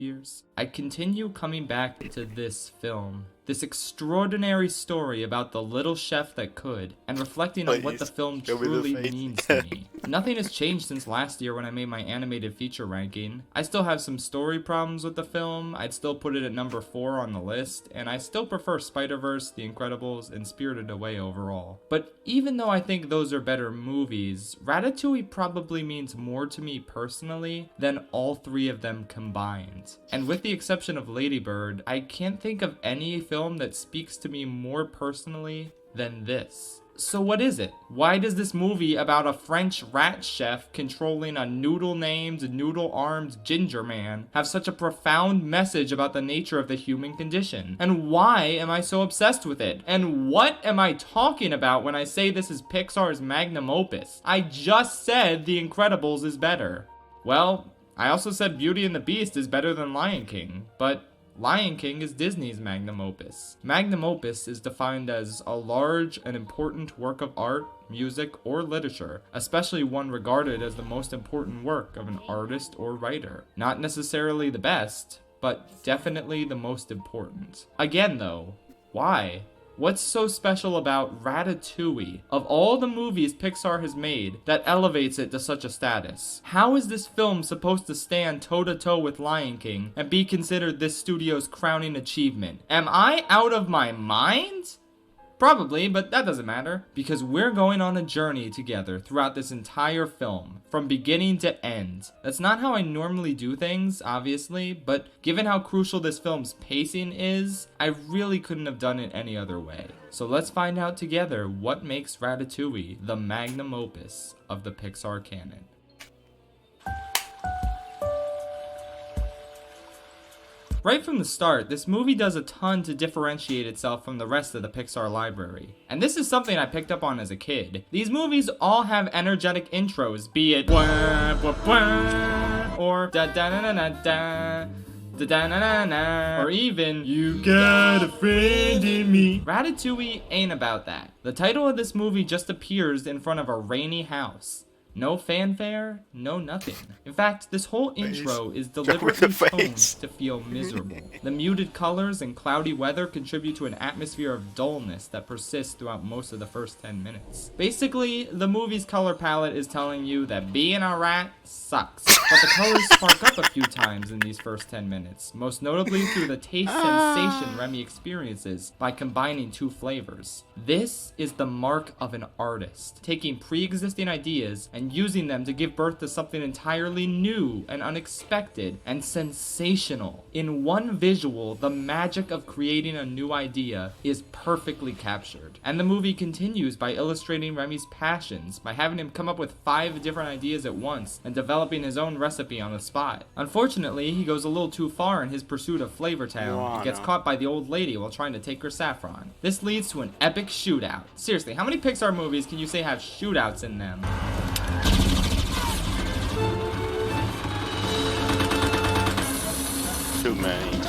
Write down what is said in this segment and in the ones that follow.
years. I continue coming back to this film, this extraordinary story about the little chef that could, and reflecting on what the film truly means to me. Nothing has changed since last year when I made my animated feature ranking. I still have some story problems with the film, I'd still put it at number 4 on the list, and I still prefer Spider-Verse, The Incredibles, and Spirited Away overall. But even though I think those are better movies, Ratatouille probably means more to me personally than all 3 of them combined. And with the exception of Lady Bird, I can't think of any film that speaks to me more personally than this. So what is it? Why does this movie about a French rat chef controlling a noodle-named, noodle-armed ginger man have such a profound message about the nature of the human condition? And why am I so obsessed with it? And what am I talking about when I say this is Pixar's magnum opus? I just said The Incredibles is better. Well, I also said Beauty and the Beast is better than Lion King, but Lion King is Disney's magnum opus. Magnum opus is defined as a large and important work of art, music, or literature, especially one regarded as the most important work of an artist or writer. Not necessarily the best, but definitely the most important. Again though, why? What's so special about Ratatouille, of all the movies Pixar has made, that elevates it to such a status? How is this film supposed to stand toe-to-toe with Lion King and be considered this studio's crowning achievement? Am I out of my mind? Probably, but that doesn't matter, because we're going on a journey together throughout this entire film, from beginning to end. That's not how I normally do things, obviously, but given how crucial this film's pacing is, I really couldn't have done it any other way. So let's find out together what makes Ratatouille the magnum opus of the Pixar canon. Right from the start, this movie does a ton to differentiate itself from the rest of the Pixar library. And this is something I picked up on as a kid. These movies all have energetic intros, be it wah, wah, wah, or da da na na na da, da da na na na, or even you got a friend in me. Ratatouille ain't about that. The title of this movie just appears in front of a rainy house. No fanfare, no nothing. In fact, this whole intro is deliberately toned to feel miserable. The muted colors and cloudy weather contribute to an atmosphere of dullness that persists throughout most of the first 10 minutes. Basically, the movie's color palette is telling you that being a rat sucks. But the colors spark up a few times in these first 10 minutes, most notably through the taste sensation Remy experiences by combining 2 flavors. This is the mark of an artist, taking pre-existing ideas and using them to give birth to something entirely new and unexpected and sensational. In one visual, the magic of creating a new idea is perfectly captured. And the movie continues by illustrating Remy's passions, by having him come up with 5 different ideas at once and developing his own recipe on the spot. Unfortunately, he goes a little too far in his pursuit of Flavor Town and gets caught by the old lady while trying to take her saffron. This leads to an epic shootout. Seriously, how many Pixar movies can you say have shootouts in them? Too many.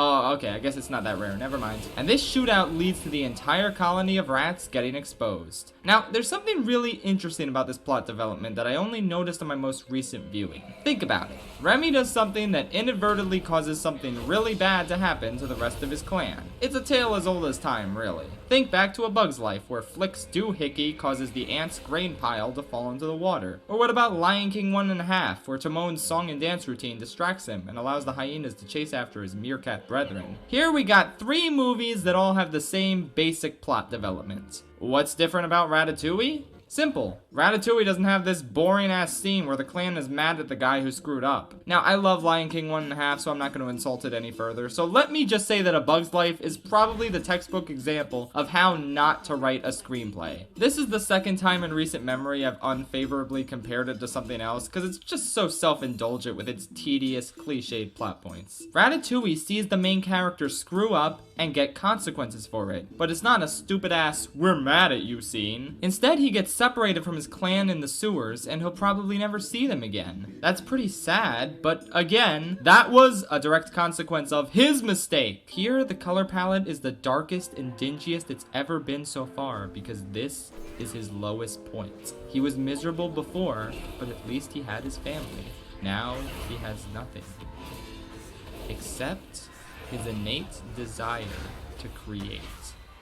Oh, okay, I guess it's not that rare, never mind. And this shootout leads to the entire colony of rats getting exposed. Now, there's something really interesting about this plot development that I only noticed on my most recent viewing. Think about it. Remy does something that inadvertently causes something really bad to happen to the rest of his clan. It's a tale as old as time, really. Think back to A Bug's Life, where Flick's doohickey causes the ants' grain pile to fall into the water. Or what about Lion King 1.5, where Timon's song and dance routine distracts him and allows the hyenas to chase after his meerkat brethren. Here we got 3 movies that all have the same basic plot development. What's different about Ratatouille? Simple. Ratatouille doesn't have this boring ass scene where the clan is mad at the guy who screwed up. Now, I love Lion King 1.5, so I'm not going to insult it any further. So let me just say that A Bug's Life is probably the textbook example of how not to write a screenplay. This is the second time in recent memory I've unfavorably compared it to something else, because it's just so self-indulgent with its tedious, cliched plot points. Ratatouille sees the main character screw up and get consequences for it, but it's not a stupid ass, we're mad at you scene. Instead, he gets separated from his clan in the sewers, and he'll probably never see them again. That's pretty sad, but again, that was a direct consequence of his mistake. Here, the color palette is the darkest and dingiest it's ever been so far, because this is his lowest point. He was miserable before, but at least he had his family. Now, he has nothing. except his innate desire to create.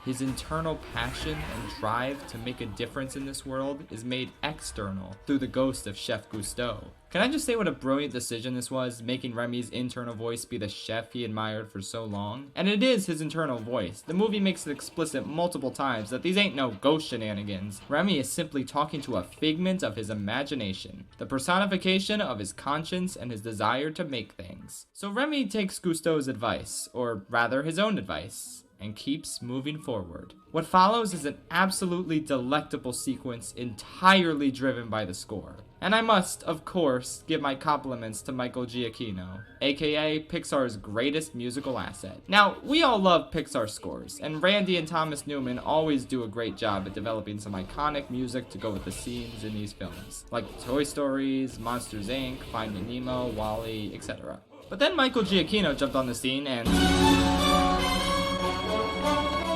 His internal passion and drive to make a difference in this world is made external through the ghost of Chef Gusteau. Can I just say what a brilliant decision this was, making Remy's internal voice be the chef he admired for so long? And it is his internal voice. The movie makes it explicit multiple times that these ain't no ghost shenanigans. Remy is simply talking to a figment of his imagination, the personification of his conscience and his desire to make things. So Remy takes Gusteau's advice, or rather his own advice, and keeps moving forward. What follows is an absolutely delectable sequence entirely driven by the score. And I must, of course, give my compliments to Michael Giacchino, aka Pixar's greatest musical asset. Now, we all love Pixar scores, and Randy and Thomas Newman always do a great job at developing some iconic music to go with the scenes in these films, like Toy Stories, Monsters Inc., Finding Nemo, WALL-E, etc. But then Michael Giacchino jumped on the scene and...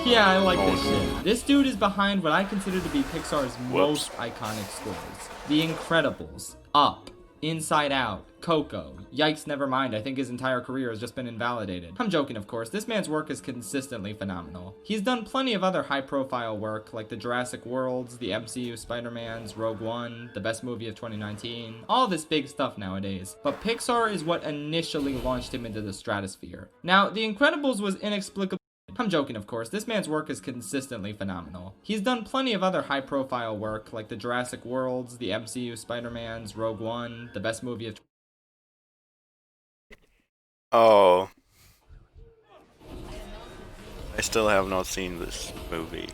yeah, I like this shit. This dude is behind what I consider to be Pixar's most iconic scores. The Incredibles, Up, Inside Out, Coco, Yikes Nevermind. I think his entire career has just been invalidated. I'm joking, of course. This man's work is consistently phenomenal. He's done plenty of other high-profile work, like the Jurassic Worlds, the MCU Spider-Mans, Rogue One, the best movie of 2019, all this big stuff nowadays. But Pixar is what initially launched him into the stratosphere. Now, The Incredibles was inexplicably... I'm joking, of course. This man's work is consistently phenomenal. He's done plenty of other high-profile work, like the Jurassic Worlds, the MCU Spider-Mans, Rogue One, the best movie of... Oh. I still have not seen this movie.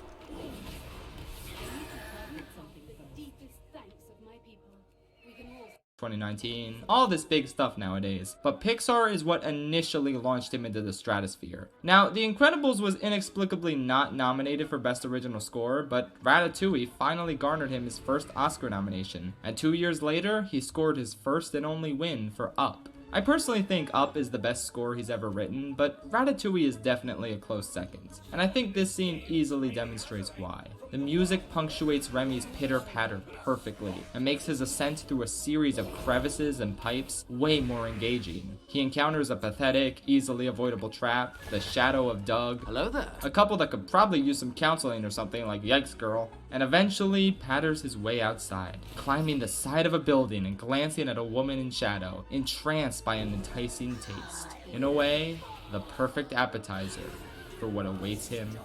2019, all this big stuff nowadays. But Pixar is what initially launched him into the stratosphere. Now, The Incredibles was inexplicably not nominated for Best Original Score, but Ratatouille finally garnered him his first Oscar nomination, and 2 years later, he scored his first and only win for Up. I personally think Up is the best score he's ever written, but Ratatouille is definitely a close second, and I think this scene easily demonstrates why. The music punctuates Remy's pitter-patter perfectly, and makes his ascent through a series of crevices and pipes way more engaging. He encounters a pathetic, easily avoidable trap, the shadow of Doug, hello there, a couple that could probably use some counseling or something like Yikes Girl, and eventually patters his way outside, climbing the side of a building and glancing at a woman in shadow, entranced by an enticing taste. In a way, the perfect appetizer for what awaits him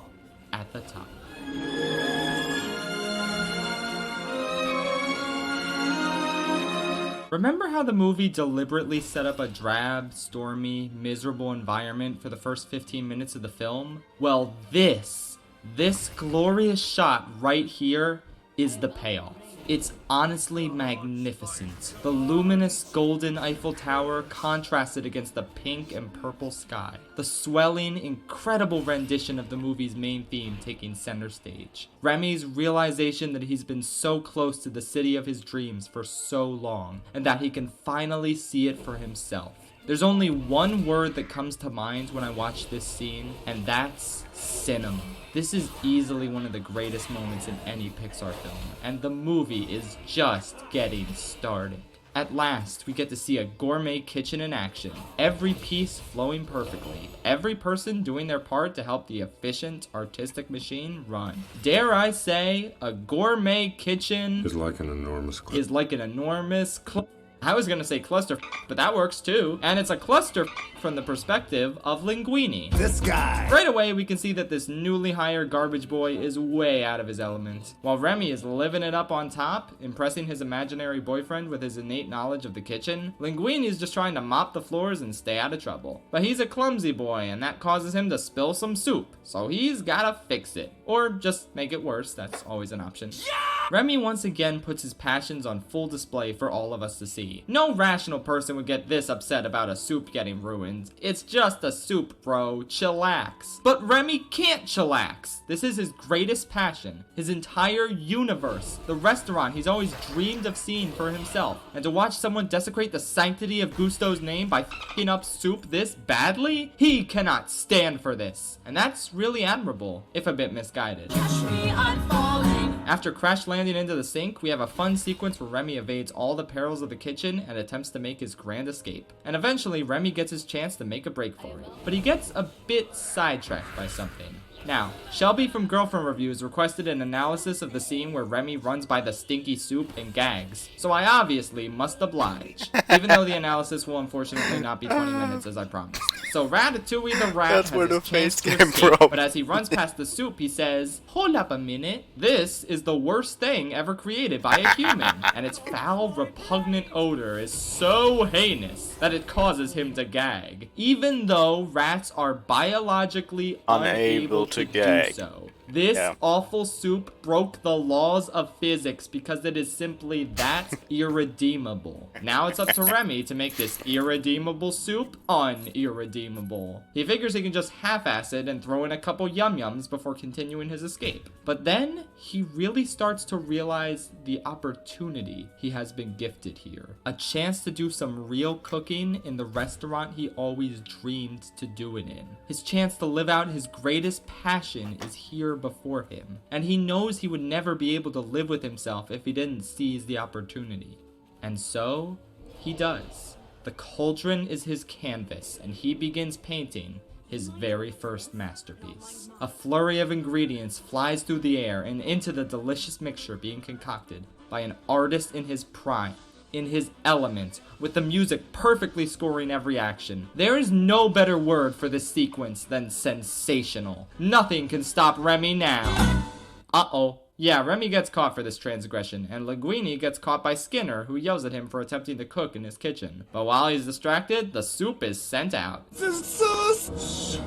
at the top. Remember how the movie deliberately set up a drab, stormy, miserable environment for the first 15 minutes of the film? Well, this glorious shot right here is the payoff. It's honestly magnificent. The luminous golden Eiffel Tower contrasted against the pink and purple sky. The swelling, incredible rendition of the movie's main theme taking center stage. Remy's realization that he's been so close to the city of his dreams for so long, and that he can finally see it for himself. There's only one word that comes to mind when I watch this scene, and that's cinema. This is easily one of the greatest moments in any Pixar film, and the movie is just getting started. At last, we get to see a gourmet kitchen in action, every piece flowing perfectly, every person doing their part to help the efficient, artistic machine run. Dare I say, a gourmet kitchen is like an enormous I was gonna say cluster, but that works too. And it's a cluster from the perspective of Linguini. This guy! Right away, we can see that this newly hired garbage boy is way out of his element. While Remy is living it up on top, impressing his imaginary boyfriend with his innate knowledge of the kitchen, Linguini is just trying to mop the floors and stay out of trouble. But he's a clumsy boy, and that causes him to spill some soup, so he's gotta fix it. Or just make it worse, that's always an option. Yeah! Remy once again puts his passions on full display for all of us to see. No rational person would get this upset about a soup getting ruined. It's just a soup, bro. Chillax. But Remy can't chillax. This is his greatest passion. His entire universe. The restaurant he's always dreamed of seeing for himself. And to watch someone desecrate the sanctity of Gusteau's name by f***ing up soup this badly? He cannot stand for this. And that's really admirable, if a bit misguided. Catch me, I'm falling. After crash landing into the sink, we have a fun sequence where Remy evades all the perils of the kitchen and attempts to make his grand escape. And eventually, Remy gets his chance to make a break for it. But he gets a bit sidetracked by something. Now, Shelby from Girlfriend Reviews requested an analysis of the scene where Remy runs by the stinky soup and gags, so I obviously must oblige, even though the analysis will unfortunately not be 20 minutes as I promised. So Ratatouille the rat has his chance to escape, but as he runs past the soup, he says, "Hold up a minute, this is the worst thing ever created by a human, and its foul, repugnant odor is so heinous that it causes him to gag, even though rats are biologically unable to do so. This awful soup broke the laws of physics because it is simply that irredeemable. Now it's up to Remy to make this irredeemable soup unirredeemable. He figures he can just half-ass it and throw in a couple yum-yums before continuing his escape. But then he really starts to realize the opportunity he has been gifted here. A chance to do some real cooking in the restaurant he always dreamed to do it in. His chance to live out his greatest passion is here before him, and he knows he would never be able to live with himself if he didn't seize the opportunity. And so, he does. The cauldron is his canvas, and he begins painting his very first masterpiece. A flurry of ingredients flies through the air and into the delicious mixture being concocted by an artist in his prime, in his element, with the music perfectly scoring every action. There is no better word for this sequence than sensational. Nothing can stop Remy now. Uh-oh. Yeah, Remy gets caught for this transgression, and Linguini gets caught by Skinner, who yells at him for attempting to cook in his kitchen. But while he's distracted, the soup is sent out. The sauce!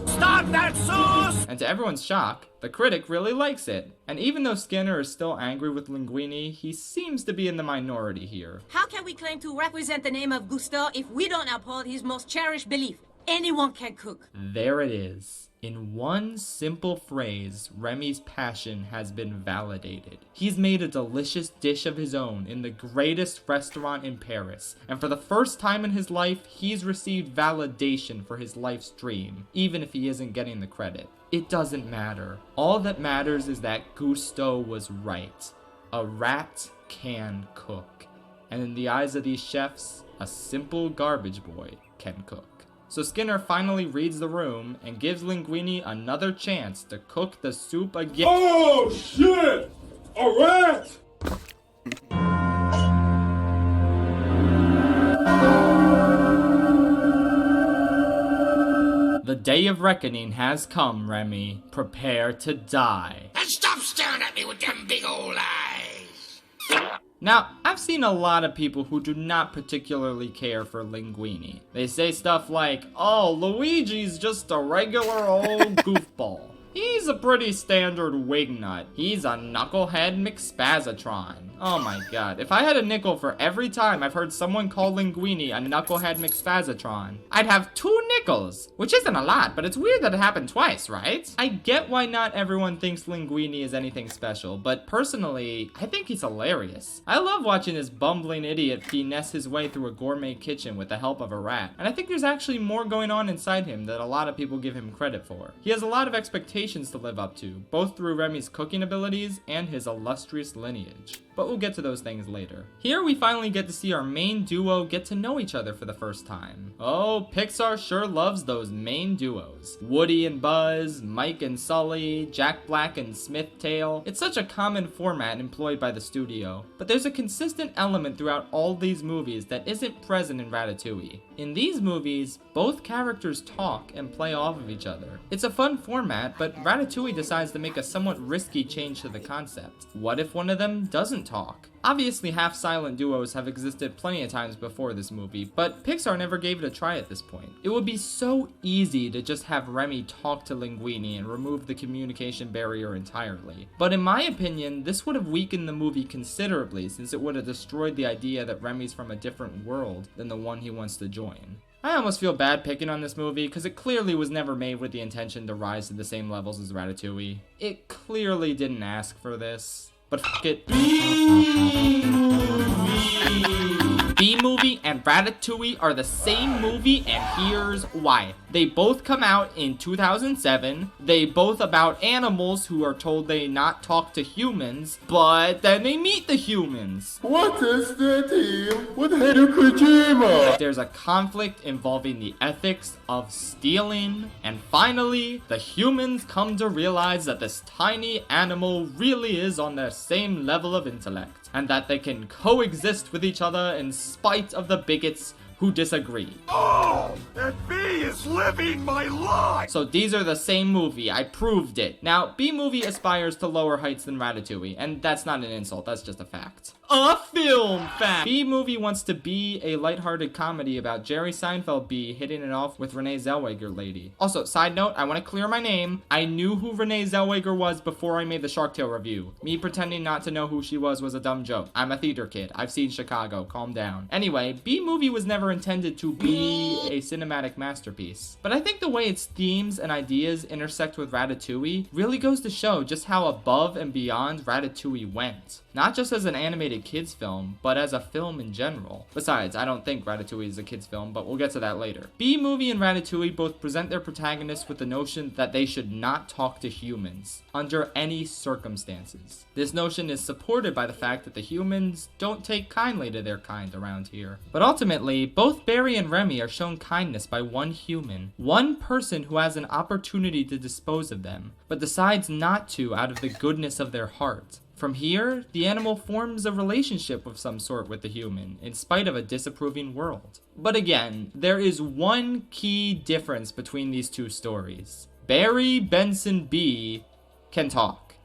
Stop that sauce! And to everyone's shock, the critic really likes it. And even though Skinner is still angry with Linguini, he seems to be in the minority here. How can we claim to represent the name of Gusteau if we don't uphold his most cherished belief? Anyone can cook. There it is. In one simple phrase, Remy's passion has been validated. He's made a delicious dish of his own in the greatest restaurant in Paris, and for the first time in his life, he's received validation for his life's dream, even if he isn't getting the credit. It doesn't matter. All that matters is that Gusteau was right. A rat can cook. And in the eyes of these chefs, a simple garbage boy can cook. So Skinner finally reads the room and gives Linguini another chance to cook the soup again. Oh shit! A rat! The day of reckoning has come, Remy. Prepare to die. And stop staring at me with them big old eyes! Now, I've seen a lot of people who do not particularly care for Linguini. They say stuff like, "Oh, Luigi's just a regular old goofball. He's a pretty standard wingnut. He's a knucklehead McSpazatron." Oh my god, if I had a nickel for every time I've heard someone call Linguini a knucklehead McSpazatron, I'd have 2 nickels, which isn't a lot, but it's weird that it happened twice, right? I get why not everyone thinks Linguini is anything special, but personally, I think he's hilarious. I love watching this bumbling idiot finesse his way through a gourmet kitchen with the help of a rat, and I think there's actually more going on inside him that a lot of people give him credit for. He has a lot of expectations to live up to, both through Remy's cooking abilities and his illustrious lineage. But we'll get to those things later. Here we finally get to see our main duo get to know each other for the first time. Oh, Pixar sure loves those main duos. Woody and Buzz, Mike and Sully, Jack Black and Smith Tail. It's such a common format employed by the studio. But there's a consistent element throughout all these movies that isn't present in Ratatouille. In these movies, both characters talk and play off of each other. It's a fun format, but Ratatouille decides to make a somewhat risky change to the concept. What if one of them doesn't talk? Obviously, half-silent duos have existed plenty of times before this movie, but Pixar never gave it a try at this point. It would be so easy to just have Remy talk to Linguini and remove the communication barrier entirely. But in my opinion, this would have weakened the movie considerably, since it would have destroyed the idea that Remy's from a different world than the one he wants to join. I almost feel bad picking on this movie, because it clearly was never made with the intention to rise to the same levels as Ratatouille. It clearly didn't ask for this. But f*** it. B-movie and Ratatouille are the same movie, and here's why. They both come out in 2007. They both about animals who are told they not talk to humans, but then they meet the humans. What is the deal with Hideo Kojima? There's a conflict involving the ethics of stealing, and finally, the humans come to realize that this tiny animal really is on their same level of intellect, and that they can coexist with each other in spite of the bigots who disagree. Oh, that bee is living my life! So these are the same movie, I proved it. Now, B-movie aspires to lower heights than Ratatouille, and that's not an insult, that's just a fact. A film fact! B-movie wants to be a lighthearted comedy about Jerry Seinfeld B hitting it off with Renee Zellweger lady. Also, side note, I want to clear my name. I knew who Renee Zellweger was before I made the Shark Tale review. Me pretending not to know who she was a dumb joke. I'm a theater kid. I've seen Chicago. Calm down. Anyway, B-movie was never intended to be a cinematic masterpiece. But I think the way its themes and ideas intersect with Ratatouille really goes to show just how above and beyond Ratatouille went. Not just as an animated kids film, but as a film in general. Besides, I don't think Ratatouille is a kids film, but we'll get to that later. B-movie and Ratatouille both present their protagonists with the notion that they should not talk to humans, under any circumstances. This notion is supported by the fact that the humans don't take kindly to their kind around here. But ultimately, both Barry and Remy are shown kindness by one human. One person who has an opportunity to dispose of them, but decides not to out of the goodness of their heart. From here, the animal forms a relationship of some sort with the human, in spite of a disapproving world. But again, there is one key difference between these two stories. Barry Benson B can talk.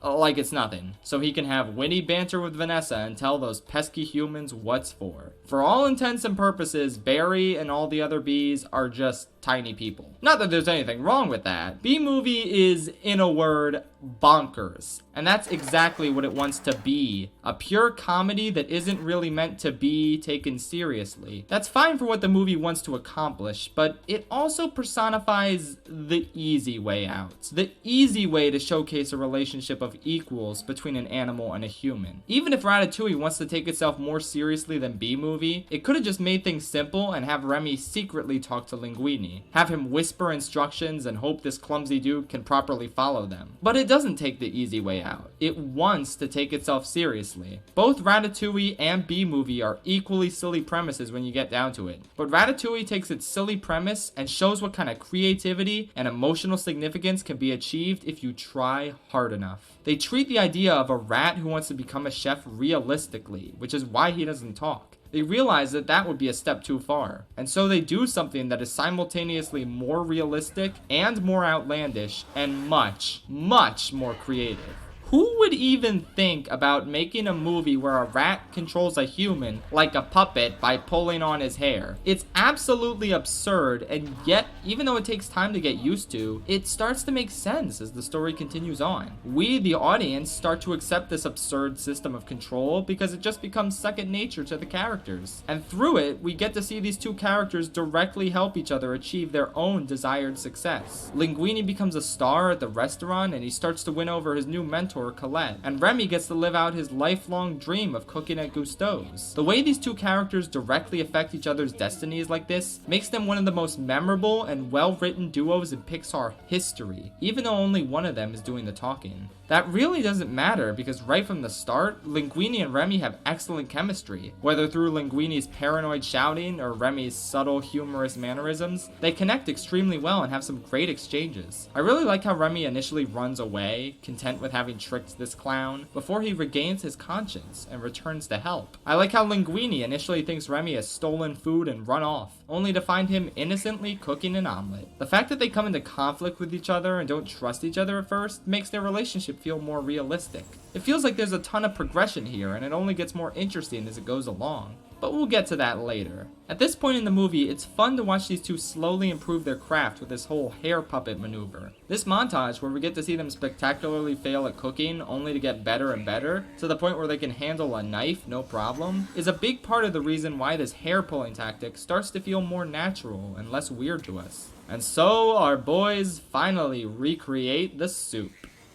Like it's nothing. So he can have witty banter with Vanessa and tell those pesky humans what's for. For all intents and purposes, Barry and all the other bees are just tiny people. Not that there's anything wrong with that. B-movie is, in a word, bonkers. And that's exactly what it wants to be. A pure comedy that isn't really meant to be taken seriously. That's fine for what the movie wants to accomplish, but it also personifies the easy way out. The easy way to showcase a relationship of equals between an animal and a human. Even if Ratatouille wants to take itself more seriously than B-movie, it could have just made things simple and have Remy secretly talk to Linguini. Have him whisper instructions and hope this clumsy dude can properly follow them. But it doesn't take the easy way out. It wants to take itself seriously. Both Ratatouille and B-movie are equally silly premises when you get down to it. But Ratatouille takes its silly premise and shows what kind of creativity and emotional significance can be achieved if you try hard enough. They treat the idea of a rat who wants to become a chef realistically, which is why he doesn't talk. They realize that that would be a step too far, and so they do something that is simultaneously more realistic and more outlandish and much, much more creative. Who would even think about making a movie where a rat controls a human like a puppet by pulling on his hair? It's absolutely absurd, and yet, even though it takes time to get used to, it starts to make sense as the story continues on. We, the audience, start to accept this absurd system of control because it just becomes second nature to the characters. And through it, we get to see these two characters directly help each other achieve their own desired success. Linguini becomes a star at the restaurant, and he starts to win over his new mentor, Colette, and Remy gets to live out his lifelong dream of cooking at Gusteau's. The way these two characters directly affect each other's destinies like this makes them one of the most memorable and well-written duos in Pixar history, even though only one of them is doing the talking. That really doesn't matter because right from the start, Linguini and Remy have excellent chemistry. Whether through Linguini's paranoid shouting or Remy's subtle, humorous mannerisms, they connect extremely well and have some great exchanges. I really like how Remy initially runs away, content with having tricked this clown, before he regains his conscience and returns to help. I like how Linguini initially thinks Remy has stolen food and run off, only to find him innocently cooking an omelet. The fact that they come into conflict with each other and don't trust each other at first makes their relationship feel more realistic. It feels like there's a ton of progression here, and it only gets more interesting as it goes along. But we'll get to that later. At this point in the movie, it's fun to watch these two slowly improve their craft with this whole hair puppet maneuver. This montage, where we get to see them spectacularly fail at cooking, only to get better and better, to the point where they can handle a knife no problem, is a big part of the reason why this hair pulling tactic starts to feel more natural and less weird to us. And so our boys finally recreate the soup.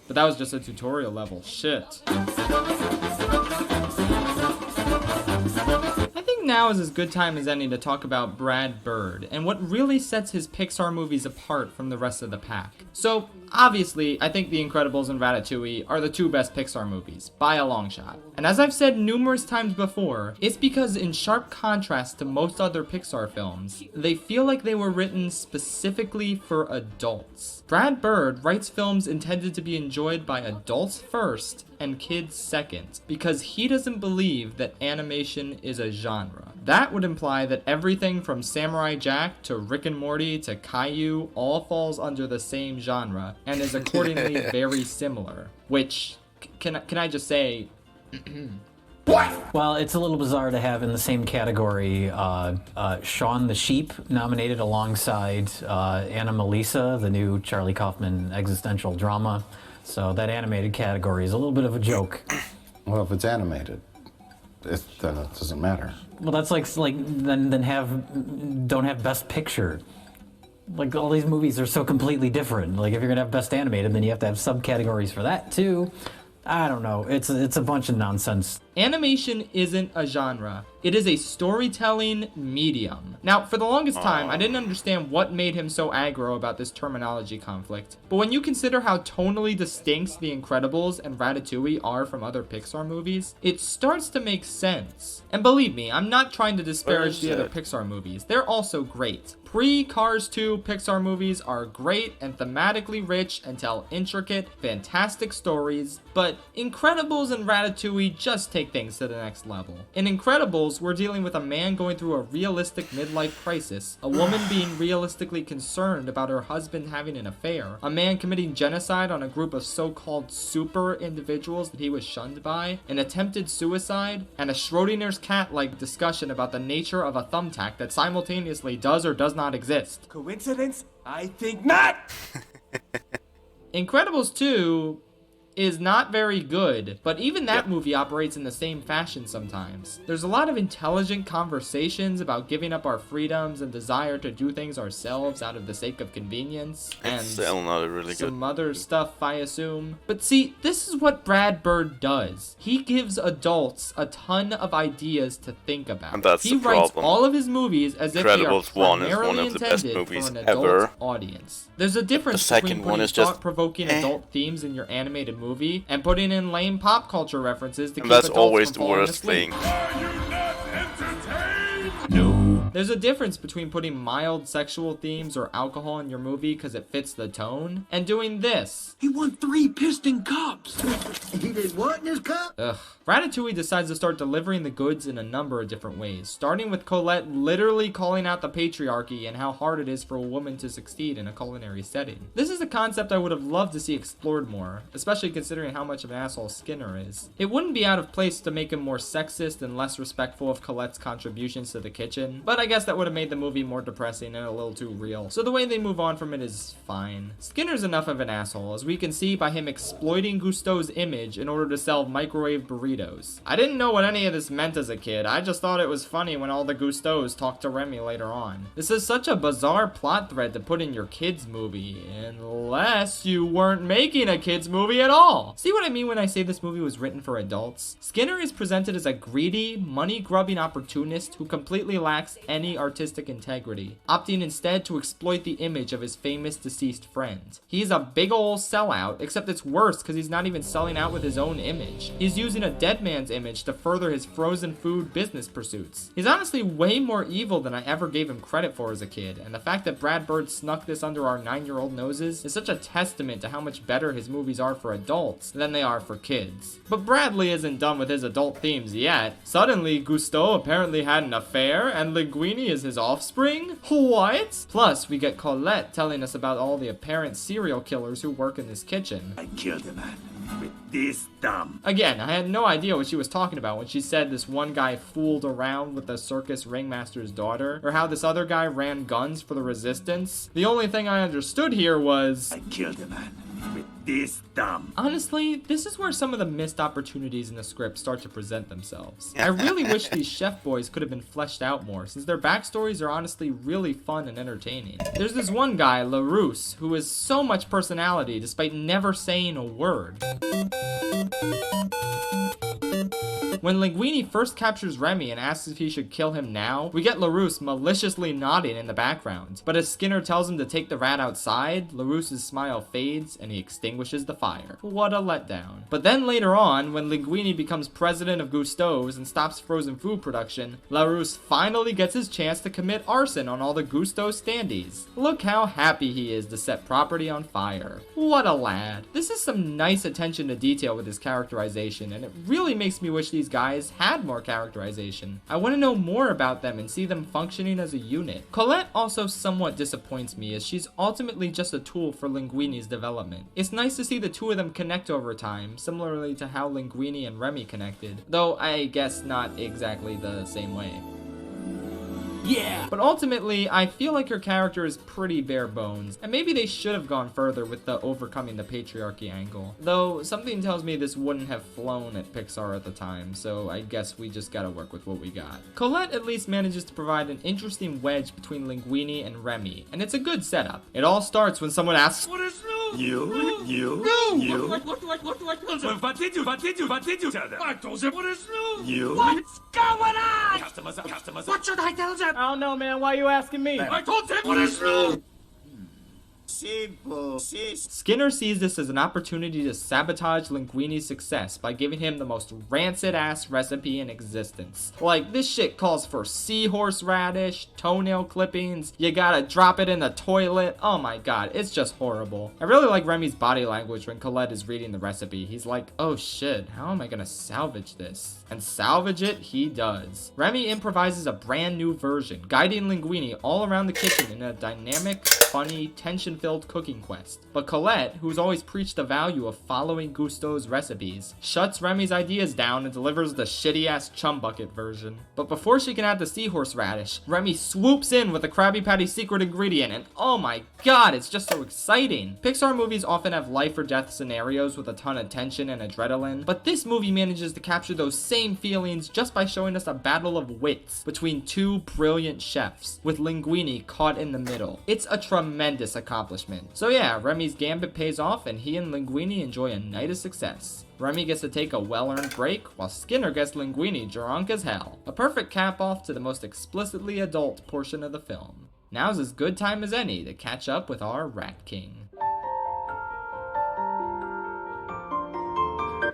But that was just a tutorial level shit. think now is as good time as any to talk about Brad Bird and what really sets his Pixar movies apart from the rest of the pack. So, obviously, I think The Incredibles and Ratatouille are the two best Pixar movies, by a long shot. And as I've said numerous times before, it's because in sharp contrast to most other Pixar films, they feel like they were written specifically for adults. Brad Bird writes films intended to be enjoyed by adults first and kids second, because he doesn't believe that animation is a genre. That would imply that everything from Samurai Jack to Rick and Morty to Caillou all falls under the same genre and is accordingly very similar, which, can I just say... Well, it's a little bizarre to have in the same category Shaun the Sheep nominated alongside Anomalisa, the new Charlie Kaufman existential drama. So that animated category is a little bit of a joke. Well, if it's animated, then it doesn't matter. Well, that's like then don't have Best Picture. Like, all these movies are so completely different. Like, if you're gonna have Best Animated, then you have to have subcategories for that too. I don't know. It's a bunch of nonsense. Animation isn't a genre. It is a storytelling medium. Now, for the longest time, I didn't understand what made him so aggro about this terminology conflict. But when you consider how tonally distinct The Incredibles and Ratatouille are from other Pixar movies, it starts to make sense. And believe me, I'm not trying to disparage the other Pixar movies. They're also great. Pre-Cars 2 Pixar movies are great and thematically rich and tell intricate, fantastic stories, but Incredibles and Ratatouille just take things to the next level. In Incredibles, we're dealing with a man going through a realistic midlife crisis, a woman being realistically concerned about her husband having an affair, a man committing genocide on a group of so-called super individuals that he was shunned by, an attempted suicide, and a Schrodinger's cat-like discussion about the nature of a thumbtack that simultaneously does or does not exist. Coincidence? I think not! Incredibles 2 is not very good, but even that movie operates in the same fashion sometimes. There's a lot of intelligent conversations about giving up our freedoms and desire to do things ourselves out of the sake of convenience, and still not a really some good other stuff, I assume. But see, this is what Brad Bird does. He gives adults a ton of ideas to think about. And that's he the writes problem. all of his movies as if they are Incredibles 1 is primarily one of the best intended movies for an adult ever. audience. There's a difference The second between one putting is just thought-provoking adult themes in your animated movie and putting in lame pop culture references to And keep that's adults always from the falling worst asleep. thing. Are you not entertained? No. There's a difference between putting mild sexual themes or alcohol in your movie because it fits the tone, and doing this. He won 3 piston cups. He did what in his cup? Ugh. Ratatouille decides to start delivering the goods in a number of different ways, starting with Colette literally calling out the patriarchy and how hard it is for a woman to succeed in a culinary setting. This is a concept I would have loved to see explored more, especially considering how much of an asshole Skinner is. It wouldn't be out of place to make him more sexist and less respectful of Colette's contributions to the kitchen, but I guess that would have made the movie more depressing and a little too real. So the way they move on from it is fine. Skinner's enough of an asshole, as we can see by him exploiting Gusteau's image in order to sell microwave burritos. I didn't know what any of this meant as a kid, I just thought it was funny when all the Gusteaus talked to Remy later on. This is such a bizarre plot thread to put in your kids movie, unless you weren't making a kids movie at all. See what I mean when I say this movie was written for adults? Skinner is presented as a greedy, money-grubbing opportunist who completely lacks any artistic integrity, opting instead to exploit the image of his famous deceased friend. He's a big ol' sellout, except it's worse because he's not even selling out with his own image. He's using a dead man's image to further his frozen food business pursuits. He's honestly way more evil than I ever gave him credit for as a kid, and the fact that Brad Bird snuck this under our 9-year-old noses is such a testament to how much better his movies are for adults than they are for kids. But Bradley isn't done with his adult themes yet. Suddenly, Gusteau apparently had an affair, and Linguini is his offspring? What? Plus, we get Colette telling us about all the apparent serial killers who work in this kitchen. I killed a man with this thumb. Again, I had no idea what she was talking about when she said this one guy fooled around with the circus ringmaster's daughter, or how this other guy ran guns for the resistance. The only thing I understood here was... I killed a man with this thumb. Honestly, this is where some of the missed opportunities in the script start to present themselves. I really wish these chef boys could have been fleshed out more, since their backstories are honestly really fun and entertaining. There's this one guy, LaRousse, who has so much personality despite never saying a word. When Linguini first captures Remy and asks if he should kill him now, we get LaRousse maliciously nodding in the background. But as Skinner tells him to take the rat outside, LaRousse's smile fades and he extinguishes the fire. What a letdown. But then later on, when Linguini becomes president of Gusteau's and stops frozen food production, LaRousse finally gets his chance to commit arson on all the Gusteau standees. Look how happy he is to set property on fire. What a lad. This is some nice attention to detail with his characterization, and it really makes me wish these guys had more characterization. I want to know more about them and see them functioning as a unit. Colette also somewhat disappoints me, as she's ultimately just a tool for Linguini's development. It's nice to see the two of them connect over time, similarly to how Linguini and Remy connected, though I guess not exactly the same way. Yeah! But ultimately, I feel like her character is pretty bare bones, and maybe they should have gone further with the overcoming the patriarchy angle. Though, something tells me this wouldn't have flown at Pixar at the time, so I guess we just gotta work with what we got. Colette at least manages to provide an interesting wedge between Linguini and Remy, and it's a good setup. It all starts when someone asks, What is new? You? What did you tell them? I told them what is new? You? What's going on? Customers. What should I tell them? I don't know, man. Why are you asking me? I told them what is new? Skinner sees this as an opportunity to sabotage Linguini's success by giving him the most rancid-ass recipe in existence. Like, this shit calls for seahorse radish, toenail clippings, you gotta drop it in the toilet. Oh my god, it's just horrible. I really like Remy's body language when Colette is reading the recipe. He's like, oh shit, how am I gonna salvage this? And salvage it, he does. Remy improvises a brand new version, guiding Linguini all around the kitchen in a dynamic, funny, tension-filled cooking quest. But Colette, who's always preached the value of following Gusteau's recipes, shuts Remy's ideas down and delivers the shitty-ass chum bucket version. But before she can add the seahorse radish, Remy swoops in with the Krabby Patty secret ingredient, and oh my god, it's just so exciting. Pixar movies often have life or death scenarios with a ton of tension and adrenaline, but this movie manages to capture those same feelings just by showing us a battle of wits between two brilliant chefs, with Linguini caught in the middle. It's a tremendous accomplishment. So yeah, Remy's gambit pays off and he and Linguini enjoy a night of success. Remy gets to take a well-earned break, while Skinner gets Linguini drunk as hell. A perfect cap-off to the most explicitly adult portion of the film. Now's as good time as any to catch up with our Rat King.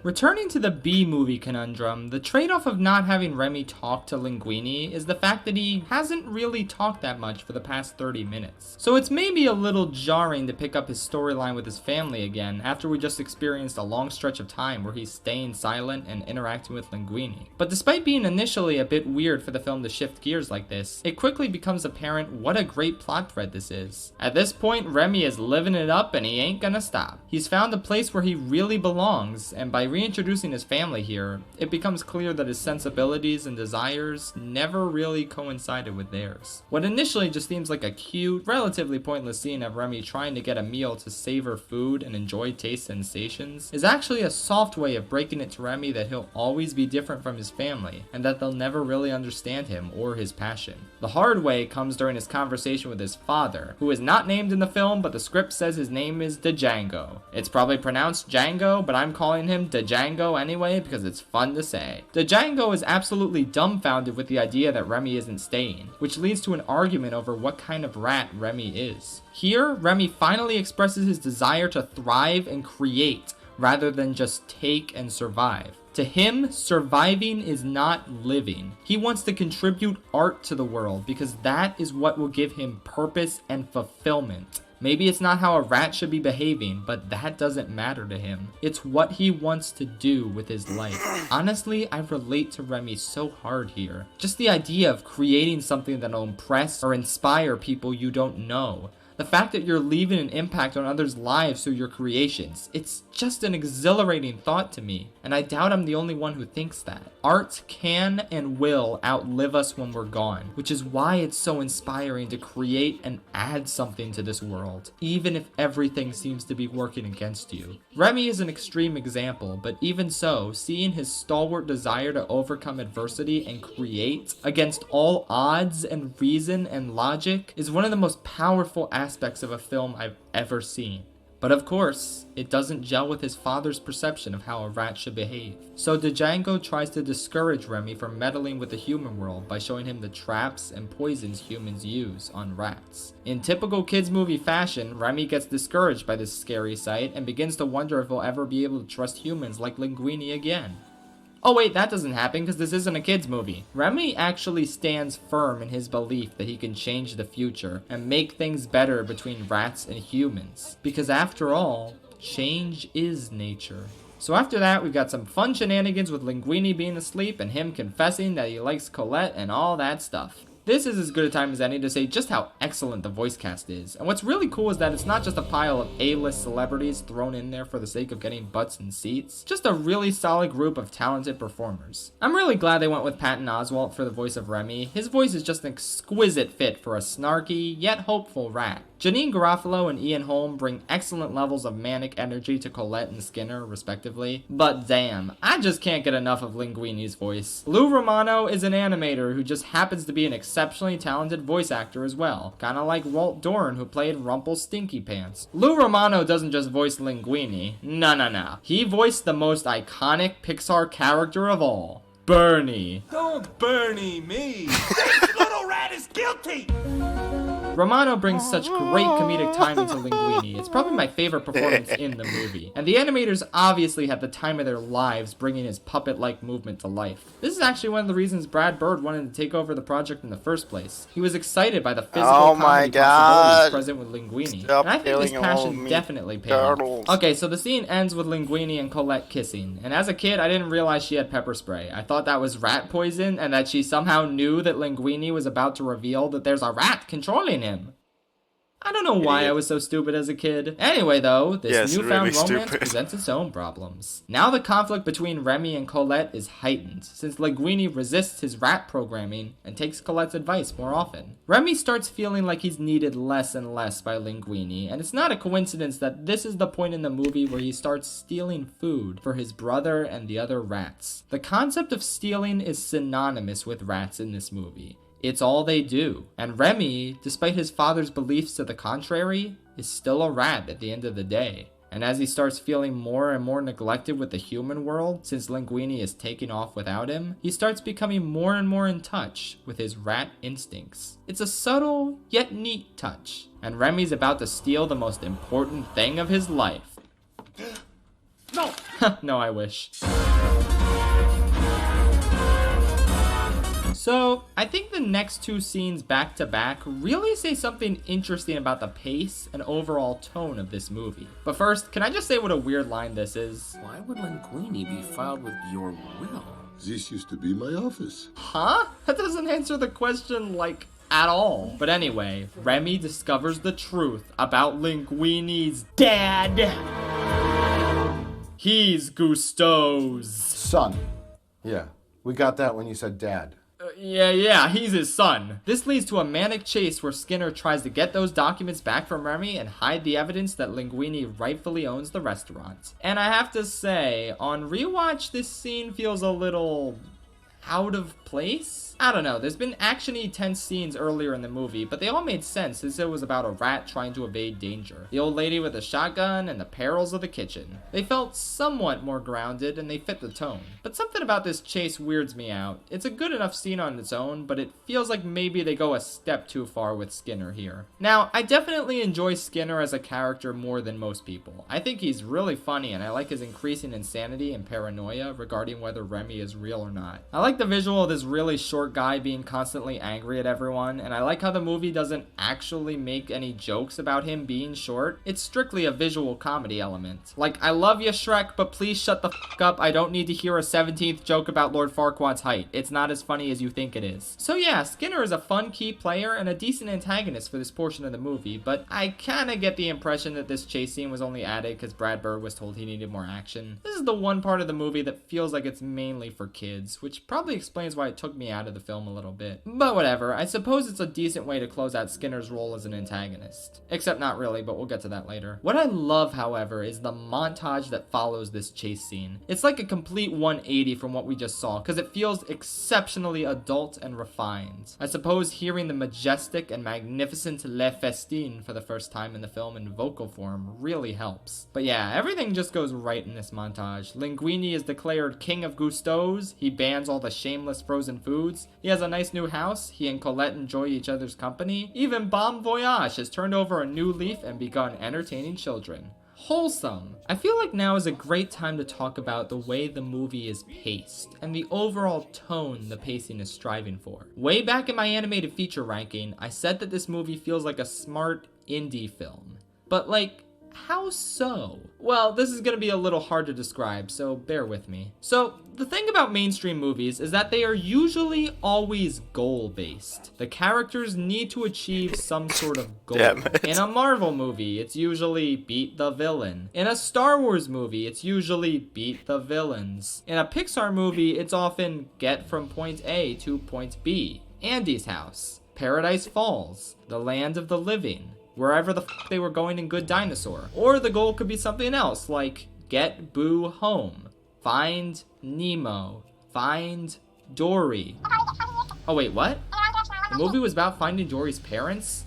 Returning to the B-movie conundrum, the trade-off of not having Remy talk to Linguini is the fact that he hasn't really talked that much for the past 30 minutes. So it's maybe a little jarring to pick up his storyline with his family again after we just experienced a long stretch of time where he's staying silent and interacting with Linguini. But despite being initially a bit weird for the film to shift gears like this, it quickly becomes apparent what a great plot thread this is. At this point, Remy is living it up and he ain't gonna stop. He's found a place where he really belongs, and by reintroducing his family here, it becomes clear that his sensibilities and desires never really coincided with theirs. What initially just seems like a cute, relatively pointless scene of Remy trying to get a meal to savor food and enjoy taste sensations is actually a soft way of breaking it to Remy that he'll always be different from his family, and that they'll never really understand him or his passion. The hard way comes during his conversation with his father, who is not named in the film, but the script says his name is Django. It's probably pronounced Django, but I'm calling him Django anyway because it's fun to say. Django is absolutely dumbfounded with the idea that Remy isn't staying, which leads to an argument over what kind of rat Remy is. Here, Remy finally expresses his desire to thrive and create, rather than just take and survive. To him, surviving is not living. He wants to contribute art to the world because that is what will give him purpose and fulfillment. Maybe it's not how a rat should be behaving, but that doesn't matter to him. It's what he wants to do with his life. Honestly, I relate to Remy so hard here. Just the idea of creating something that'll impress or inspire people you don't know. The fact that you're leaving an impact on others' lives through your creations, it's just an exhilarating thought to me, and I doubt I'm the only one who thinks that. Art can and will outlive us when we're gone, which is why it's so inspiring to create and add something to this world, even if everything seems to be working against you. Remy is an extreme example, but even so, seeing his stalwart desire to overcome adversity and create against all odds and reason and logic is one of the most powerful aspects of a film I've ever seen. But of course, it doesn't gel with his father's perception of how a rat should behave. So Django tries to discourage Remy from meddling with the human world by showing him the traps and poisons humans use on rats. In typical kids movie fashion, Remy gets discouraged by this scary sight and begins to wonder if he'll ever be able to trust humans like Linguini again. Oh wait, that doesn't happen because this isn't a kids movie. Remy actually stands firm in his belief that he can change the future and make things better between rats and humans. Because after all, change is nature. So after that, we got some fun shenanigans with Linguini being asleep and him confessing that he likes Colette and all that stuff. This is as good a time as any to say just how excellent the voice cast is. And what's really cool is that it's not just a pile of A-list celebrities thrown in there for the sake of getting butts and seats. Just a really solid group of talented performers. I'm really glad they went with Patton Oswalt for the voice of Remy. His voice is just an exquisite fit for a snarky, yet hopeful rat. Janine Garofalo and Ian Holm bring excellent levels of manic energy to Colette and Skinner, respectively. But damn, I just can't get enough of Linguini's voice. Lou Romano is an animator who just happens to be an exceptionally talented voice actor as well. Kinda like Walt Doran, who played Rumpelstiltskin. Lou Romano doesn't just voice Linguini. No. He voiced the most iconic Pixar character of all, Bernie. Don't Bernie me! This little rat is guilty! Romano brings such great comedic timing to Linguini. It's probably my favorite performance in the movie. And the animators obviously had the time of their lives bringing his puppet-like movement to life. This is actually one of the reasons Brad Bird wanted to take over the project in the first place. He was excited by the physical comedy possibilities present with Linguini. And I think this passion definitely paid off. Okay, so the scene ends with Linguini and Colette kissing. And as a kid, I didn't realize she had pepper spray. I thought that was rat poison and that she somehow knew that Linguini was about to reveal that there's a rat controlling him. I don't know why I was so stupid as a kid. Anyway though, this newfound romance presents its own problems. Now the conflict between Remy and Colette is heightened, since Linguini resists his rat programming and takes Colette's advice more often. Remy starts feeling like he's needed less and less by Linguini, and it's not a coincidence that this is the point in the movie where he starts stealing food for his brother and the other rats. The concept of stealing is synonymous with rats in this movie. It's all they do. And Remy, despite his father's beliefs to the contrary, is still a rat at the end of the day. And as he starts feeling more and more neglected with the human world, since Linguini is taking off without him, he starts becoming more and more in touch with his rat instincts. It's a subtle, yet neat touch. And Remy's about to steal the most important thing of his life. No! No, I wish. So, I think the next two scenes back to back really say something interesting about the pace and overall tone of this movie. But first, can I just say what a weird line this is? Why would Linguini be filed with your will? This used to be my office. Huh? That doesn't answer the question, like, at all. But anyway, Remy discovers the truth about Linguini's dad. He's Gusteau's son. Yeah, we got that when you said dad. Yeah, he's his son. This leads to a manic chase where Skinner tries to get those documents back from Remy and hide the evidence that Linguini rightfully owns the restaurant. And I have to say, on rewatch, this scene feels a little out of place? I don't know, there's been actiony tense scenes earlier in the movie, but they all made sense since it was about a rat trying to evade danger. The old lady with a shotgun and the perils of the kitchen. They felt somewhat more grounded and they fit the tone. But something about this chase weirds me out. It's a good enough scene on its own, but it feels like maybe they go a step too far with Skinner here. Now, I definitely enjoy Skinner as a character more than most people. I think he's really funny and I like his increasing insanity and paranoia regarding whether Remy is real or not. I like the visual of this really short guy being constantly angry at everyone, and I like how the movie doesn't actually make any jokes about him being short. It's strictly a visual comedy element. Like, I love you, Shrek, but please shut the f up. I don't need to hear a 17th joke about Lord Farquaad's height. It's not as funny as you think it is. So yeah, Skinner is a fun key player and a decent antagonist for this portion of the movie, but I kinda get the impression that this chase scene was only added because Brad Bird was told he needed more action. This is the one part of the movie that feels like it's mainly for kids, which probably probably explains why it took me out of the film a little bit. But whatever, I suppose it's a decent way to close out Skinner's role as an antagonist. Except not really, but we'll get to that later. What I love, however, is the montage that follows this chase scene. It's like a complete 180 from what we just saw, because it feels exceptionally adult and refined. I suppose hearing the majestic and magnificent Le Festin for the first time in the film in vocal form really helps. But yeah, everything just goes right in this montage. Linguini is declared king of Gustos. He bans all the shameless frozen foods. He has a nice new house. He and Colette enjoy each other's company. Even Bon Voyage has turned over a new leaf and begun entertaining children. Wholesome. I feel like now is a great time to talk about the way the movie is paced and the overall tone the pacing is striving for. Way back in my animated feature ranking, I said that this movie feels like a smart indie film. But like, how so? Well, this is gonna be a little hard to describe, so bear with me. So, the thing about mainstream movies is that they are usually always goal-based. The characters need to achieve some sort of goal. In a Marvel movie, it's usually beat the villain. In a Star Wars movie, it's usually beat the villains. In a Pixar movie, it's often get from point A to point B. Andy's House, Paradise Falls, The Land of the Living, wherever the f they were going in Good Dinosaur. Or the goal could be something else, like get Boo home, find Nemo, find Dory. Oh wait, what? The movie was about finding Dory's parents?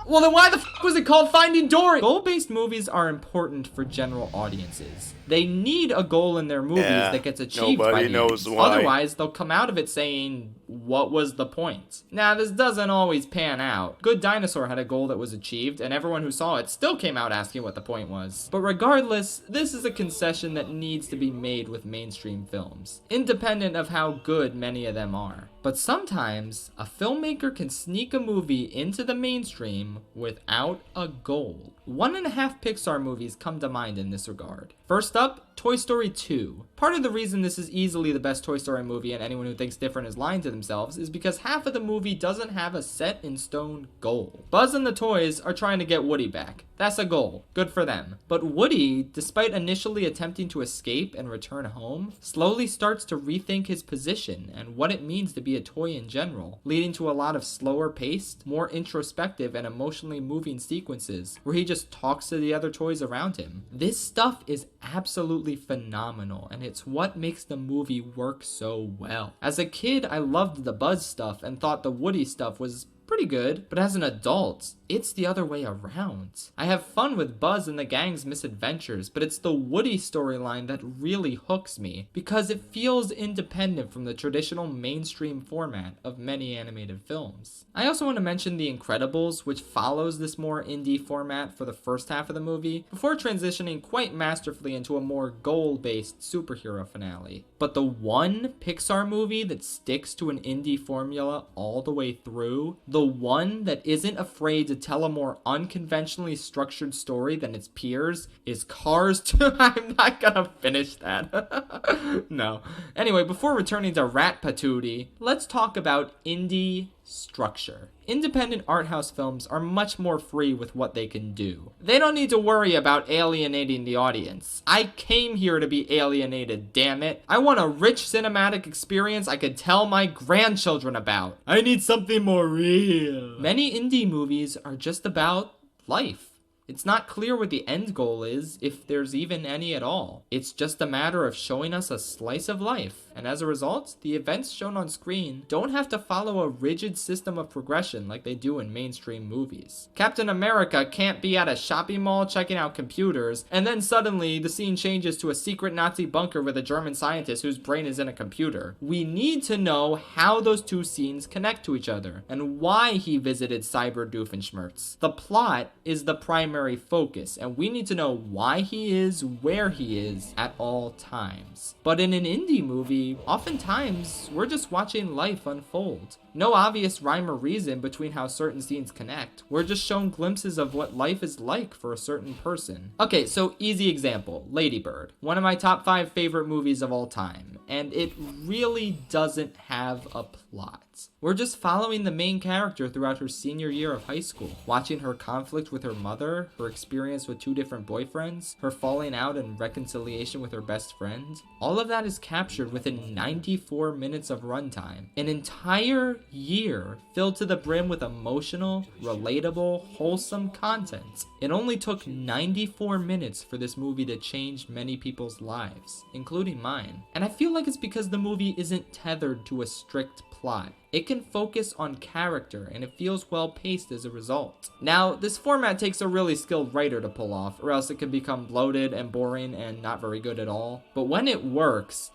Well then why the f was it called Finding Dory? Goal-based movies are important for general audiences. They need a goal in their movies that gets achieved by the end. Otherwise, they'll come out of it saying, what was the point? Now, this doesn't always pan out. Good Dinosaur had a goal that was achieved, and everyone who saw it still came out asking what the point was. But regardless, this is a concession that needs to be made with mainstream films, independent of how good many of them are. But sometimes, a filmmaker can sneak a movie into the mainstream without a goal. 1.5 Pixar movies come to mind in this regard. First up, Toy Story 2. Part of the reason this is easily the best Toy Story movie, and anyone who thinks different is lying to themselves, is because half of the movie doesn't have a set-in-stone goal. Buzz and the toys are trying to get Woody back. That's a goal. Good for them. But Woody, despite initially attempting to escape and return home, slowly starts to rethink his position and what it means to be a toy in general, leading to a lot of slower-paced, more introspective and emotionally moving sequences where he just talks to the other toys around him. This stuff is absolutely phenomenal, and it's what makes the movie work so well. As a kid, I loved the Buzz stuff and thought the Woody stuff was pretty good, but as an adult, it's the other way around. I have fun with Buzz and the gang's misadventures, but it's the Woody storyline that really hooks me, because it feels independent from the traditional mainstream format of many animated films. I also want to mention The Incredibles, which follows this more indie format for the first half of the movie, before transitioning quite masterfully into a more goal-based superhero finale. But the one Pixar movie that sticks to an indie formula all the way through, the one that isn't afraid to tell a more unconventionally structured story than its peers, is Cars 2. I'm not gonna finish that. No. Anyway, before returning to Rat Patootie, let's talk about indie structure. Independent art house films are much more free with what they can do. They don't need to worry about alienating the audience. I came here to be alienated, damn it. I want a rich cinematic experience I could tell my grandchildren about. I need something more real. Many indie movies are just about life. It's not clear what the end goal is, if there's even any at all. It's just a matter of showing us a slice of life, and as a result, the events shown on screen don't have to follow a rigid system of progression like they do in mainstream movies. Captain America can't be at a shopping mall checking out computers, and then suddenly the scene changes to a secret Nazi bunker with a German scientist whose brain is in a computer. We need to know how those two scenes connect to each other, and why he visited Cyber Doofenshmirtz. The plot is the primary focus, and we need to know why he is where he is at all times. But in an indie movie, oftentimes we're just watching life unfold. No obvious rhyme or reason between how certain scenes connect. We're just shown glimpses of what life is like for a certain person. Okay, so easy example, Lady Bird. One of my top 5 favorite movies of all time, and it really doesn't have a plot. plots. We're just following the main character throughout her senior year of high school, watching her conflict with her mother, her experience with 2 different boyfriends, her falling out and reconciliation with her best friend. All of that is captured within 94 minutes of runtime. An entire year filled to the brim with emotional, relatable, wholesome content. It only took 94 minutes for this movie to change many people's lives, including mine. And I feel like it's because the movie isn't tethered to a strict plot. It can focus on character, and it feels well paced as a result. Now, this format takes a really skilled writer to pull off, or else it can become bloated and boring and not very good at all. But when it works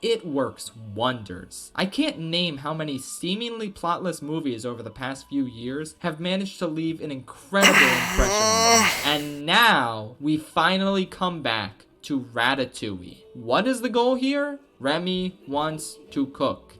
wonders. I can't name how many seemingly plotless movies over the past few years have managed to leave an incredible impression on me. And now, we finally come back to Ratatouille. What is the goal here? Remy wants to cook.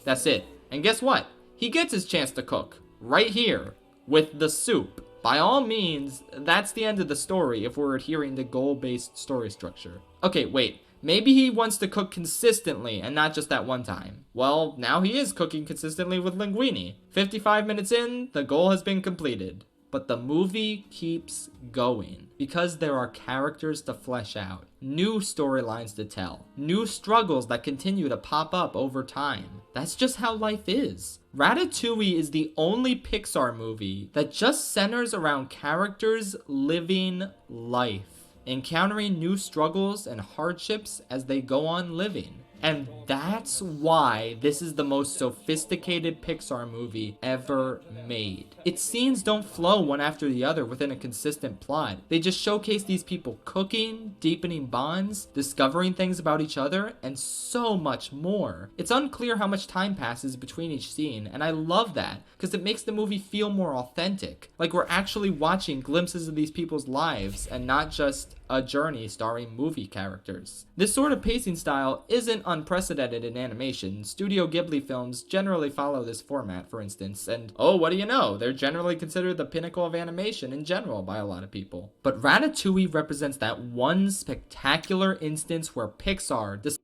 That's it. And guess what? He gets his chance to cook. Right here. With the soup. By all means, that's the end of the story if we're adhering to goal-based story structure. Okay, wait. Maybe he wants to cook consistently and not just that one time. Well, now he is cooking consistently with Linguini. 55 minutes in, the goal has been completed. But the movie keeps going because there are characters to flesh out, new storylines to tell, new struggles that continue to pop up over time. That's just how life is. Ratatouille is the only Pixar movie that just centers around characters living life, encountering new struggles and hardships as they go on living. And that's why this is the most sophisticated Pixar movie ever made. Its scenes don't flow one after the other within a consistent plot. They just showcase these people cooking, deepening bonds, discovering things about each other, and so much more. It's unclear how much time passes between each scene, and I love that because it makes the movie feel more authentic. Like we're actually watching glimpses of these people's lives and not just a journey starring movie characters. This sort of pacing style isn't unprecedented in animation. Studio Ghibli films generally follow this format, for instance, and oh, what do you know? They're generally considered the pinnacle of animation in general by a lot of people. But Ratatouille represents that one spectacular instance where Pixar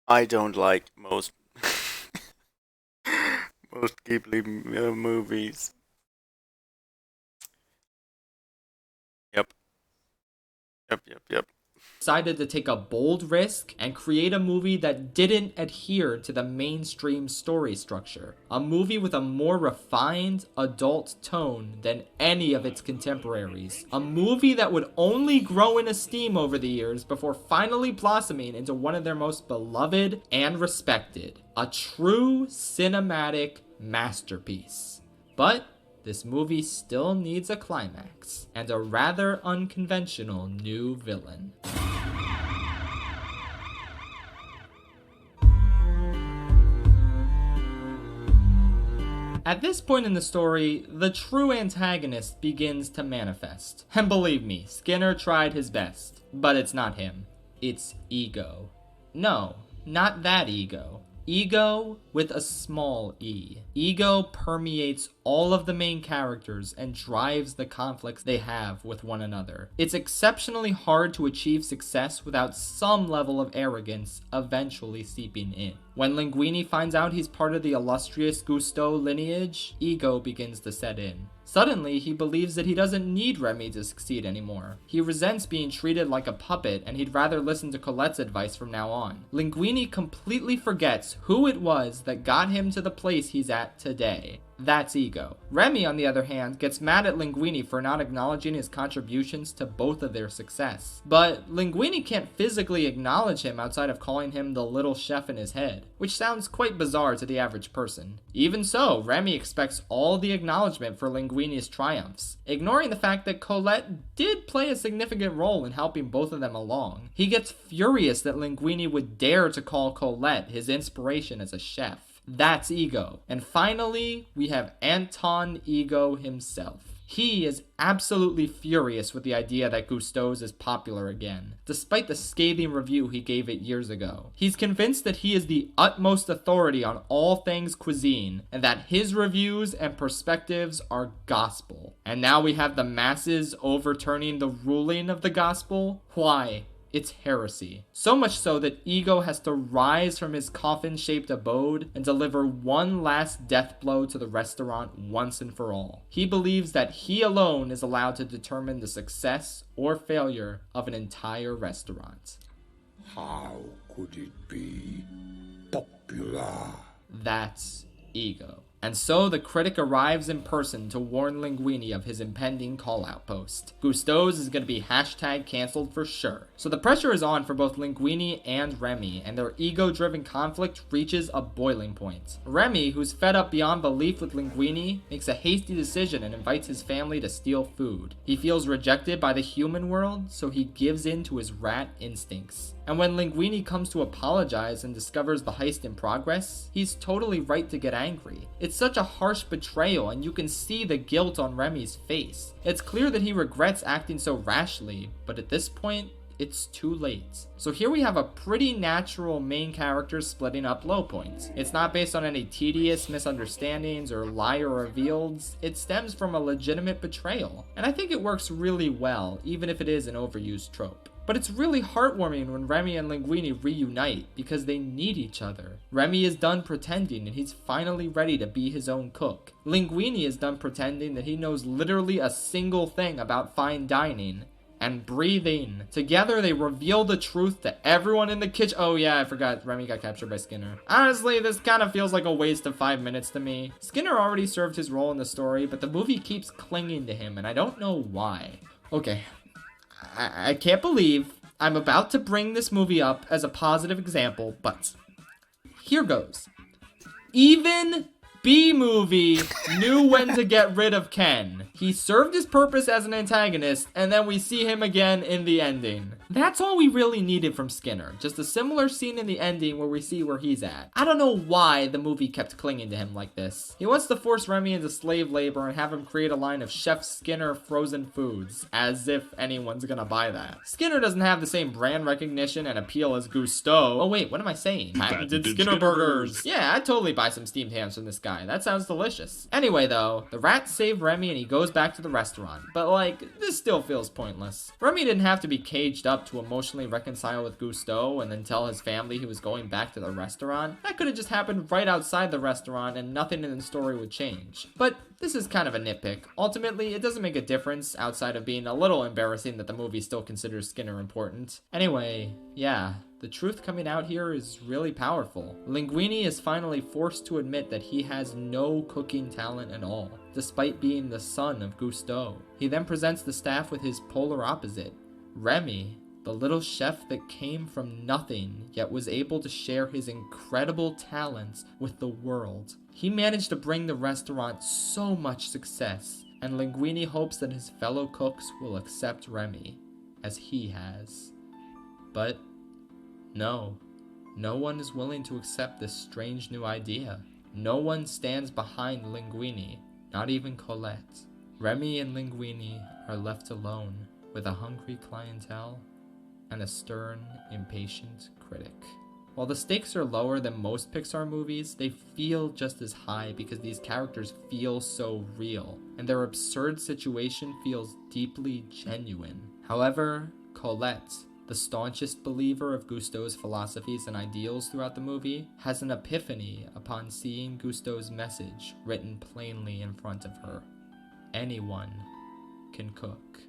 I don't like most most Ghibli movies. Yep. decided to take a bold risk and create a movie that didn't adhere to the mainstream story structure. A movie with a more refined, adult tone than any of its contemporaries. A movie that would only grow in esteem over the years before finally blossoming into one of their most beloved and respected. A true cinematic masterpiece. But this movie still needs a climax and a rather unconventional new villain. At this point in the story, the true antagonist begins to manifest. And believe me, Skinner tried his best. But it's not him. It's ego. No, not that ego. Ego with a small e. Ego permeates all of the main characters and drives the conflicts they have with one another. It's exceptionally hard to achieve success without some level of arrogance eventually seeping in. When Linguini finds out he's part of the illustrious Gusteau lineage, ego begins to set in. Suddenly, he believes that he doesn't need Remy to succeed anymore. He resents being treated like a puppet, and he'd rather listen to Colette's advice from now on. Linguini completely forgets who it was that got him to the place he's at today. That's ego. Remy, on the other hand, gets mad at Linguini for not acknowledging his contributions to both of their success. But Linguini can't physically acknowledge him outside of calling him the little chef in his head, which sounds quite bizarre to the average person. Even so, Remy expects all the acknowledgement for Linguini's triumphs, ignoring the fact that Colette did play a significant role in helping both of them along. He gets furious that Linguini would dare to call Colette his inspiration as a chef. That's ego. And finally, we have Anton Ego himself. He is absolutely furious with the idea that Gusteau's is popular again, despite the scathing review he gave it years ago. He's convinced that he is the utmost authority on all things cuisine, and that his reviews and perspectives are gospel. And now we have the masses overturning the ruling of the gospel? Why? It's heresy. So much so that Ego has to rise from his coffin-shaped abode and deliver one last death blow to the restaurant once and for all. He believes that he alone is allowed to determine the success or failure of an entire restaurant. How could it be popular? That's Ego. And so the critic arrives in person to warn Linguini of his impending call-out post. Gusteau's is going to be #cancelled for sure. So the pressure is on for both Linguini and Remy, and their ego-driven conflict reaches a boiling point. Remy, who's fed up beyond belief with Linguini, makes a hasty decision and invites his family to steal food. He feels rejected by the human world, so he gives in to his rat instincts. And when Linguini comes to apologize and discovers the heist in progress, he's totally right to get angry. It's such a harsh betrayal, and you can see the guilt on Remy's face. It's clear that he regrets acting so rashly, but at this point, it's too late. So here we have a pretty natural main character splitting up low points. It's not based on any tedious misunderstandings or liar reveals. It stems from a legitimate betrayal. And I think it works really well, even if it is an overused trope. But it's really heartwarming when Remy and Linguini reunite because they need each other. Remy is done pretending and he's finally ready to be his own cook. Linguini is done pretending that he knows literally a single thing about fine dining and breathing. Together they reveal the truth to everyone in the kitchen. Oh yeah, I forgot Remy got captured by Skinner. Honestly, this kind of feels like a waste of 5 minutes to me. Skinner already served his role in the story, but the movie keeps clinging to him and I don't know why. Okay. I can't believe I'm about to bring this movie up as a positive example, but here goes. Even B-movie knew when to get rid of Ken. He served his purpose as an antagonist, and then we see him again in the ending. That's all we really needed from Skinner. Just a similar scene in the ending where we see where he's at. I don't know why the movie kept clinging to him like this. He wants to force Remy into slave labor and have him create a line of Chef Skinner frozen foods, as if anyone's gonna buy that. Skinner doesn't have the same brand recognition and appeal as Gusteau. Oh wait, what am I saying? Patented Skinner burgers. Yeah, I'd totally buy some steamed hams from this guy. That sounds delicious. Anyway though, the rats save Remy and he goes back to the restaurant. But like, this still feels pointless. Remy didn't have to be caged up to emotionally reconcile with Gusteau and then tell his family he was going back to the restaurant. That could have just happened right outside the restaurant and nothing in the story would change. But this is kind of a nitpick. Ultimately, it doesn't make a difference outside of being a little embarrassing that the movie still considers Skinner important. Anyway, yeah. The truth coming out here is really powerful. Linguini is finally forced to admit that he has no cooking talent at all, despite being the son of Gusteau. He then presents the staff with his polar opposite, Remy, the little chef that came from nothing, yet was able to share his incredible talents with the world. He managed to bring the restaurant so much success, and Linguini hopes that his fellow cooks will accept Remy, as he has. But no one is willing to accept this strange new idea. No one stands behind Linguini, not even Colette. Remy and Linguini are left alone with a hungry clientele and a stern, impatient critic. While the stakes are lower than most Pixar movies, they feel just as high because these characters feel so real, and their absurd situation feels deeply genuine. However, Colette, the staunchest believer of Gusteau's philosophies and ideals throughout the movie, has an epiphany upon seeing Gusteau's message written plainly in front of her. Anyone can cook.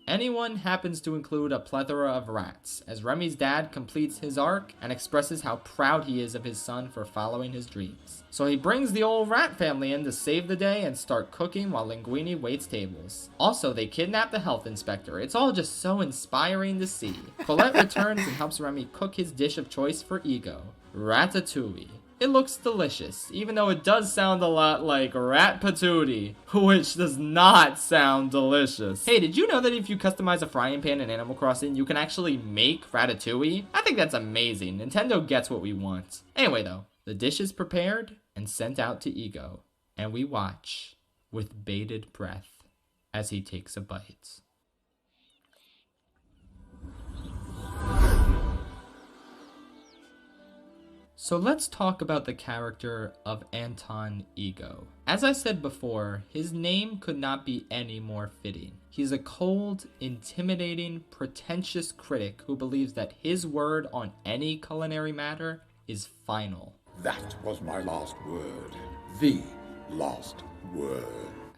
Anyone happens to include a plethora of rats, as Remy's dad completes his arc and expresses how proud he is of his son for following his dreams. So he brings the old rat family in to save the day and start cooking while Linguini waits tables. Also, they kidnap the health inspector. It's all just so inspiring to see. Colette returns and helps Remy cook his dish of choice for Ego, ratatouille. It looks delicious, even though it does sound a lot like rat patootie, which does not sound delicious. Hey, did you know that if you customize a frying pan in Animal Crossing, you can actually make ratatouille? I think that's amazing. Nintendo gets what we want. Anyway though, the dish is prepared and sent out to Ego, and we watch with bated breath as he takes a bite. So let's talk about the character of Anton Ego. As I said before, his name could not be any more fitting. He's a cold, intimidating, pretentious critic who believes that his word on any culinary matter is final. That was my last word. The last word.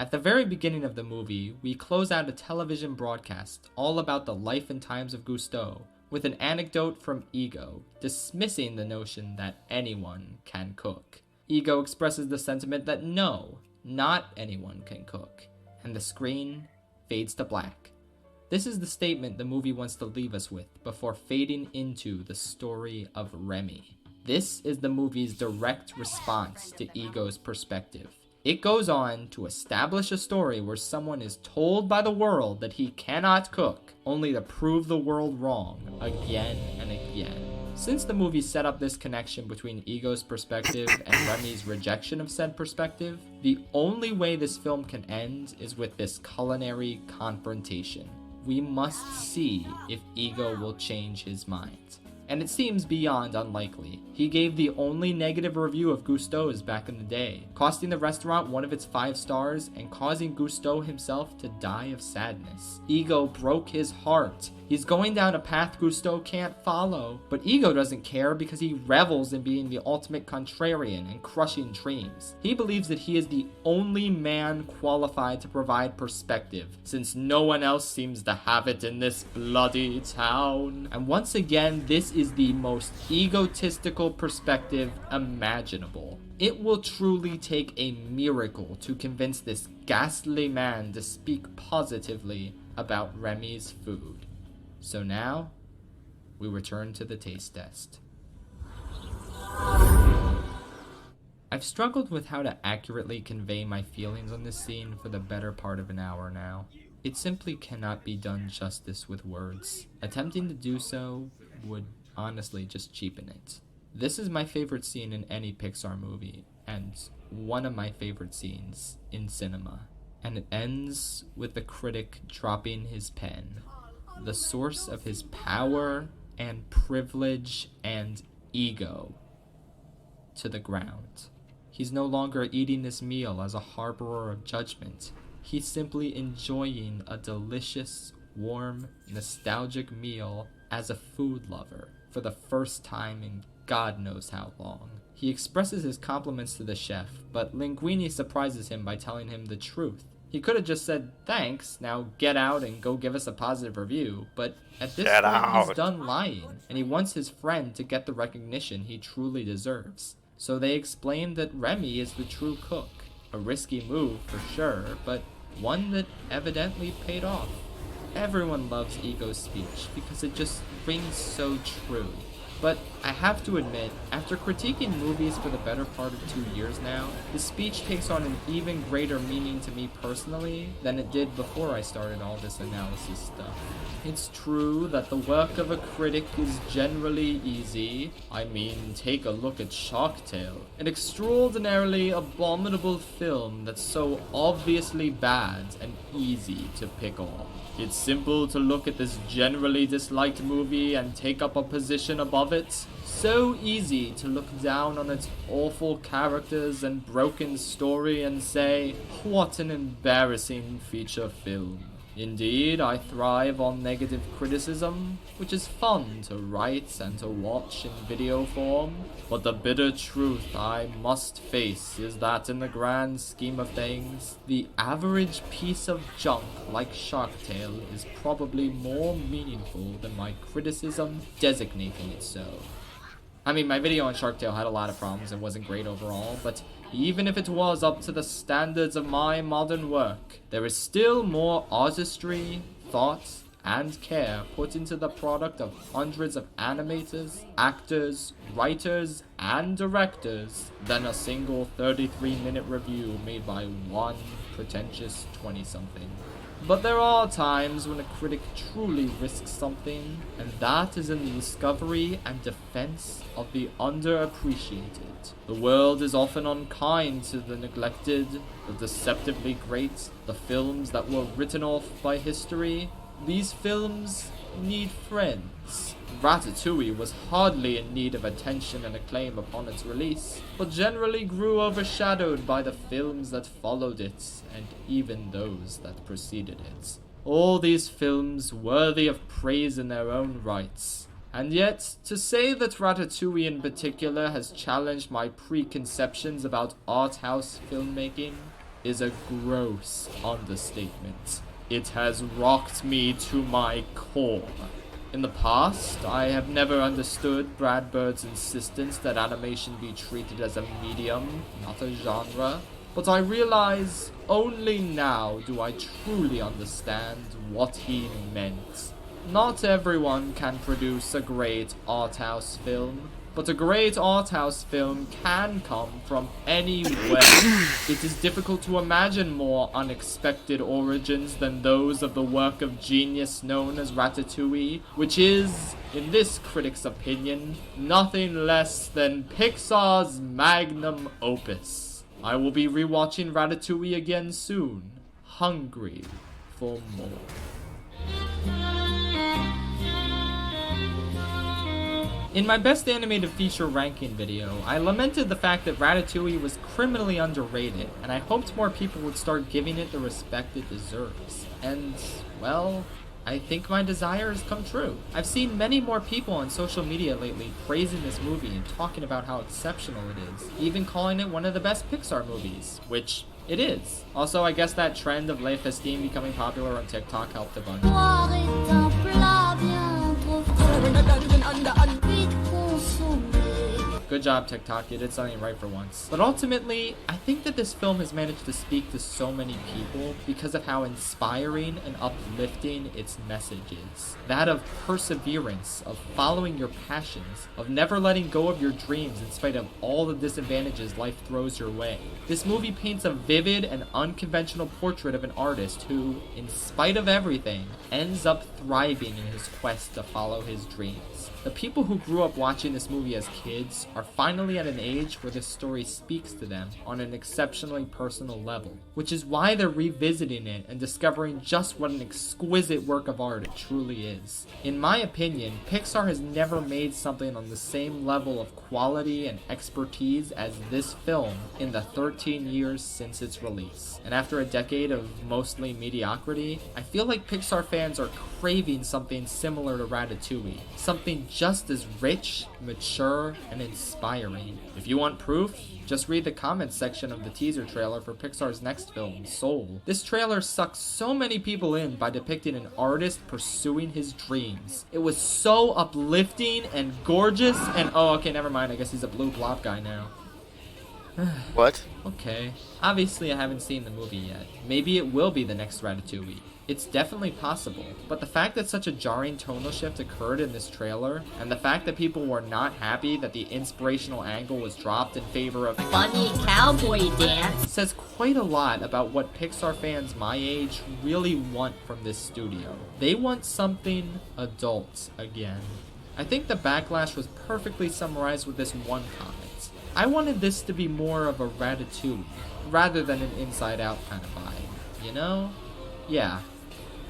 At the very beginning of the movie, we close out a television broadcast all about the life and times of Gusteau, with an anecdote from Ego, dismissing the notion that anyone can cook. Ego expresses the sentiment that no, not anyone can cook, and the screen fades to black. This is the statement the movie wants to leave us with before fading into the story of Remy. This is the movie's direct response to Ego's perspective. It goes on to establish a story where someone is told by the world that he cannot cook, only to prove the world wrong again and again. Since the movie set up this connection between Ego's perspective and Remy's rejection of said perspective, the only way this film can end is with this culinary confrontation. We must see if Ego will change his mind. And it seems beyond unlikely. He gave the only negative review of Gusteau's back in the day, costing the restaurant one of its 5 stars and causing Gusteau himself to die of sadness. Ego broke his heart. He's going down a path Gusteau can't follow, but Ego doesn't care because he revels in being the ultimate contrarian and crushing dreams. He believes that he is the only man qualified to provide perspective, since no one else seems to have it in this bloody town. And once again, this is the most egotistical perspective imaginable. It will truly take a miracle to convince this ghastly man to speak positively about Remy's food. So now, we return to the taste test. I've struggled with how to accurately convey my feelings on this scene for the better part of an hour now. It simply cannot be done justice with words. Attempting to do so would honestly just cheapen it. This is my favorite scene in any Pixar movie, and one of my favorite scenes in cinema. And it ends with the critic dropping his pen. The source of his power and privilege and ego to the ground. He's no longer eating this meal as a harborer of judgment. He's simply enjoying a delicious, warm, nostalgic meal as a food lover for the first time in God knows how long. He expresses his compliments to the chef, but Linguini surprises him by telling him the truth. He could have just said, "Thanks, now get out and go give us a positive review," but at this point he's done lying, and he wants his friend to get the recognition he truly deserves. So they explain that Remy is the true cook. A risky move for sure, but one that evidently paid off. Everyone loves Ego's speech because it just rings so true. But I have to admit, after critiquing movies for the better part of 2 years now, the speech takes on an even greater meaning to me personally than it did before I started all this analysis stuff. It's true that the work of a critic is generally easy. I mean, take a look at Shark Tale, an extraordinarily abominable film that's so obviously bad and easy to pick on. It's simple to look at this generally disliked movie and take up a position above it. So easy to look down on its awful characters and broken story and say, what an embarrassing feature film. Indeed, I thrive on negative criticism, which is fun to write and to watch in video form. But the bitter truth I must face is that in the grand scheme of things, the average piece of junk like Shark Tale is probably more meaningful than my criticism designating it so. I mean, my video on Shark Tale had a lot of problems and wasn't great overall, but even if it was up to the standards of my modern work, there is still more artistry, thought, and care put into the product of hundreds of animators, actors, writers, and directors than a single 33-minute review made by one pretentious 20-something. But there are times when a critic truly risks something, and that is in the discovery and defense of the underappreciated. The world is often unkind to the neglected, the deceptively great, the films that were written off by history. these films need friends. Ratatouille was hardly in need of attention and acclaim upon its release, but generally grew overshadowed by the films that followed it, and even those that preceded it. All these films worthy of praise in their own rights. And yet, to say that Ratatouille in particular has challenged my preconceptions about art house filmmaking is a gross understatement. It has rocked me to my core. In the past, I have never understood Brad Bird's insistence that animation be treated as a medium, not a genre, but I realize only now do I truly understand what he meant. Not everyone can produce a great art house film, but a great art house film can come from anywhere. It is difficult to imagine more unexpected origins than those of the work of genius known as Ratatouille, which is, in this critic's opinion, nothing less than Pixar's magnum opus. I will be rewatching Ratatouille again soon, hungry for more. In my best animated feature ranking video, I lamented the fact that Ratatouille was criminally underrated, and I hoped more people would start giving it the respect it deserves. And, well, I think my desire has come true. I've seen many more people on social media lately praising this movie and talking about how exceptional it is, even calling it one of the best Pixar movies, which it is. Also, I guess that trend of Les Festines becoming popular on TikTok helped a bunch. Good job, TikTok, you did something right for once. But ultimately, I think that this film has managed to speak to so many people because of how inspiring and uplifting its message is. That of perseverance, of following your passions, of never letting go of your dreams in spite of all the disadvantages life throws your way. This movie paints a vivid and unconventional portrait of an artist who, in spite of everything, ends up thriving in his quest to follow his dreams. The people who grew up watching this movie as kids are finally at an age where this story speaks to them on an exceptionally personal level, which is why they're revisiting it and discovering just what an exquisite work of art it truly is. In my opinion, Pixar has never made something on the same level of quality and expertise as this film in the 13 years since its release. And after a decade of mostly mediocrity, I feel like Pixar fans are craving something similar to Ratatouille, something just as rich, mature, and inspiring. If you want proof, just read the comments section of the teaser trailer for Pixar's next film, Soul. This trailer sucked so many people in by depicting an artist pursuing his dreams. It was so uplifting and gorgeous and oh, okay, never mind, I guess he's a blue blob guy now. What? Okay. Obviously I haven't seen the movie yet. Maybe it will be the next Ratatouille. It's definitely possible, but the fact that such a jarring tonal shift occurred in this trailer, and the fact that people were not happy that the inspirational angle was dropped in favor of funny cowboy dance, says quite a lot about what Pixar fans my age really want from this studio. They want something adult again. I think the backlash was perfectly summarized with this one comment. I wanted this to be more of a Ratatouille, rather than an Inside Out kind of vibe, you know? Yeah,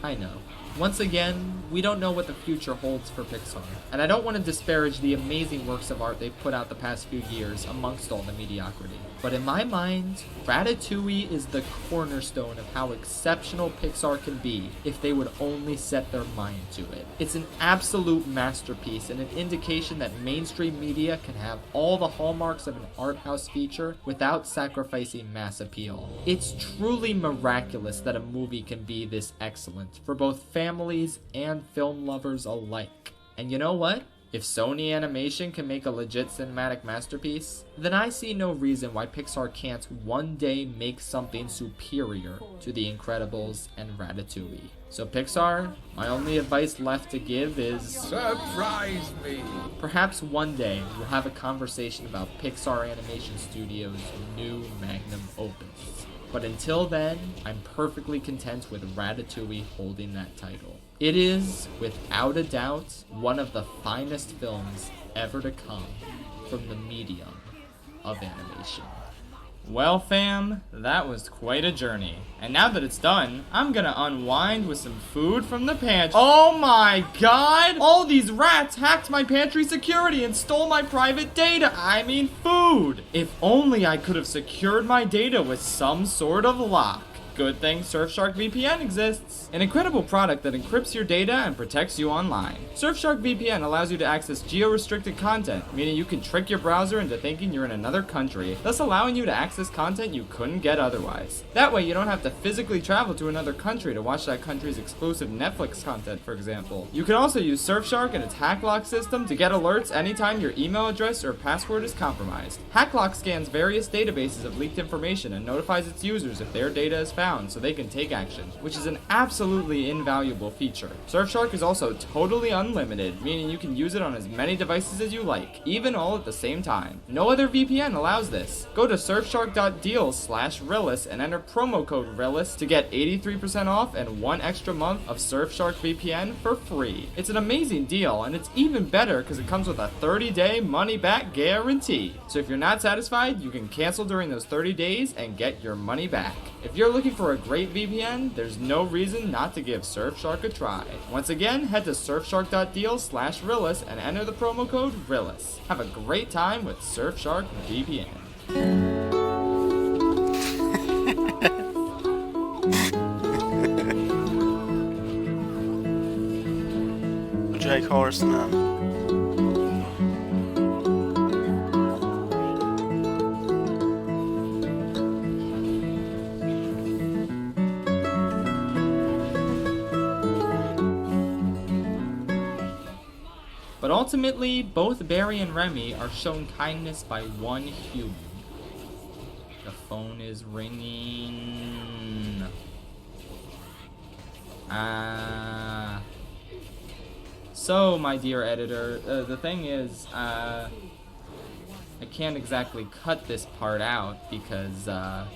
I know. Once again, we don't know what the future holds for Pixar, and I don't want to disparage the amazing works of art they've put out the past few years amongst all the mediocrity. But in my mind, Ratatouille is the cornerstone of how exceptional Pixar can be if they would only set their mind to it. It's an absolute masterpiece and an indication that mainstream media can have all the hallmarks of an art house feature without sacrificing mass appeal. It's truly miraculous that a movie can be this excellent for both families and film lovers alike. And you know what? If Sony Animation can make a legit cinematic masterpiece, then I see no reason why Pixar can't one day make something superior to The Incredibles and Ratatouille. So Pixar, my only advice left to give is... Surprise me! Perhaps one day we'll have a conversation about Pixar Animation Studios' new magnum opus. But until then, I'm perfectly content with Ratatouille holding that title. It is, without a doubt, one of the finest films ever to come from the medium of animation. Well, fam, that was quite a journey. And now that it's done, I'm gonna unwind with some food from the pantry. Oh my god! All these rats hacked my pantry security and stole my private data. I mean food. If only I could have secured my data with some sort of lock. Good thing Surfshark VPN exists. An incredible product that encrypts your data and protects you online. Surfshark VPN allows you to access geo-restricted content, meaning you can trick your browser into thinking you're in another country, thus allowing you to access content you couldn't get otherwise. That way you don't have to physically travel to another country to watch that country's exclusive Netflix content, for example. You can also use Surfshark and its HackLock system to get alerts anytime your email address or password is compromised. HackLock scans various databases of leaked information and notifies its users if their data is found so they can take action, which is an absolutely invaluable feature. Surfshark is also totally unlimited, meaning you can use it on as many devices as you like, even all at the same time. No other VPN allows this. Go to surfshark.deals/Rillis and enter promo code Rillis to get 83% off and 1 extra month of Surfshark VPN for free. It's an amazing deal, and it's even better because it comes with a 30-day money-back guarantee. So if you're not satisfied, you can cancel during those 30 days and get your money back. If you're looking for a great VPN, there's no reason not to give Surfshark a try. Once again, head to surfshark.deals/Rillis and enter the promo code Rillis. Have a great time with Surfshark VPN. Jake Horseman. But ultimately, both Barry and Remy are shown kindness by one human. The phone is ringing. So, my dear editor, the thing is, I can't exactly cut this part out because, I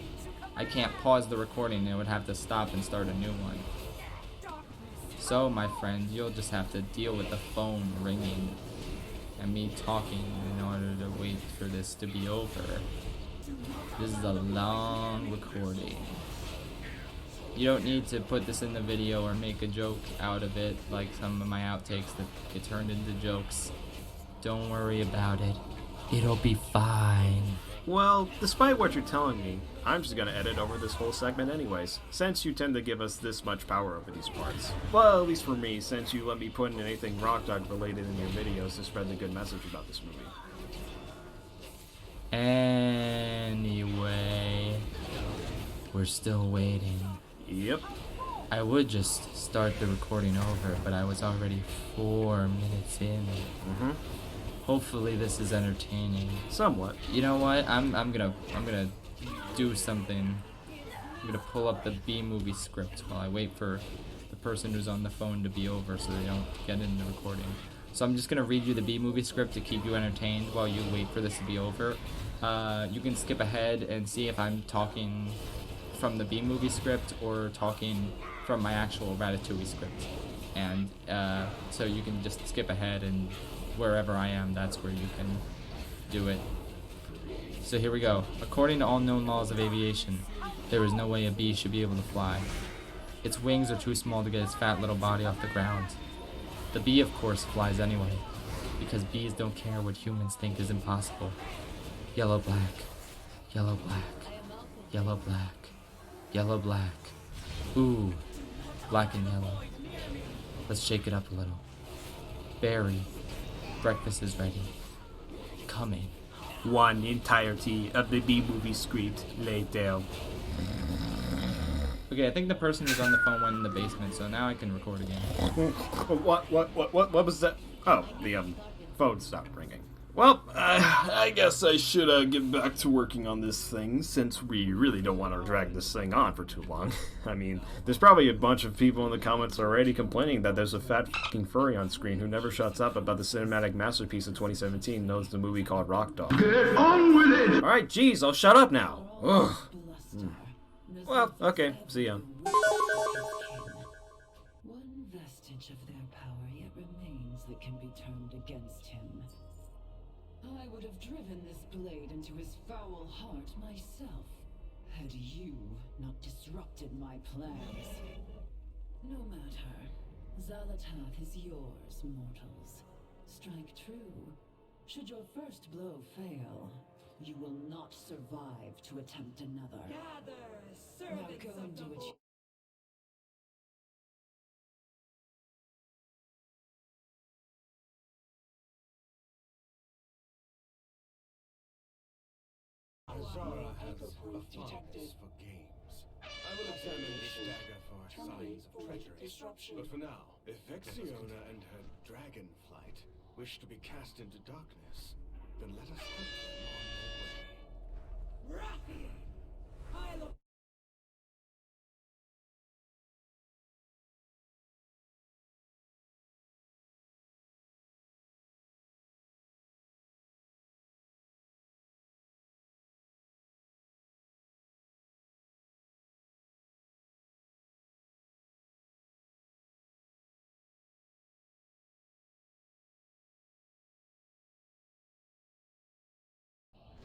can't pause the recording. It would have to stop and start a new one. So, my friend, you'll just have to deal with the phone ringing and me talking in order to wait for this to be over. This is a long recording. You don't need to put this in the video or make a joke out of it like some of my outtakes that get turned into jokes. Don't worry about it. It'll be fine. Well, despite what you're telling me, I'm just gonna edit over this whole segment anyways, since you tend to give us this much power over these parts. Well, at least for me, since you let me put in anything Rock Dog related in your videos to spread the good message about this movie. Anyway, we're still waiting. Yep. I would just start the recording over, but I was already 4 minutes in. Hopefully this is entertaining. Somewhat. You know what? I'm gonna do something. I'm gonna pull up the B-movie script while I wait for the person who's on the phone to be over so they don't get in the recording. So I'm just gonna read you the B-movie script to keep you entertained while you wait for this to be over. You can skip ahead and see if I'm talking from the B-movie script or talking from my actual Ratatouille script. And so you can just skip ahead, and wherever I am, that's where you can do it. So here we go. According to all known laws of aviation, there is no way a bee should be able to fly. Its wings are too small to get its fat little body off the ground. The bee, of course, flies anyway, because bees don't care what humans think is impossible. Yellow, black. Yellow, black. Yellow, black. Yellow, black. Ooh, black and yellow. Let's shake it up a little. Barry, breakfast is ready. Coming. One entirety of the B-movie script later. Okay, I think the person who's on the phone went in the basement, so now I can record again. What was that? Oh, the phone stopped ringing. Well, I guess I should get back to working on this thing, since we really don't want to drag this thing on for too long. I mean, there's probably a bunch of people in the comments already complaining that there's a fat fucking furry on screen who never shuts up about the cinematic masterpiece of 2017 known as the movie called Rock Dog. Get on with it! Alright, geez, I'll shut up now. Ugh. Well, okay, see ya. One vestige of their power yet remains that can be turned against him. I would have driven this blade into his foul heart myself, had you not disrupted my plans. No matter. Zalatath is yours, mortals. Strike true. Should your first blow fail, you will not survive to attempt another. Gather, Now servants go of and the do what you... Azara has a fondness for games. I will examine this dagger for signs of treachery. But for now, if Vexiona and her dragonflight wish to be cast into darkness, then let us help them on their way. Ruffian! I'll...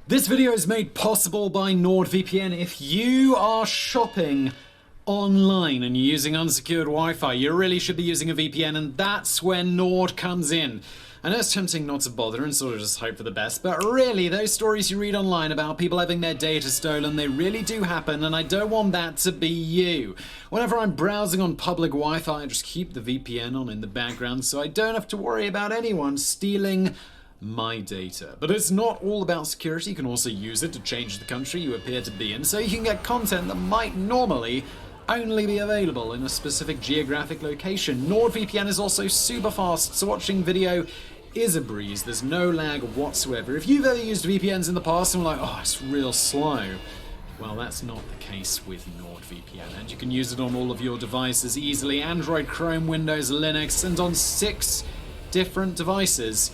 This video is made possible by NordVPN. If you are shopping online and you're using unsecured Wi-Fi, you really should be using a VPN, and that's where Nord comes in. I know it's tempting not to bother and sort of just hope for the best, but really, those stories you read online about people having their data stolen, they really do happen, and I don't want that to be you. Whenever I'm browsing on public Wi-Fi, I just keep the VPN on in the background so I don't have to worry about anyone stealing my data. But it's not all about security. You can also use it to change the country you appear to be in, so you can get content that might normally only be available in a specific geographic location. NordVPN is also super fast, so watching video is a breeze. There's no lag whatsoever. If you've ever used VPNs in the past and were like, oh, it's real slow, well, that's not the case with NordVPN, and you can use it on all of your devices easily: Android, Chrome, Windows, Linux, and on 6 different devices.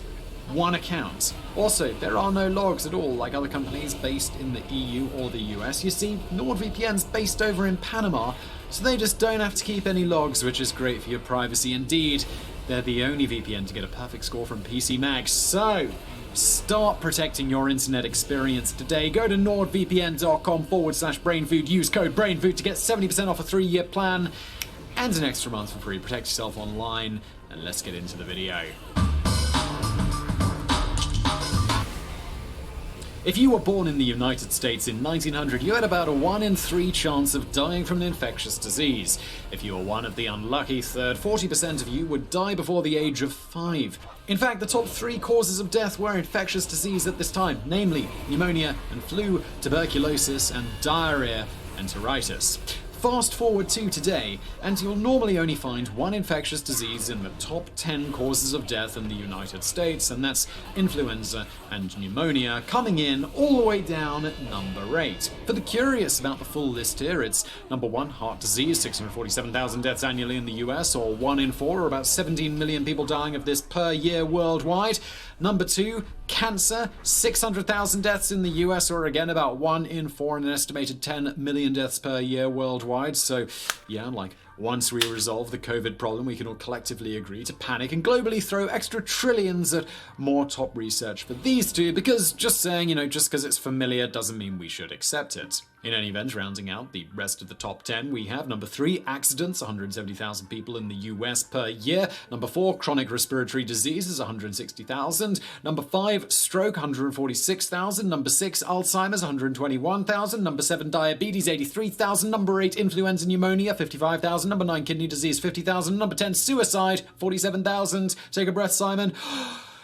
One account. Also, there are no logs at all like other companies based in the EU or the US. You see, NordVPN's based over in Panama, so they just don't have to keep any logs, which is great for your privacy. Indeed, they're the only VPN to get a perfect score from PC Mag. So, start protecting your internet experience today. Go to nordvpn.com/brainfood. Use code BRAINFOOD to get 70% off a 3-year plan and an extra month for free. Protect yourself online, and let's get into the video. If you were born in the United States in 1900, you had about a 1 in 3 chance of dying from an infectious disease. If you were one of the unlucky third, 40% of you would die before the age of 5. In fact, the top 3 causes of death were infectious disease at this time, namely pneumonia and flu, tuberculosis, and diarrhea and enteritis. Fast forward to today, and you'll normally only find 1 infectious disease in the top 10 causes of death in the United States, and that's influenza and pneumonia, coming in all the way down at number 8. For the curious about the full list here, it's number 1, heart disease, 647,000 deaths annually in the US, or 1 in 4, or about 17 million people dying of this per year worldwide. Number 2, cancer, 600,000 deaths in the US, or again about 1 in 4, and an estimated 10 million deaths per year worldwide. So yeah, like, once we resolve the COVID problem, we can all collectively agree to panic and globally throw extra trillions at more top research for these two, because just saying, just because it's familiar doesn't mean we should accept it. In any event, rounding out the rest of the top 10, we have number 3, accidents, 170,000 people in the US per year. Number 4, chronic respiratory diseases, 160,000. Number 5, stroke, 146,000. Number 6, Alzheimer's, 121,000. Number 7, diabetes, 83,000. Number 8, influenza pneumonia, 55,000. Number 9, kidney disease, 50,000. Number 10, suicide, 47,000. Take a breath, Simon.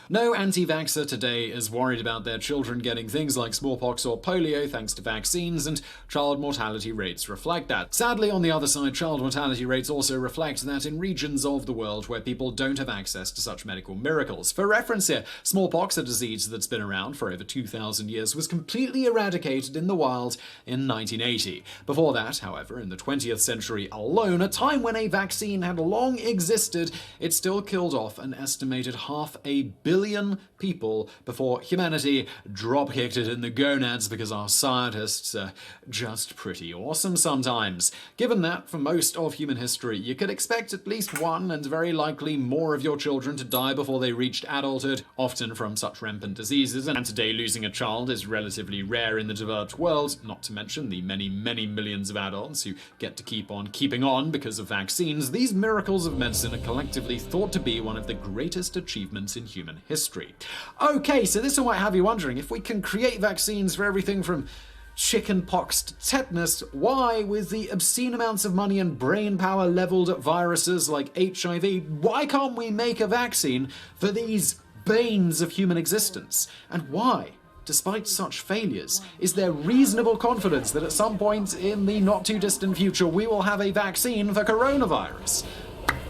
No anti-vaxxer today is worried about their children getting things like smallpox or polio thanks to vaccines, and child mortality rates reflect that. Sadly, on the other side, child mortality rates also reflect that in regions of the world where people don't have access to such medical miracles. For reference here, smallpox, a disease that's been around for over 2,000 years, was completely eradicated in the wild in 1980. Before that, however, in the 20th century alone, a time when a vaccine had long existed, it still killed off an estimated 500 million billion people before humanity drop-kicked it in the gonads because our scientists are just pretty awesome sometimes. Given that, for most of human history, you could expect at least one and very likely more of your children to die before they reached adulthood, often from such rampant diseases, and today losing a child is relatively rare in the developed world, not to mention the many, many millions of adults who get to keep on keeping on because of vaccines. These miracles of medicine are collectively thought to be one of the greatest achievements in human history. Okay, so this might have you wondering, if we can create vaccines for everything from chickenpox to tetanus, why, with the obscene amounts of money and brain power leveled at viruses like HIV, why can't we make a vaccine for these banes of human existence? And why, despite such failures, is there reasonable confidence that at some point in the not too distant future we will have a vaccine for coronavirus?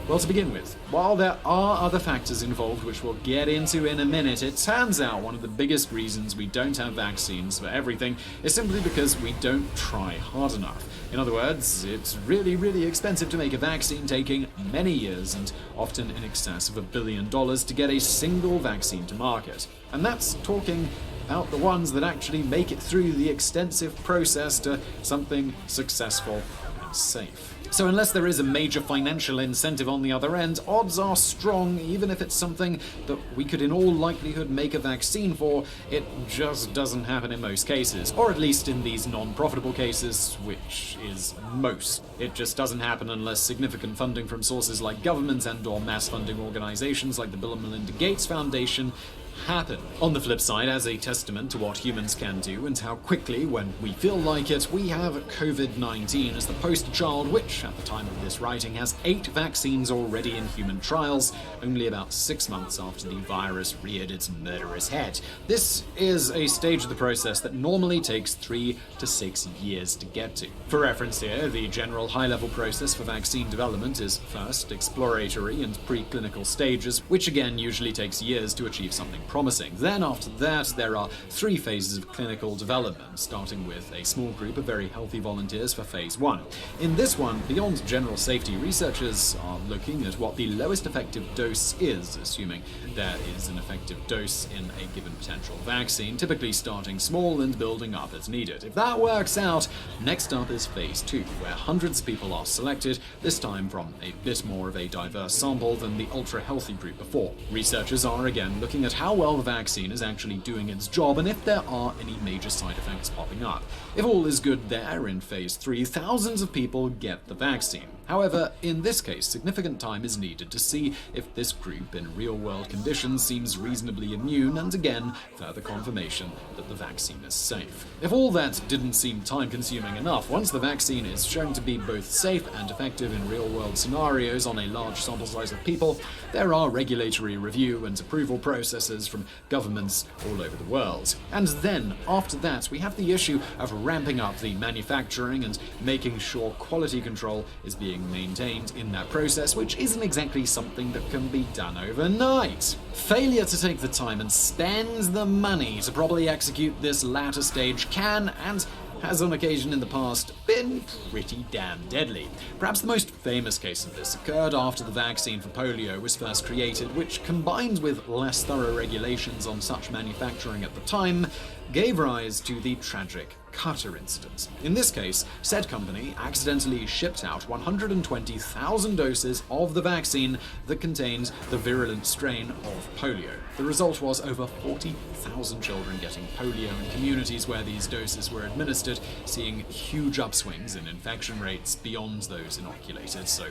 Well, to begin with, while there are other factors involved which we'll get into in a minute, it turns out one of the biggest reasons we don't have vaccines for everything is simply because we don't try hard enough. In other words, it's really, really expensive to make a vaccine, taking many years and often in excess of $1 billion to get a single vaccine to market. And that's talking about the ones that actually make it through the extensive process to something successful and safe. So unless there is a major financial incentive on the other end, odds are strong, even if it's something that we could in all likelihood make a vaccine for, it just doesn't happen in most cases. Or at least in these non-profitable cases, which is most. It just doesn't happen unless significant funding from sources like government and/or mass funding organizations like the Bill and Melinda Gates Foundation happen. On the flip side, as a testament to what humans can do and how quickly, when we feel like it, we have COVID-19 as the poster child, which, at the time of this writing, has 8 vaccines already in human trials, only about 6 months after the virus reared its murderous head. This is a stage of the process that normally takes 3 to 6 years to get to. For reference here, the general high-level process for vaccine development is first exploratory and preclinical stages, which again usually takes years to achieve something promising. Then after that, there are 3 phases of clinical development, starting with a small group of very healthy volunteers for phase 1. In this one, beyond general safety, researchers are looking at what the lowest effective dose is, assuming there is an effective dose in a given potential vaccine, typically starting small and building up as needed. If that works out, next up is phase 2, where hundreds of people are selected, this time from a bit more of a diverse sample than the ultra-healthy group before. Researchers are again looking at how well the vaccine is actually doing its job and if there are any major side effects popping up. If all is good there, in phase 3, thousands of people get the vaccine. However, in this case, significant time is needed to see if this group in real-world conditions seems reasonably immune, and again, further confirmation that the vaccine is safe. If all that didn't seem time-consuming enough, once the vaccine is shown to be both safe and effective in real-world scenarios on a large sample size of people, there are regulatory review and approval processes from governments all over the world. And then, after that, we have the issue of ramping up the manufacturing and making sure quality control is being maintained in that process, which isn't exactly something that can be done overnight. Failure to take the time and spend the money to properly execute this latter stage can, and has on occasion in the past, been pretty damn deadly. Perhaps the most famous case of this occurred after the vaccine for polio was first created, which, combined with less thorough regulations on such manufacturing at the time, gave rise to the tragic Cutter incident. In this case, said company accidentally shipped out 120,000 doses of the vaccine that contained the virulent strain of polio. The result was over 40,000 children getting polio in communities where these doses were administered, seeing huge upswings in infection rates beyond those inoculated, so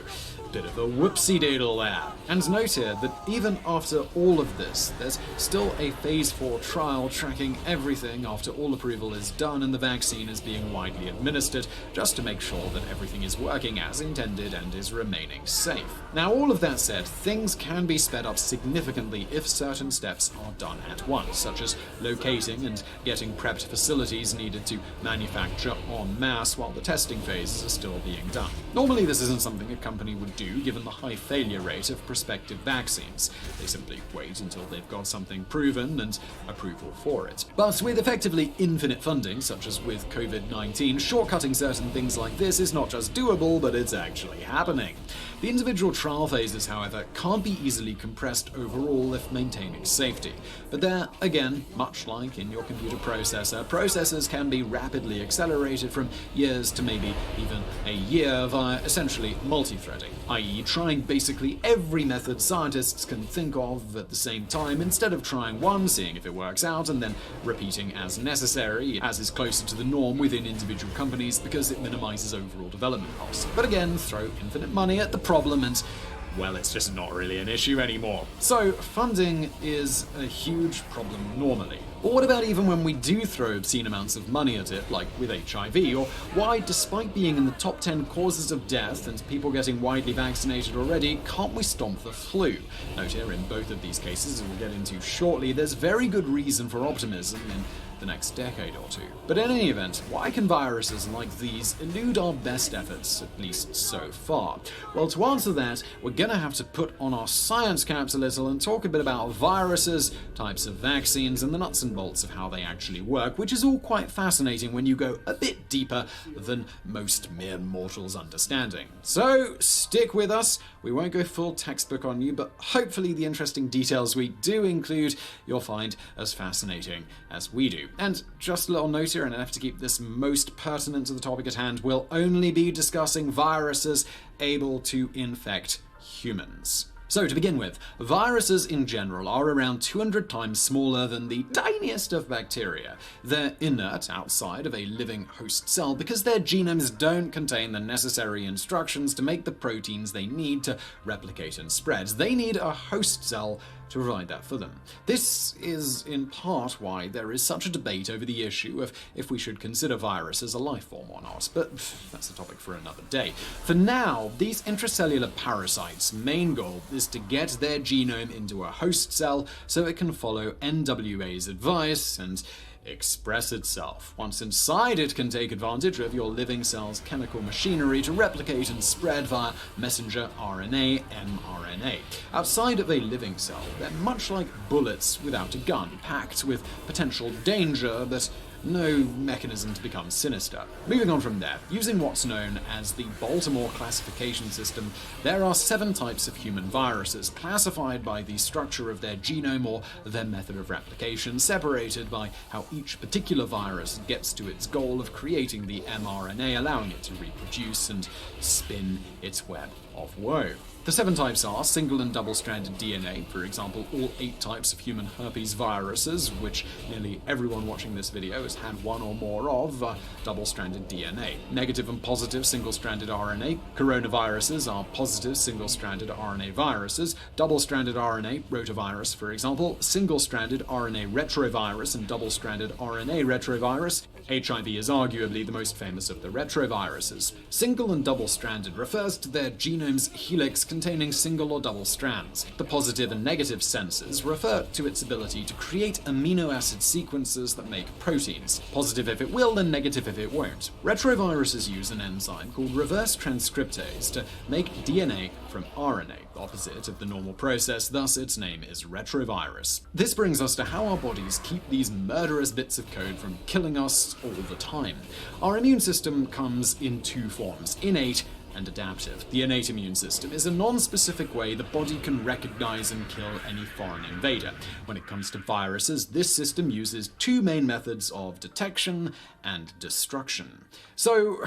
bit of a whoopsie-doodle there. And note here that even after all of this, there's still a phase 4 trial tracking everything after all approval is done and the vaccine is being widely administered, just to make sure that everything is working as intended and is remaining safe. Now, all of that said, things can be sped up significantly if certain steps are done at once, such as locating and getting prepped facilities needed to manufacture en masse while the testing phases are still being done. Normally, this isn't something a company would do given the high failure rate of prospective vaccines. They simply wait until they've got something proven and approval for it. But with effectively infinite funding, such as with COVID-19, shortcutting certain things like this is not just doable, but it's actually happening. The individual trial phases, however, can't be easily compressed overall if maintaining safety. But there, again, much like in your computer processor, processes can be rapidly accelerated from years to maybe even a year via essentially multi-threading, i.e. trying basically every method scientists can think of at the same time instead of trying one, seeing if it works out, and then repeating as necessary, as is closer to the norm within individual companies because it minimizes overall development costs. But again, throw infinite money at the problem and, well, it's just not really an issue anymore. So, funding is a huge problem normally. But what about even when we do throw obscene amounts of money at it, like with HIV, or why, despite being in the top 10 causes of death and people getting widely vaccinated already, can't we stomp the flu? Note here, in both of these cases, as we'll get into shortly, there's very good reason for optimism in the next decade or two. But in any event, why can viruses like these elude our best efforts, at least so far? Well, to answer that, we're gonna have to put on our science caps a little and talk a bit about viruses, types of vaccines, and the nuts and bolts of how they actually work, which is all quite fascinating when you go a bit deeper than most mere mortals' understanding. So, stick with us. We won't go full textbook on you, but hopefully the interesting details we do include you'll find as fascinating as we do. And just a little note here, and I have to keep this most pertinent to the topic at hand, we'll only be discussing viruses able to infect humans. So, to begin with, viruses in general are around 200 times smaller than the tiniest of bacteria. They're inert outside of a living host cell because their genomes don't contain the necessary instructions to make the proteins they need to replicate and spread. They need a host cell to provide that for them. This is in part why there is such a debate over the issue of if we should consider viruses a life form or not, but that's a topic for another day. For now, these intracellular parasites' main goal is to get their genome into a host cell so it can follow NWA's advice and express itself. Once inside, it can take advantage of your living cell's chemical machinery to replicate and spread via messenger RNA, mRNA. Outside of a living cell, they're much like bullets without a gun, packed with potential danger, but no mechanism to become sinister. Moving on from there, using what's known as the Baltimore classification system, there are 7 types of human viruses, classified by the structure of their genome or their method of replication, separated by how each particular virus gets to its goal of creating the mRNA, allowing it to reproduce and spin its web of woe. The 7 types are single and double-stranded DNA, for example, all 8 types of human herpes viruses, which nearly everyone watching this video has had one or more of, double-stranded DNA. Negative and positive single-stranded RNA. Coronaviruses are positive single-stranded RNA viruses. Double-stranded RNA, rotavirus, for example. Single-stranded RNA retrovirus and double-stranded RNA retrovirus. HIV is arguably the most famous of the retroviruses. Single and double-stranded refers to their genome's helix containing single or double strands. The positive and negative senses refer to its ability to create amino acid sequences that make proteins. Positive if it will, and negative if it won't. Retroviruses use an enzyme called reverse transcriptase to make DNA from RNA, opposite of the normal process, thus its name is retrovirus. This brings us to how our bodies keep these murderous bits of code from killing us all the time. Our immune system comes in 2 forms, innate and adaptive. The innate immune system is a non-specific way the body can recognize and kill any foreign invader. When it comes to viruses, this system uses 2 main methods of detection and destruction. So,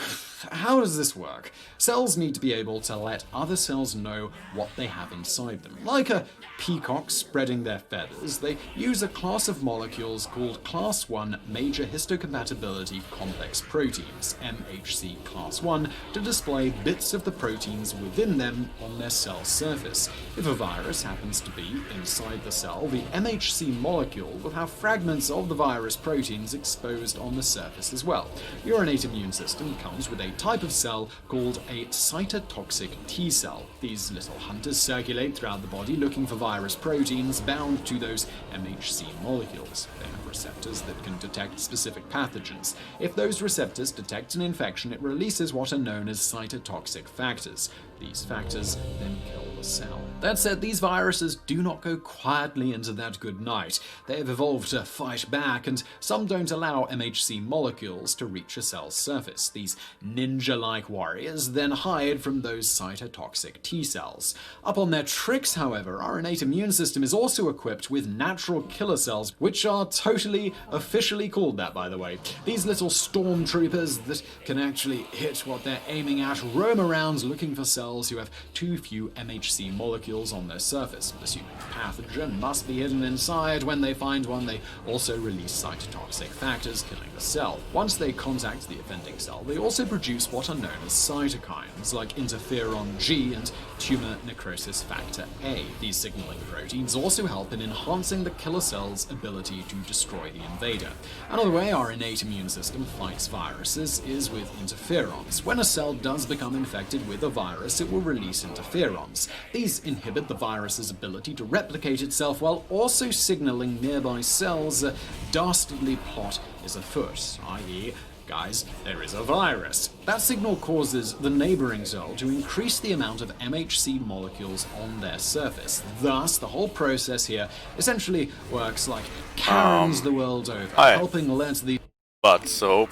how does this work? Cells need to be able to let other cells know what they have inside them. Like a peacock spreading their feathers, they use a class of molecules called Class 1 Major Histocompatibility Complex Proteins, MHC Class 1, to display bits of the proteins within them on their cell surface. If a virus happens to be inside the cell, the MHC molecule will have fragments of the virus proteins exposed on the surface as well. Your innate immune system comes with a type of cell called a cytotoxic T cell. These little hunters circulate throughout the body looking for virus proteins bound to those MHC molecules. They have receptors that can detect specific pathogens. If those receptors detect an infection, it releases what are known as cytotoxic factors. These factors then kill the cell. That said, these viruses do not go quietly into that good night. They have evolved to fight back, and some don't allow MHC molecules to reach a cell's surface. These ninja-like warriors then hide from those cytotoxic T cells. Up on their tricks, however, our innate immune system is also equipped with natural killer cells, which are totally officially called that, by the way. These little stormtroopers that can actually hit what they're aiming at roam around looking for cells who have too few MHC molecules on their surface. Assuming the pathogen must be hidden inside, when they find one, they also release cytotoxic factors, killing the cell. Once they contact the offending cell, they also produce what are known as cytokines, like interferon G and tumor necrosis factor A. These signaling proteins also help in enhancing the killer cell's ability to destroy the invader. Another way our innate immune system fights viruses is with interferons. When a cell does become infected with a virus, it will release interferons. These inhibit the virus's ability to replicate itself while also signaling nearby cells a dastardly plot is afoot, i.e., guys, there is a virus. That signal causes the neighboring cell to increase the amount of MHC molecules on their surface. Thus, the whole process here essentially works like Karens the world over, helping let the butt soap.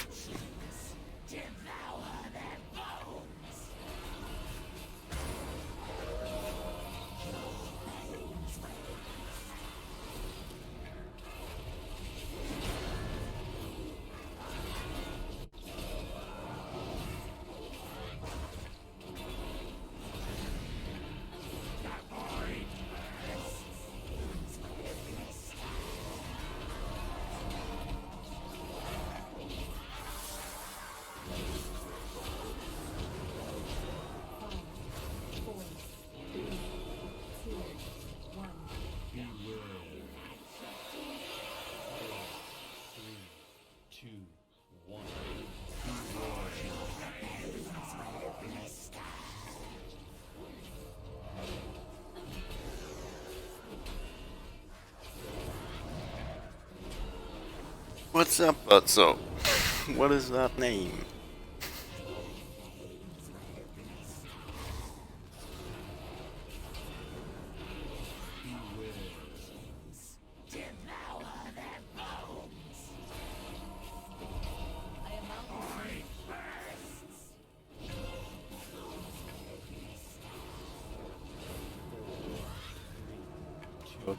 What's up, Butso? What is that name? Oops.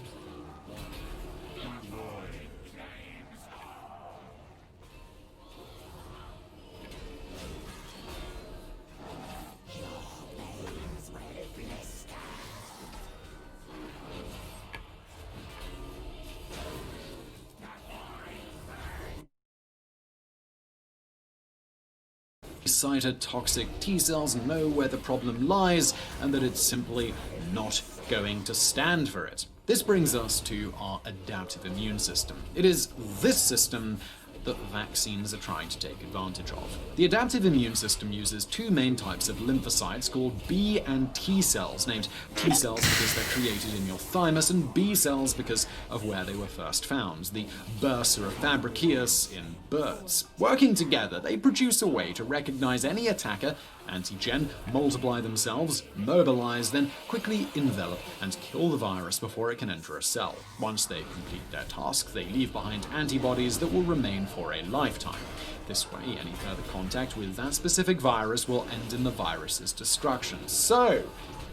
Cytotoxic T cells know where the problem lies and that it's simply not going to stand for it. This brings us to our adaptive immune system. It is this system that vaccines are trying to take advantage of. The adaptive immune system uses two main types of lymphocytes called B and T cells, named T cells because they're created in your thymus and B cells because of where they were first found, the bursera fabriceus in birds. Working together, they produce a way to recognize any attacker, antigen, multiply themselves, mobilize, then quickly envelop and kill the virus before it can enter a cell. Once they complete their task, they leave behind antibodies that will remain for a lifetime. This way, any further contact with that specific virus will end in the virus's destruction. So,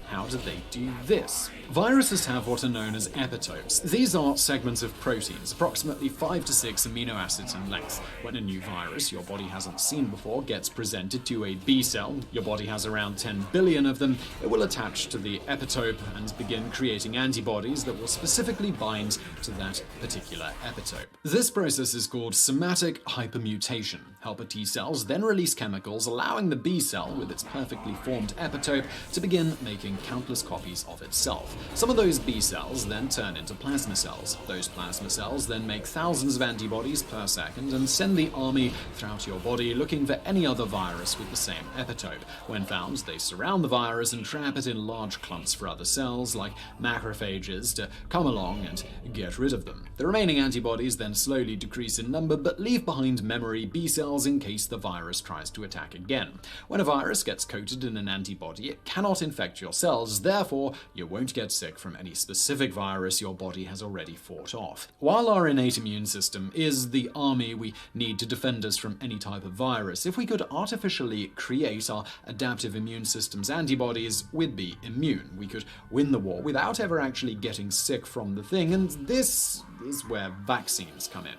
how do they do this? Viruses have what are known as epitopes. These are segments of proteins, approximately 5 to 6 amino acids in length. When a new virus your body hasn't seen before gets presented to a B cell, your body has around 10 billion of them, it will attach to the epitope and begin creating antibodies that will specifically bind to that particular epitope. This process is called somatic hypermutation. Helper T cells then release chemicals allowing the B cell, with its perfectly formed epitope, to begin making countless copies of itself. Some of those B cells then turn into plasma cells. Those plasma cells then make thousands of antibodies per second and send the army throughout your body looking for any other virus with the same epitope. When found, they surround the virus and trap it in large clumps for other cells, like macrophages, to come along and get rid of them. The remaining antibodies then slowly decrease in number, but leave behind memory B cells in case the virus tries to attack again. When a virus gets coated in an antibody, it cannot infect your cells, therefore you won't get sick from any specific virus your body has already fought off. While our innate immune system is the army we need to defend us from any type of virus, if we could artificially create our adaptive immune system's antibodies, we'd be immune. We could win the war without ever actually getting sick from the thing, and this is where vaccines come in.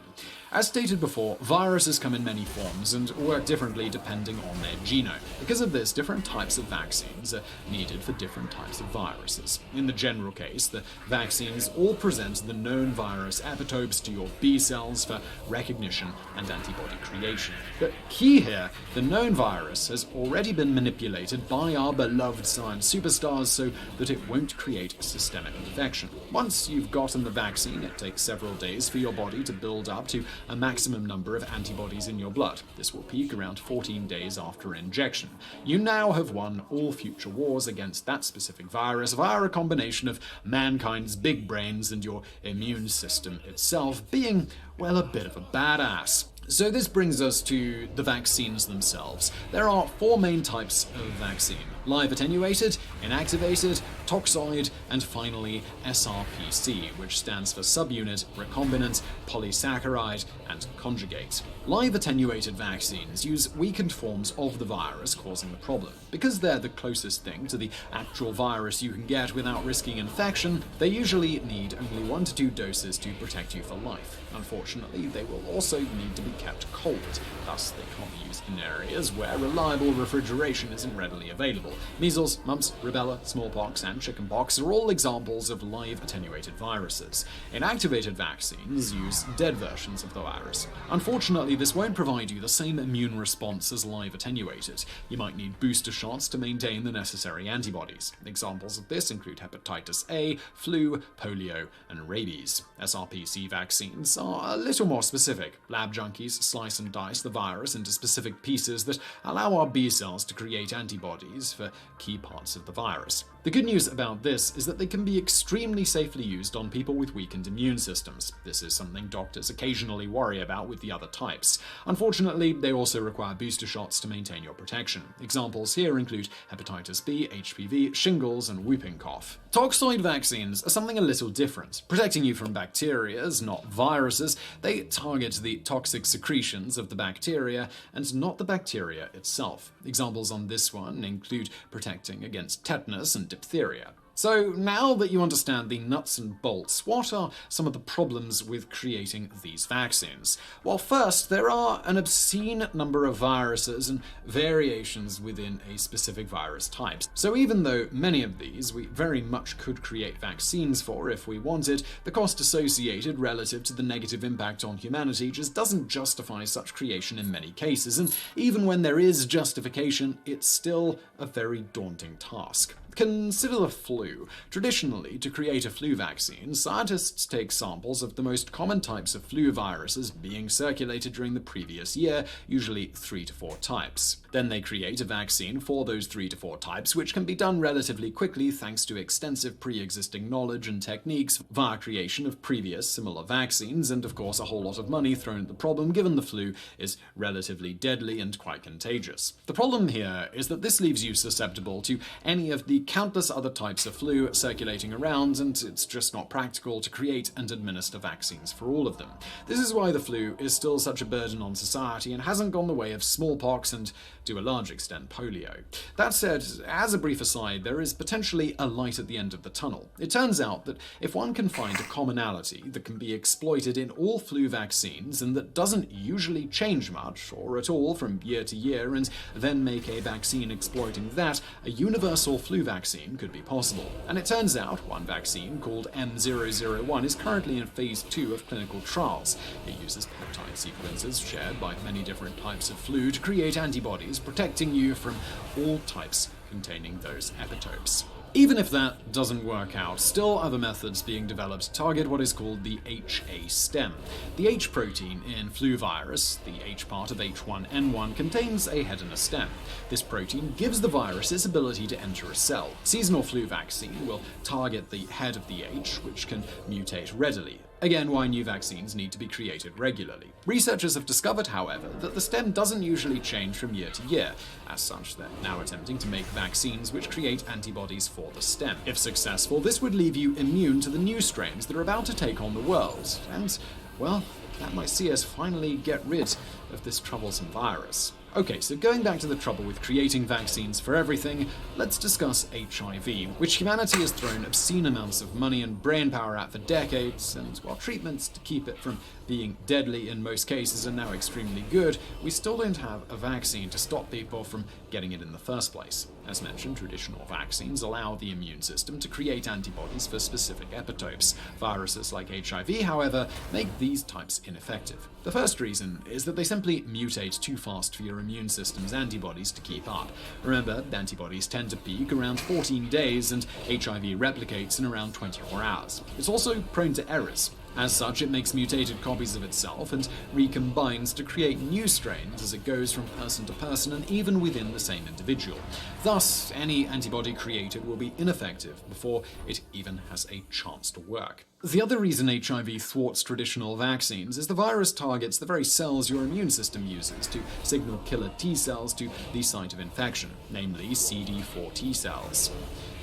As stated before, viruses come in many forms and work differently depending on their genome. Because of this, different types of vaccines are needed for different types of viruses. In the general case, the vaccines all present the known virus epitopes to your B cells for recognition and antibody creation. The key here, the known virus has already been manipulated by our beloved science superstars so that it won't create systemic infection. Once you've gotten the vaccine, it takes several days for your body to build up to a maximum number of antibodies in your blood. This will peak around 14 days after injection. You now have won all future wars against that specific virus via a combination of mankind's big brains and your immune system itself being, well, a bit of a badass. So this brings us to the vaccines themselves. There are 4 main types of vaccine: live attenuated, inactivated, toxoid, and finally SRPC, which stands for subunit, recombinant, polysaccharide, and conjugate. Live attenuated vaccines use weakened forms of the virus causing the problem. Because they're the closest thing to the actual virus you can get without risking infection, they usually need only 1 to 2 doses to protect you for life. Unfortunately, they will also need to be kept cold, thus they can't be used in areas where reliable refrigeration isn't readily available. Measles, mumps, rubella, smallpox, and chickenpox are all examples of live attenuated viruses. Inactivated vaccines use dead versions of the virus. Unfortunately, this won't provide you the same immune response as live attenuated. You might need booster shots to maintain the necessary antibodies. Examples of this include hepatitis A, flu, polio, and rabies. SRPC vaccines are a little more specific. Lab junkies slice and dice the virus into specific pieces that allow our B cells to create antibodies for key parts of the virus. The good news about this is that they can be extremely safely used on people with weakened immune systems. This is something doctors occasionally worry about with the other types. Unfortunately, they also require booster shots to maintain your protection. Examples here include hepatitis B, HPV, shingles, and whooping cough. Toxoid vaccines are something a little different. Protecting you from bacteria, not viruses, they target the toxic secretions of the bacteria and not the bacteria itself. Examples on this one include protecting against tetanus and diphtheria. So now that you understand the nuts and bolts, what are some of the problems with creating these vaccines? Well, first, there are an obscene number of viruses and variations within a specific virus type. So even though many of these we very much could create vaccines for if we wanted, the cost associated relative to the negative impact on humanity just doesn't justify such creation in many cases, and even when there is justification, it's still a very daunting task. Consider the flu. Traditionally, to create a flu vaccine, scientists take samples of the most common types of flu viruses being circulated during the previous year, usually 3 to 4 types. Then they create a vaccine for those 3 to 4 types, which can be done relatively quickly thanks to extensive pre-existing knowledge and techniques via creation of previous similar vaccines, and of course a whole lot of money thrown at the problem given the flu is relatively deadly and quite contagious. The problem here is that this leaves you susceptible to any of the countless other types of flu circulating around, and it's just not practical to create and administer vaccines for all of them. This is why the flu is still such a burden on society and hasn't gone the way of smallpox and, to a large extent, polio. That said, as a brief aside, there is potentially a light at the end of the tunnel. It turns out that if one can find a commonality that can be exploited in all flu vaccines and that doesn't usually change much or at all from year to year, and then make a vaccine exploiting that, a universal flu vaccine could be possible. And it turns out one vaccine called M001 is currently in phase 2 of clinical trials. It uses peptide sequences shared by many different types of flu to create antibodies protecting you from all types containing those epitopes. Even if that doesn't work out, still other methods being developed target what is called the HA stem. The H protein in flu virus, the H part of H1N1, contains a head and a stem. This protein gives the virus its ability to enter a cell. Seasonal flu vaccine will target the head of the H, which can mutate readily. Again, why new vaccines need to be created regularly. Researchers have discovered, however, that the stem doesn't usually change from year to year. As such, they're now attempting to make vaccines which create antibodies for the stem. If successful, this would leave you immune to the new strains that are about to take on the world. And, well, that might see us finally get rid of this troublesome virus. Okay, so going back to the trouble with creating vaccines for everything, let's discuss HIV, which humanity has thrown obscene amounts of money and brainpower at for decades, and while treatments to keep it from being deadly in most cases are now extremely good, we still don't have a vaccine to stop people from getting it in the first place. As mentioned, traditional vaccines allow the immune system to create antibodies for specific epitopes. Viruses like HIV, however, make these types ineffective. The first reason is that they simply mutate too fast for your immune system's antibodies to keep up. Remember, antibodies tend to peak around 14 days and HIV replicates in around 24 hours. It's also prone to errors. As such, it makes mutated copies of itself and recombines to create new strains as it goes from person to person and even within the same individual. Thus, any antibody created will be ineffective before it even has a chance to work. The other reason HIV thwarts traditional vaccines is the virus targets the very cells your immune system uses to signal killer T cells to the site of infection, namely CD4 T cells.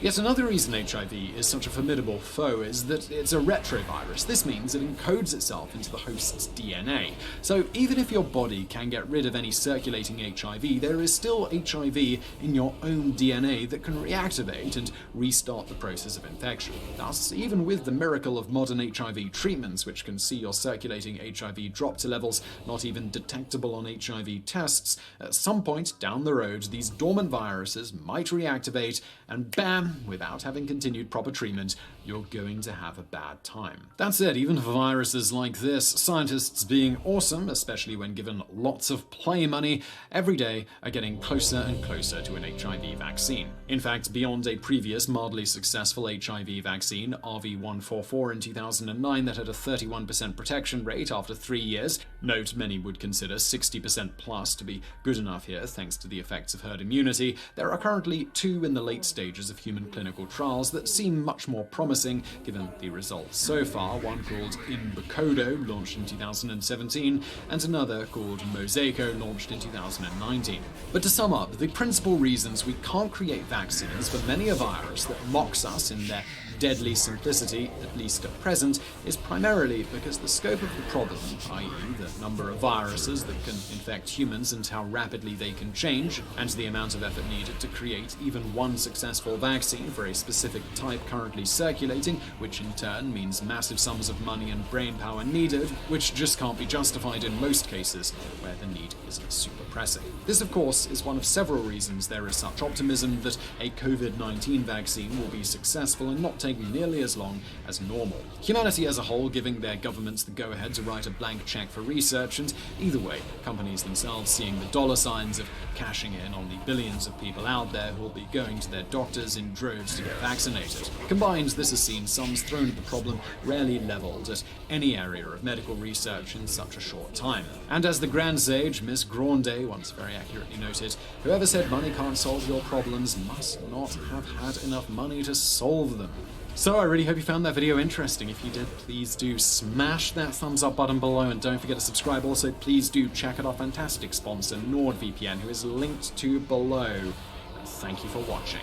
Yet another reason HIV is such a formidable foe is that it's a retrovirus. This means it encodes itself into the host's DNA. So even if your body can get rid of any circulating HIV, there is still HIV in your own DNA that can reactivate and restart the process of infection. Thus, even with the miracle of modern HIV treatments, which can see your circulating HIV drop to levels not even detectable on HIV tests, at some point down the road, these dormant viruses might reactivate, and bam, without having continued proper treatment, you're going to have a bad time. That said, even for viruses like this, scientists being awesome, especially when given lots of play money, every day are getting closer and closer to an HIV vaccine. In fact, beyond a previous mildly successful HIV vaccine, RV144 in 2009 that had a 31% protection rate after 3 years, note many would consider 60% plus to be good enough here thanks to the effects of herd immunity, there are currently 2 in the late stages of human clinical trials that seem much more promising given the results so far, one called Imbokodo, launched in 2017, and another called Mosaico, launched in 2019. But to sum up, the principal reasons we can't create vaccines for many a virus that mocks us in their deadly simplicity, at least at present, is primarily because the scope of the problem, i.e. the number of viruses that can infect humans and how rapidly they can change, and the amount of effort needed to create even one successful vaccine for a specific type currently circulating, which in turn means massive sums of money and brainpower needed, which just can't be justified in most cases where the need isn't super pressing. This, of course, is one of several reasons there is such optimism that a COVID-19 vaccine will be successful and not take nearly as long as normal. Humanity as a whole giving their governments the go-ahead to write a blank check for research, and either way, companies themselves seeing the dollar signs of cashing in on the billions of people out there who will be going to their doctors in droves to get vaccinated. Combined, this has seen sums thrown at the problem rarely leveled at any area of medical research in such a short time. And as the grand sage Miss Grande once very accurately noted, whoever said money can't solve your problems must not have had enough money to solve them. So I really hope you found that video interesting. If you did, please do smash that thumbs up button below and don't forget to subscribe. Also, please do check out our fantastic sponsor, NordVPN, who is linked to below. And thank you for watching.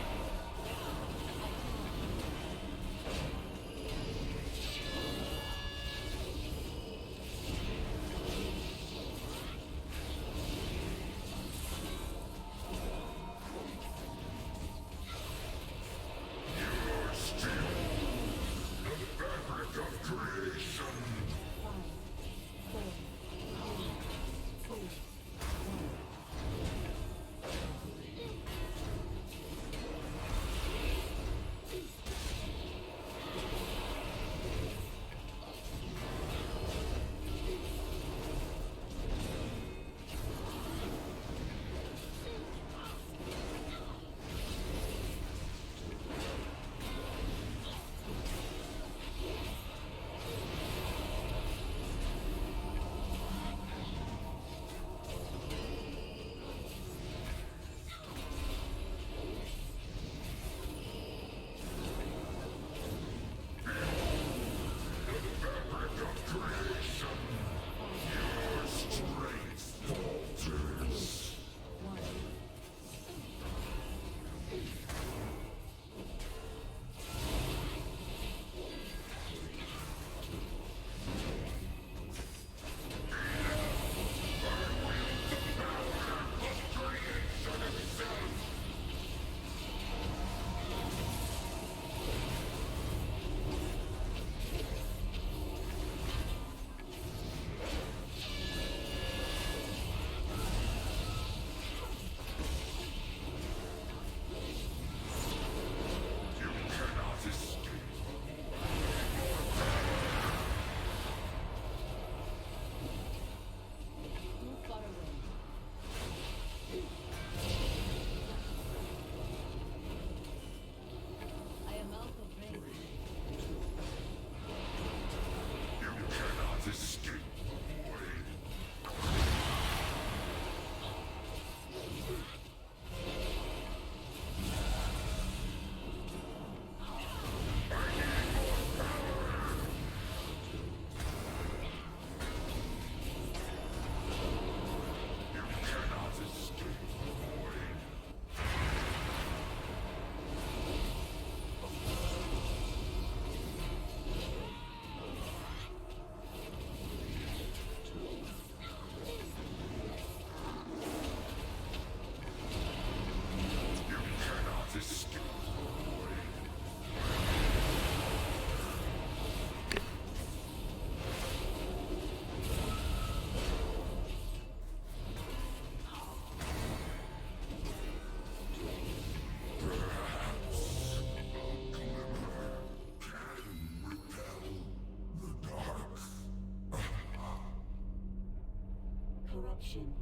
corruption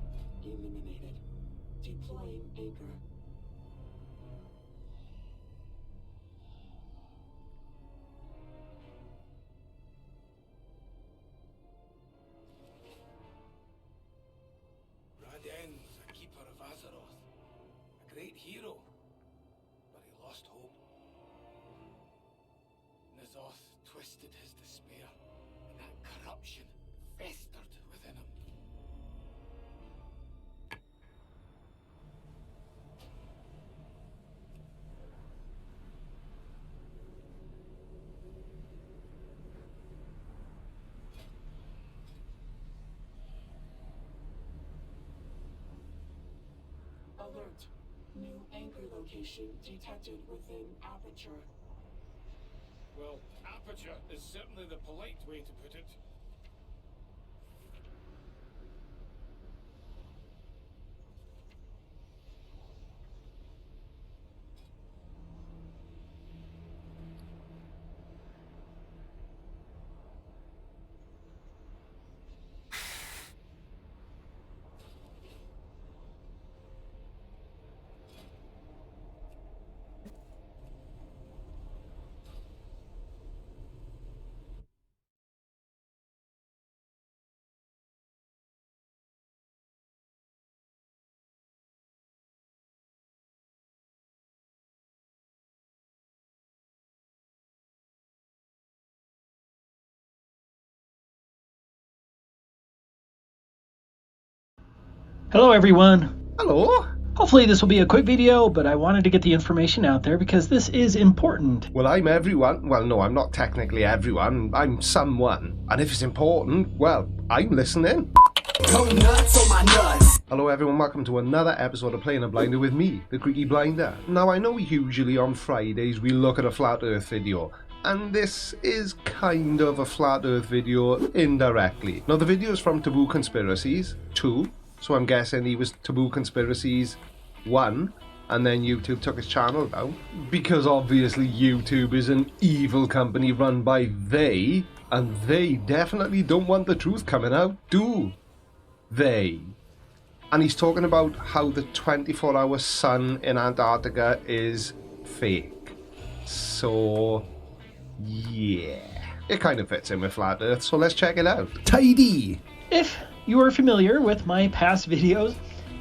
eliminated. Deploying anchor. Raden's a keeper of Azeroth, a great hero, but he lost hope. N'Zoth twisted his despair, and that corruption festered within him. Alert. New anchor location detected within Aperture. Well, Aperture is certainly the polite way to put it. Hello everyone. Hello. Hopefully this will be a quick video, but I wanted to get the information out there because this is important. Well, I'm everyone. Well, no, I'm not technically everyone. I'm someone. And if it's important, well, I'm listening. Go nuts on my nuts. Hello everyone, welcome to another episode of Playing a Blinder with me, the Creaky Blinder. Now, I know usually on Fridays we look at a Flat Earth video, and this is kind of a Flat Earth video indirectly. Now, the video is from Taboo Conspiracies 2, so I'm guessing he was Taboo Conspiracies 1, and then YouTube took his channel down, because obviously YouTube is an evil company run by they, and they definitely don't want the truth coming out, do they? And he's talking about how the 24-hour sun in Antarctica is fake. So, yeah, it kind of fits in with Flat Earth, so let's check it out. Tidy! If you are familiar with my past videos,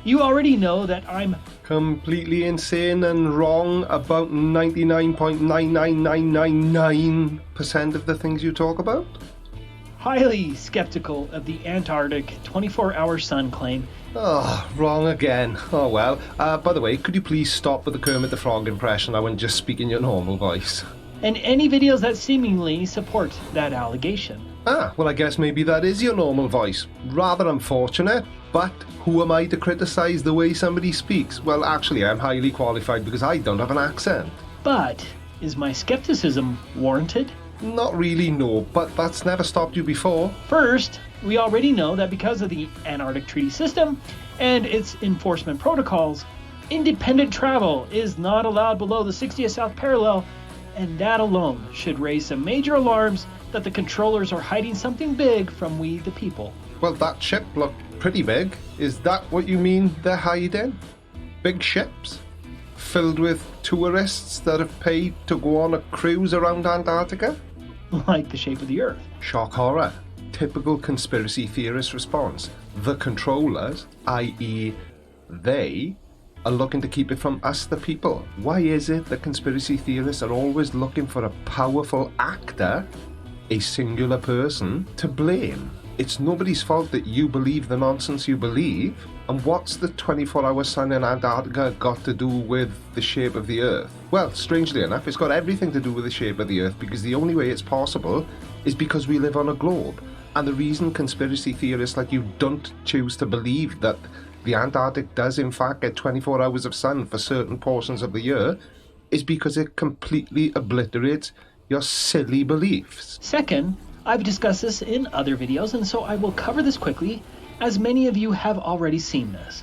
you already know that I'm completely insane and wrong about 99.99999% of the things you talk about. highly skeptical of the Antarctic 24-hour sun claim. Oh, wrong again. Oh well. By the way, could you please stop with the Kermit the Frog impression? I wouldn't just speak in your normal voice. And any videos that seemingly support that allegation. Ah, well I guess maybe that is your normal voice. Rather unfortunate, but who am I to criticise the way somebody speaks? Well, actually I'm highly qualified because I don't have an accent. But is my skepticism warranted? Not really, no, but that's never stopped you before. First, we already know that because of the Antarctic Treaty System and its enforcement protocols, independent travel is not allowed below the 60th south parallel, and that alone should raise some major alarms that the controllers are hiding something big from we the people. Well, that ship looked pretty big. Is that what you mean they're hiding? Big ships? Filled with tourists that have paid to go on a cruise around Antarctica? Like the shape of the Earth. Shock horror. Typical conspiracy theorist response. The controllers, i.e. they, are looking to keep it from us the people. Why is it that conspiracy theorists are always looking for a powerful actor, a singular person, to blame? It's nobody's fault that you believe the nonsense you believe. And what's the 24-hour sun in Antarctica got to do with the shape of the Earth? Well, strangely enough, it's got everything to do with the shape of the Earth, because the only way it's possible is because we live on a globe. And the reason conspiracy theorists like you don't choose to believe that the Antarctic does in fact get 24 hours of sun for certain portions of the year is because it completely obliterates your silly beliefs. Second, I've discussed this in other videos, and so I will cover this quickly, as many of you have already seen this.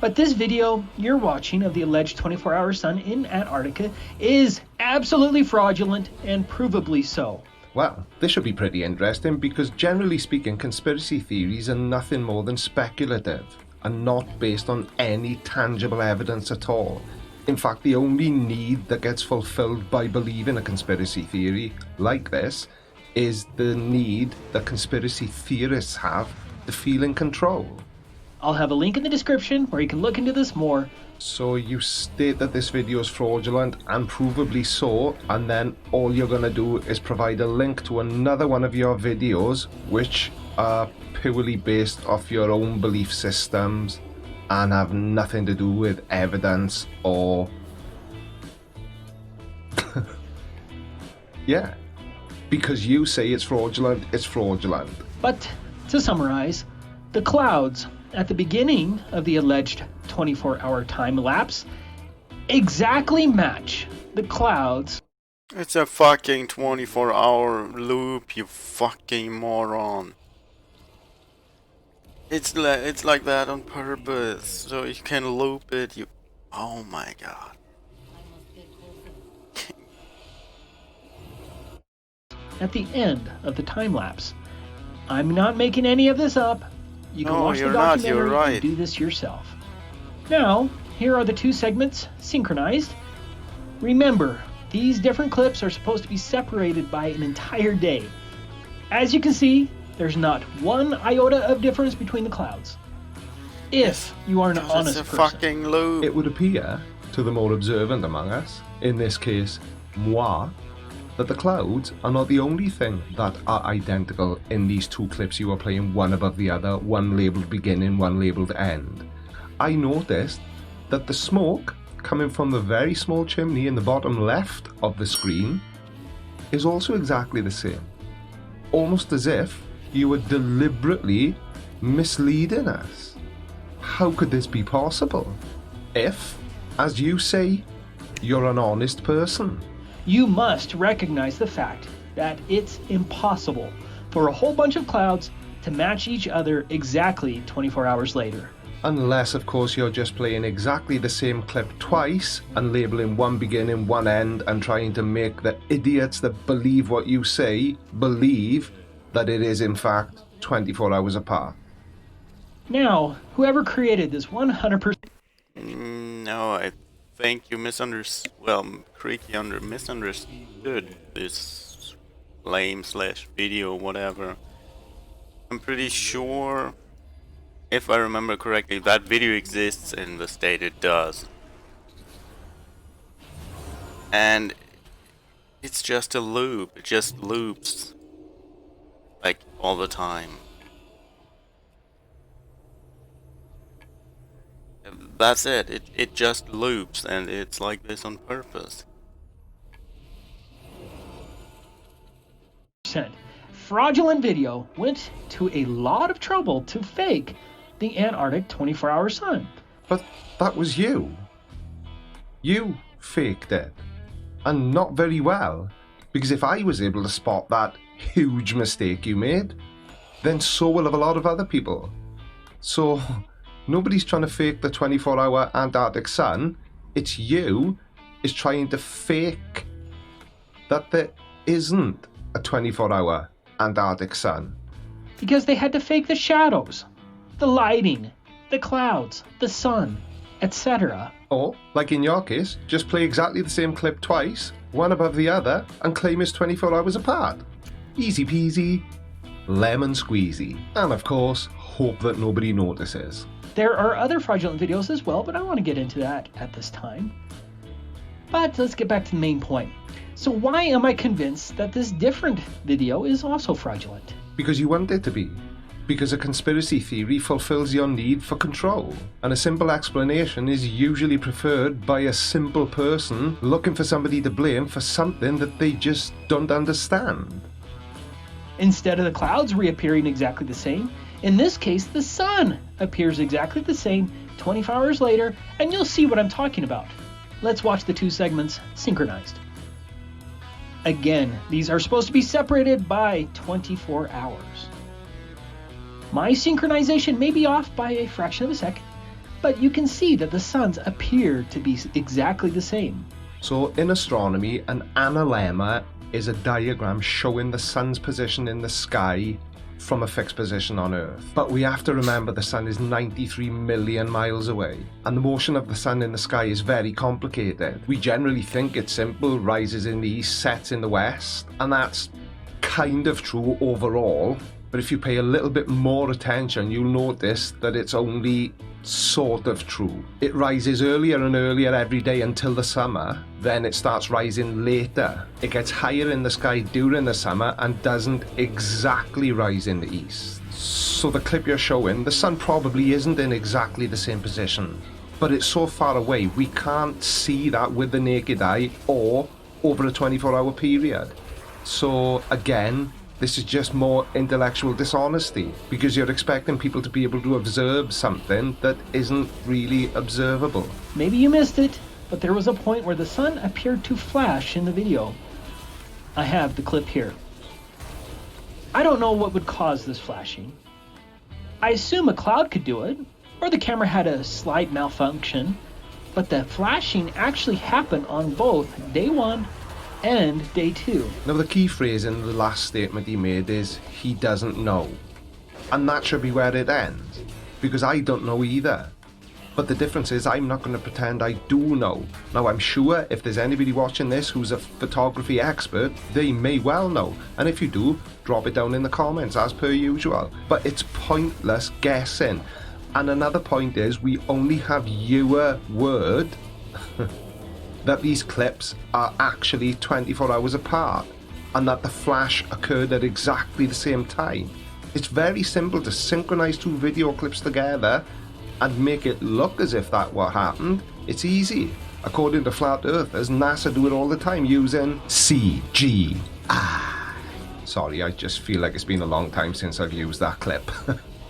But this video you're watching of the alleged 24-hour sun in Antarctica is absolutely fraudulent and provably so. Well, this should be pretty interesting because generally speaking, conspiracy theories are nothing more than speculative and not based on any tangible evidence at all. In fact, the only need that gets fulfilled by believing a conspiracy theory like this is the need that conspiracy theorists have to feel in control. I'll have a link in the description where you can look into this more. So you state that this video is fraudulent and provably so, and then all you're going to do is provide a link to another one of your videos which are purely based off your own belief systems and have nothing to do with evidence or... Yeah. Because you say it's fraudulent, it's fraudulent. But to summarize, the clouds at the beginning of the alleged 24-hour time lapse exactly match the clouds. It's a fucking 24-hour loop, you fucking moron. It's like that on purpose, so you can loop it. You, oh my god. At the end of the time lapse. I'm not making any of this up. You can watch the documentary and do this yourself. Now, here are the two segments synchronized. Remember, these different clips are supposed to be separated by an entire day. As you can see, there's not one iota of difference between the clouds. If you are an honest person. Fucking loop. It would appear, to the more observant among us, in this case, moi, that the clouds are not the only thing that are identical in these two clips you are playing one above the other, one labelled beginning, one labelled end. I noticed that the smoke coming from the very small chimney in the bottom left of the screen is also exactly the same. Almost as if you were deliberately misleading us. How could this be possible? If, as you say, you're an honest person. You must recognize the fact that it's impossible for a whole bunch of clouds to match each other exactly 24 hours later. Unless, of course, you're just playing exactly the same clip twice and labeling one beginning, one end, and trying to make the idiots that believe what you say believe that it is, in fact, 24 hours apart. Now, whoever created this 100%... No, I think you misunderstood. Well, Creaky misunderstood this lame/video, whatever. I'm pretty sure, if I remember correctly, that video exists in the state it does. And it's just a loop. It just loops. Like, all the time. That's it. It just loops, and it's like this on purpose. Fraudulent video went to a lot of trouble to fake the Antarctic 24-hour sun. But that was you. You faked it. And not very well. Because if I was able to spot that huge mistake you made, then so will have a lot of other people. So... nobody's trying to fake the 24-hour Antarctic sun. It's you is trying to fake that there isn't a 24-hour Antarctic sun. Because they had to fake the shadows, the lighting, the clouds, the sun, etc. Or, like in your case, just play exactly the same clip twice, one above the other, and claim it's 24 hours apart. Easy peasy, lemon squeezy. And of course, hope that nobody notices. There are other fraudulent videos as well, but I don't want to get into that at this time. But let's get back to the main point. So why am I convinced that this different video is also fraudulent? Because you want it to be. Because a conspiracy theory fulfills your need for control. And a simple explanation is usually preferred by a simple person looking for somebody to blame for something that they just don't understand. Instead of the clouds reappearing exactly the same, in this case, the sun appears exactly the same 24 hours later, and you'll see what I'm talking about. Let's watch the two segments synchronized. Again, these are supposed to be separated by 24 hours. My synchronization may be off by a fraction of a second, but you can see that the suns appear to be exactly the same. So in astronomy, an analemma is a diagram showing the sun's position in the sky from a fixed position on Earth. But we have to remember the sun is 93 million miles away, and the motion of the sun in the sky is very complicated. We generally think it's simple, rises in the east, sets in the west, and that's kind of true overall. But if you pay a little bit more attention, you'll notice that it's only sort of true. It rises earlier and earlier every day until the summer, then it starts rising later. It gets higher in the sky during the summer and doesn't exactly rise in the east. So the clip you're showing, the sun probably isn't in exactly the same position, but it's so far away we can't see that with the naked eye or over a 24-hour period. So again, this is just more intellectual dishonesty, because you're expecting people to be able to observe something that isn't really observable. Maybe you missed it, but there was a point where the sun appeared to flash in the video. I have the clip here. I don't know what would cause this flashing. I assume a cloud could do it, or the camera had a slight malfunction, but the flashing actually happened on both day 1 and day 2. Now the key phrase in the last statement he made is, he doesn't know. And that should be where it ends, because I don't know either. But the difference is I'm not going to pretend I do know. Now I'm sure if there's anybody watching this who's a photography expert, they may well know. And if you do, drop it down in the comments as per usual. But it's pointless guessing. And another point is, we only have your word that these clips are actually 24 hours apart and that the flash occurred at exactly the same time. It's very simple to synchronize 2 video clips together and make it look as if that what happened. It's easy. According to flat earthers, NASA do it all the time using CGI. Sorry, I just feel like it's been a long time since I've used that clip.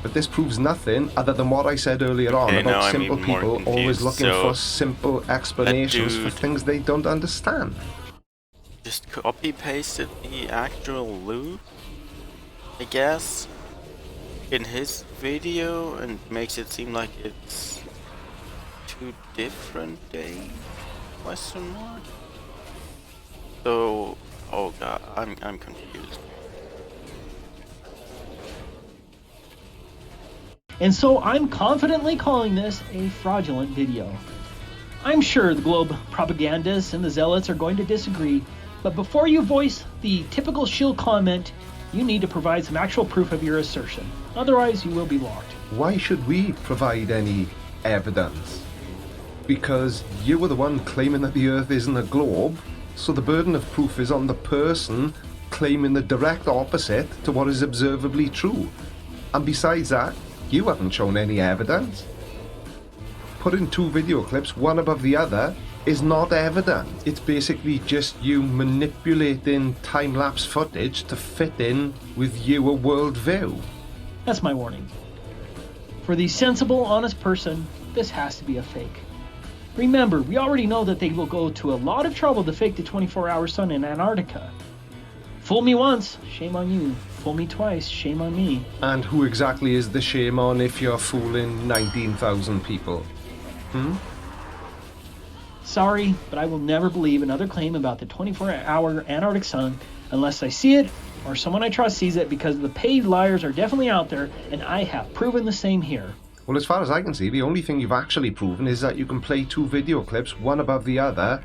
But this proves nothing other than what I said earlier on about simple people always looking for simple explanations for things they don't understand. Just copy pasted the actual loop, I guess, in his video and makes it seem like it's 2 different days? Question mark? So, oh god, I'm confused. And so I'm confidently calling this a fraudulent video. I'm sure the Globe propagandists and the zealots are going to disagree, but before you voice the typical shill comment, you need to provide some actual proof of your assertion. Otherwise, you will be locked. Why should we provide any evidence? Because you were the one claiming that the Earth isn't a globe, so the burden of proof is on the person claiming the direct opposite to what is observably true. And besides that, you haven't shown any evidence. Putting 2 video clips one above the other is not evidence. It's basically just you manipulating time-lapse footage to fit in with your worldview. That's my warning. For the sensible, honest person, this has to be a fake. Remember, we already know that they will go to a lot of trouble to fake the 24-hour sun in Antarctica. Fool me once, shame on you. Fool me twice, shame on me. And who exactly is the shame on if you're fooling 19,000 people? Sorry, but I will never believe another claim about the 24-hour Antarctic sun unless I see it or someone I trust sees it, because the paid liars are definitely out there, and I have proven the same here. Well, as far as I can see, the only thing you've actually proven is that you can play 2 video clips, one above the other,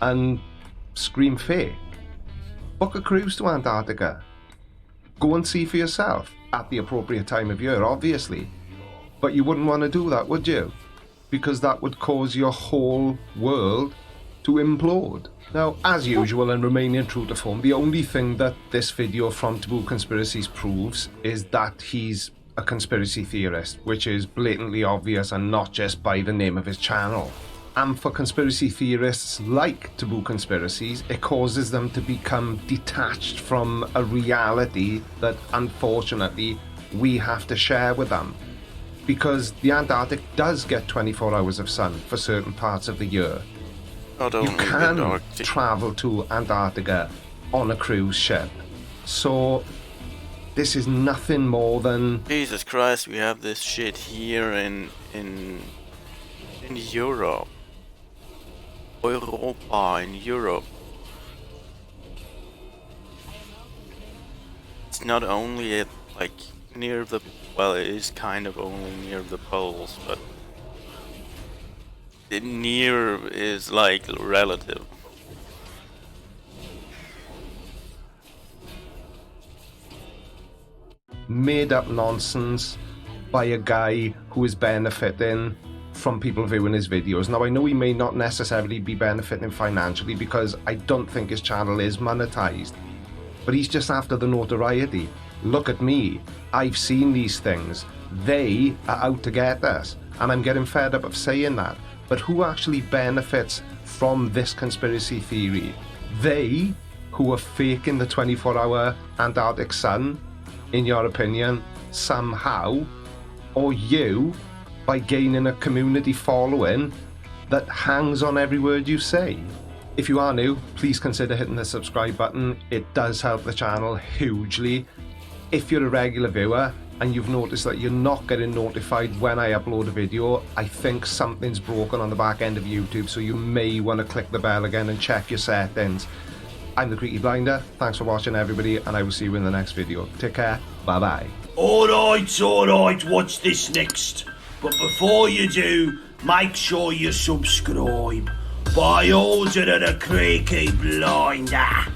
and scream fake. Book a cruise to Antarctica. Go and see for yourself, at the appropriate time of year, obviously. But you wouldn't want to do that, would you? Because that would cause your whole world to implode. Now, as usual and remaining true to form, the only thing that this video from Taboo Conspiracies proves is that he's a conspiracy theorist, which is blatantly obvious and not just by the name of his channel. And for conspiracy theorists like Taboo Conspiracies, it causes them to become detached from a reality that unfortunately we have to share with them. Because the Antarctic does get 24 hours of sun for certain parts of the year. You can travel to Antarctica on a cruise ship. So this is nothing more than... Jesus Christ, we have this shit here in Europe. Europa, in Europe. it's not only at like near the, well, it is kind of only near the poles, but the near is like relative. Made up nonsense by a guy who is benefiting from people viewing his videos. Now, I know he may not necessarily be benefiting financially because I don't think his channel is monetized, but he's just after the notoriety. Look at me, I've seen these things. They are out to get us, and I'm getting fed up of saying that. But who actually benefits from this conspiracy theory? They who are faking the 24-hour Antarctic sun, in your opinion, somehow, or you, by gaining a community following that hangs on every word you say. If you are new, please consider hitting the subscribe button. It does help the channel hugely. If you're a regular viewer and you've noticed that you're not getting notified when I upload a video, I think something's broken on the back end of YouTube, so you may want to click the bell again and check your settings. I'm the Creaky Blinder. Thanks for watching, everybody, and I will see you in the next video. Take care. Bye-bye. Alright, watch this next. But before you do, make sure you subscribe. By order of the Creaky Blinder.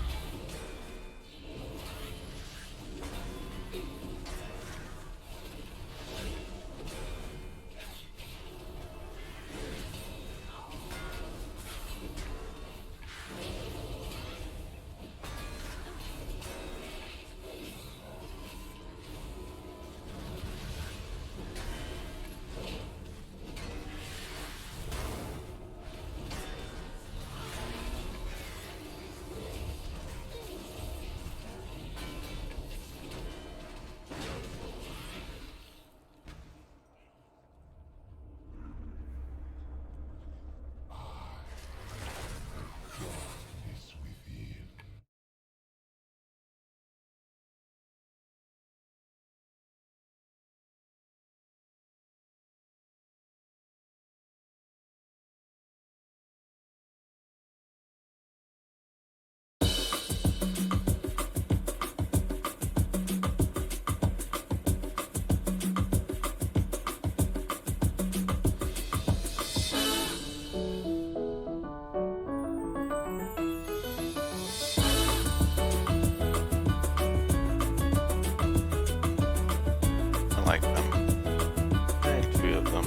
I like them. Three of them.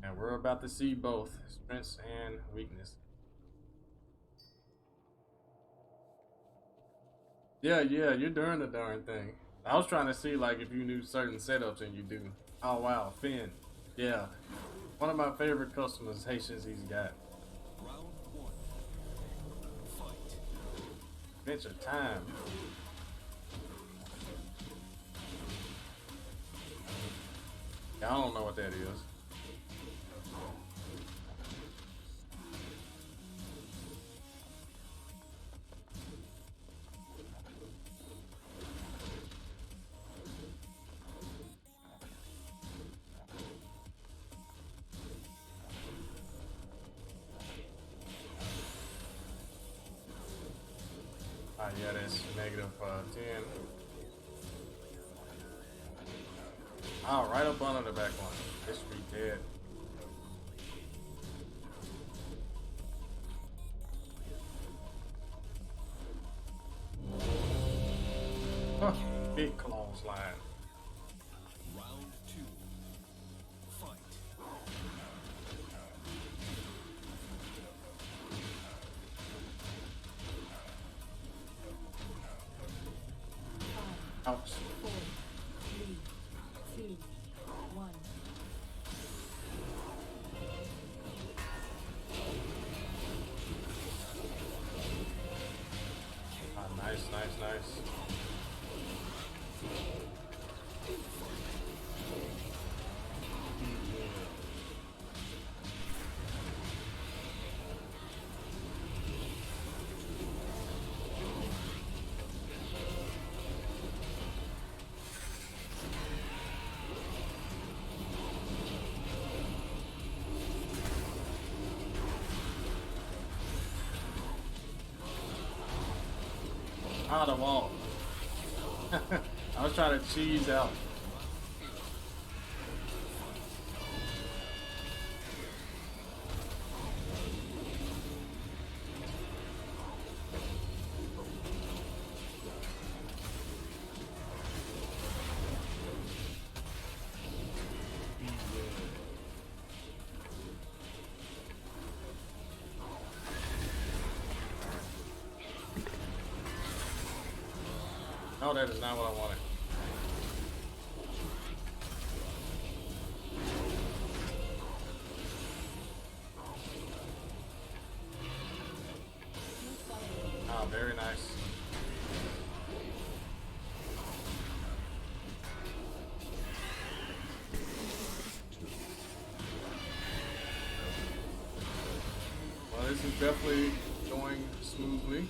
And we're about to see both strengths and weakness. Yeah, you're doing the darn thing. I was trying to see like if you knew certain setups, and you do. Oh wow, Finn. Yeah. One of my favorite customizations he's got. Round one. Fight. Adventure time. Yeah, I don't know what that is. Yeah, that's negative 10. Oh, right up under the back one. This should be dead. Huh, big clone slide. Round two. Fight. Ouch. 4, 3, 2, 1. Ah, nice, nice, nice. Ah, the wall. I was trying to cheese out. No, that is not what I wanted. Ah, very nice. Well, this is definitely going smoothly.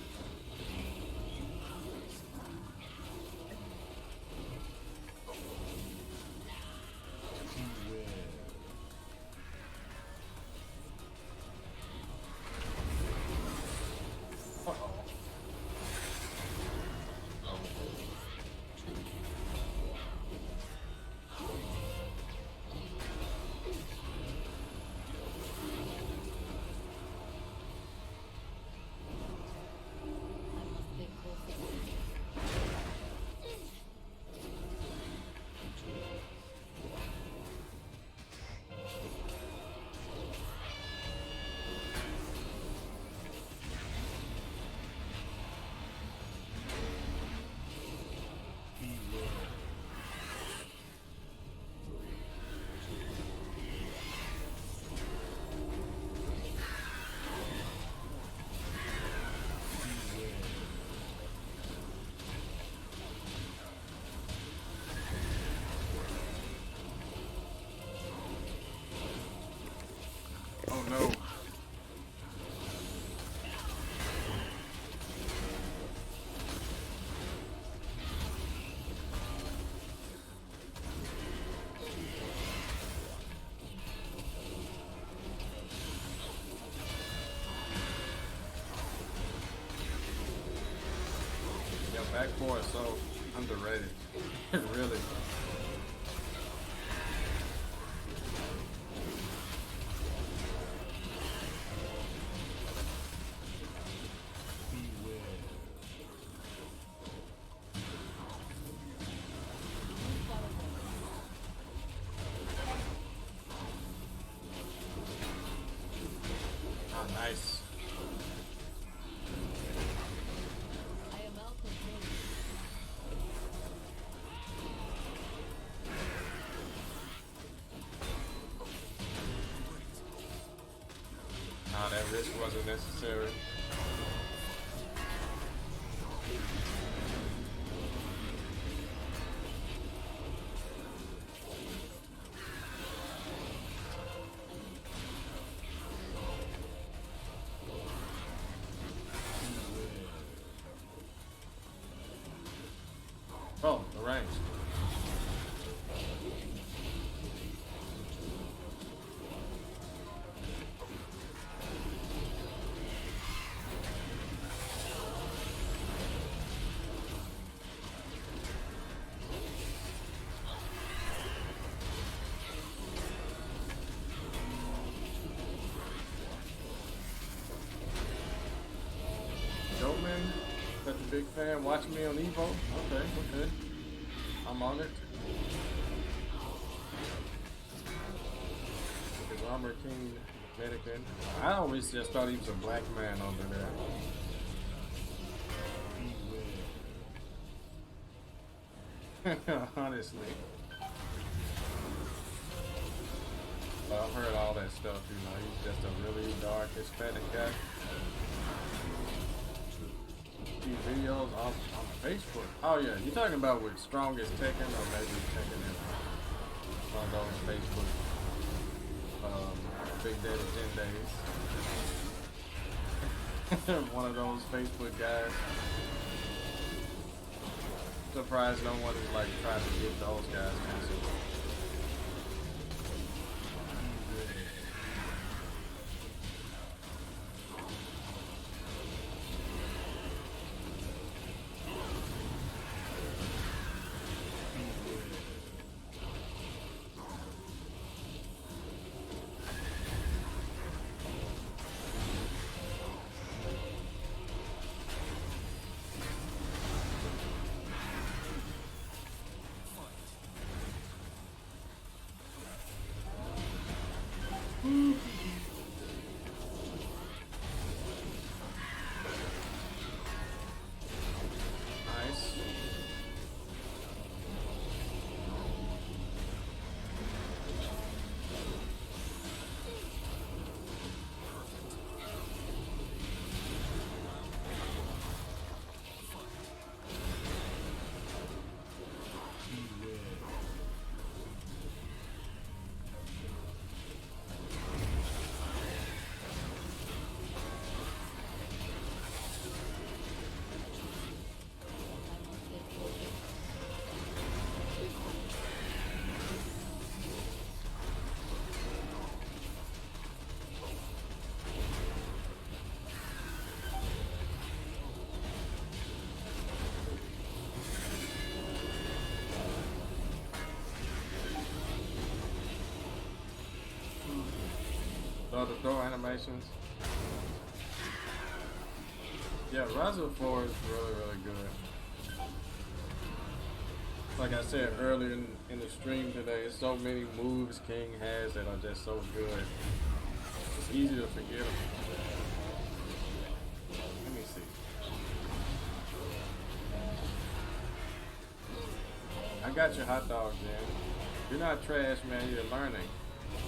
Oh no. Yeah, back four is so underrated. Really. Ah, nice. Nah, that risk wasn't necessary. Oh, the range. Jokeman, such a big fan. Watching me on Evo. Okay, okay. I'm on it. His Armor King Dominican. I always just thought he was a black man under there. Honestly. Well, I've heard all that stuff, you know, he's just a really dark Hispanic guy. See videos on Facebook. Oh yeah, you talking about with Strongest Tekken, or maybe Tekken is one of those Facebook Big Daddy 10 days. One of those Facebook guys. Surprised no one is like trying to get those guys canceled. The door animations. Yeah, Rise of 4 is really good. Like I said earlier in the stream today, there's so many moves King has that are just so good. It's easy to forget them. Let me see. I got your hot dog, man. You're not trash, man. You're learning.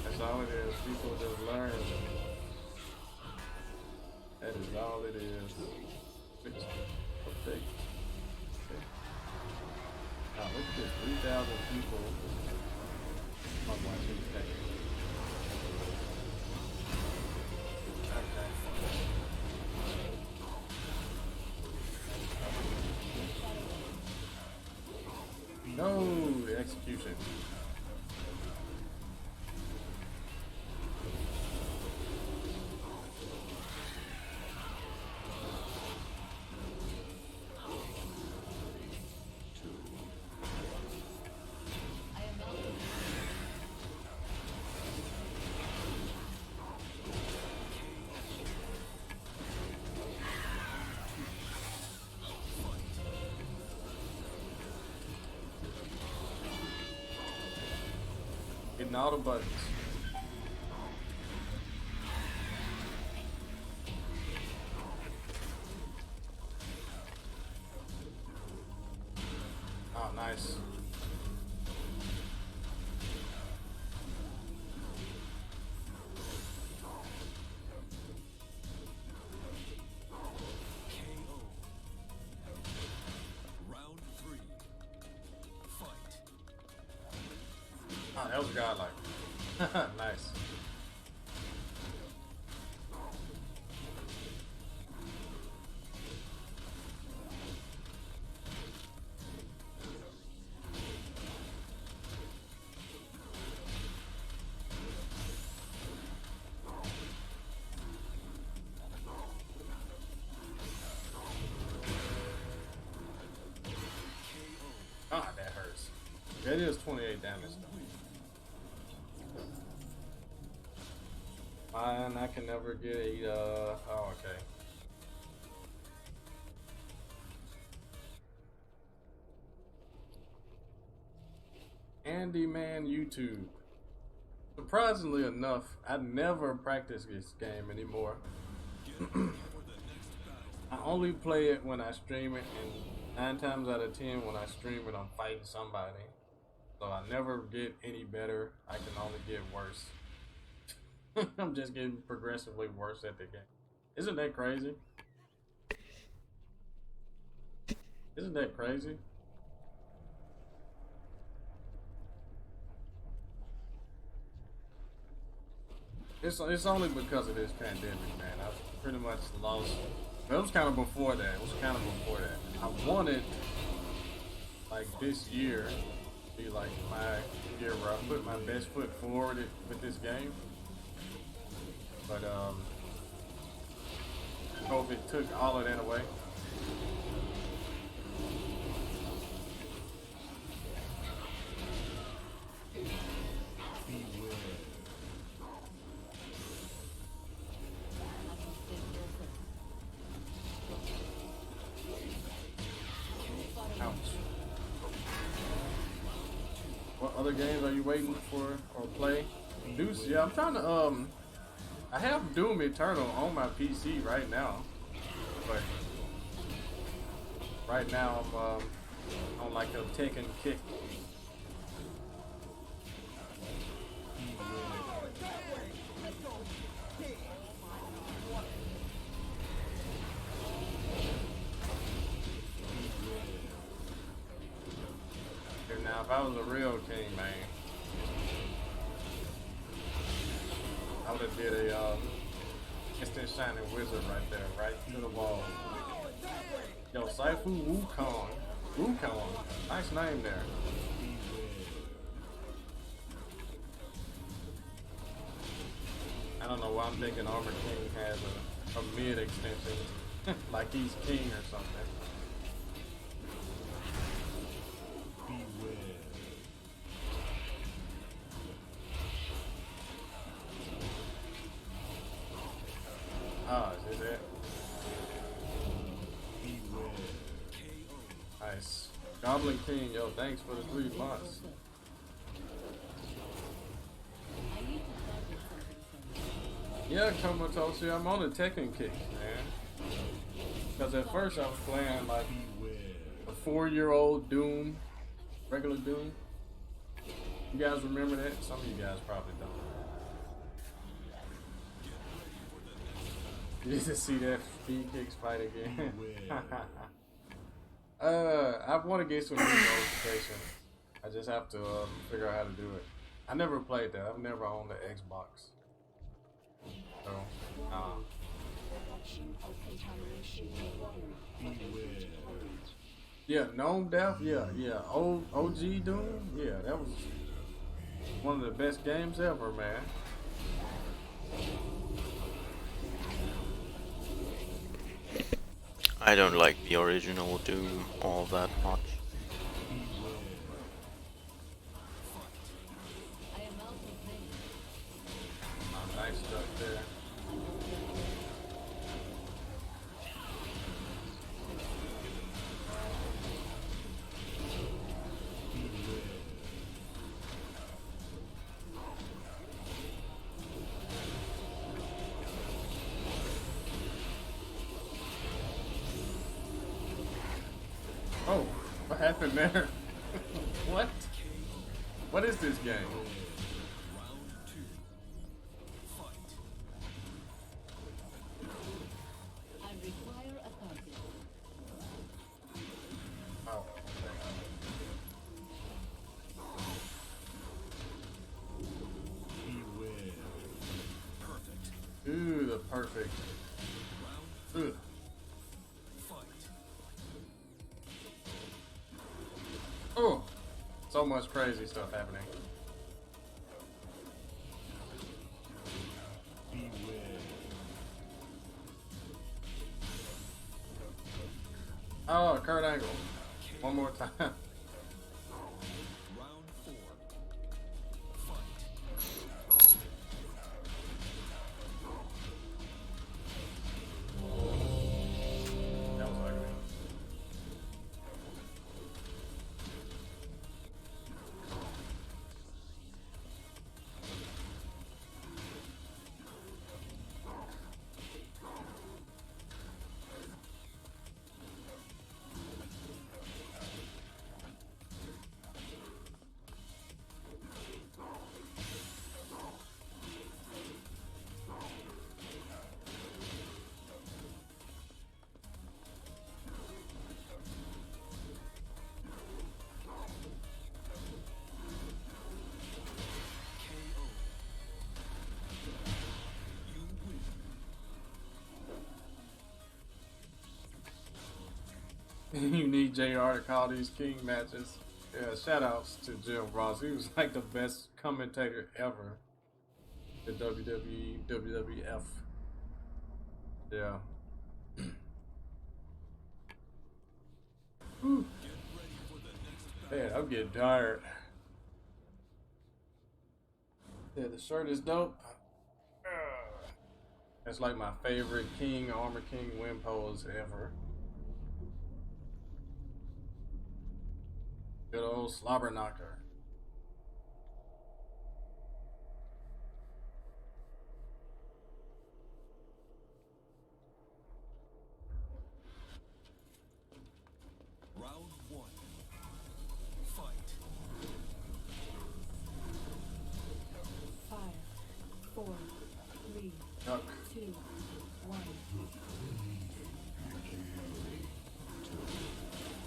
That's all it is. People just learn. That is all it is. Okay. Oh, look at this. 3,000 people on watching today. Okay. No, the execution. Hitting all the buttons. Oh, nice. Oh, that was godlike. Nice. Ah, that hurts. That is 28 damage though. Fine, I can never get a, oh, okay. Andy Man YouTube. Surprisingly enough, I never practice this game anymore. I only play it when I stream it, and 9 times out of 10 when I stream it, I'm fighting somebody. So I never get any better. I can only get worse. I'm just getting progressively worse at the game. Isn't that crazy? Isn't that crazy? It's only because of this pandemic, man. I pretty much lost. But it was kind of before that. I wanted, like, this year to be like my year where I put my best foot forward with this game. But COVID took all of that away. Ouch. What other games are you waiting for or play? Deuce, yeah, I'm trying to I have Doom Eternal on my PC right now, but right now I'm on like a Tekken kick. Now, if I was a real king, man, I would have did a instant shining wizard right there, right to the wall. Yo, Saifu Wukong. Wukong. Nice name there. I don't know why I'm thinking Armor King has a mid extension, like he's king or something. Ah, is this it? Nice. Goblin King, yo, thanks for the 3 months. Yeah, Komotoshi, I'm on a Tekken kick, man. Because at first I was playing like a 4-year-old Doom, regular Doom. You guys remember that? Some of you guys probably don't. You just see that speed kicks fight again. I want to get some new notifications. I just have to figure out how to do it. I never played that. I've never owned the Xbox. So, yeah, Gnome Death. Yeah. OG Doom. Yeah, that was one of the best games ever, man. I don't like the original Doom all that much. Nice stuff there. Oh, what happened there? What? What is this game? Oh. Ooh, the perfect. Ugh. Oh, so much crazy stuff happening. Oh, Kurt Angle. One more time. That was ugly. You need JR to call these king matches. Yeah, shout outs to Jim Ross. He was like the best commentator ever. The WWE, WWF. Yeah. Whew. Man, I'm getting tired. Yeah, the shirt is dope. That's like my favorite King, Armor King win pose ever. Good old slobber knocker. Round one. Fight. 5, 4, 3, Duck. 2, 1.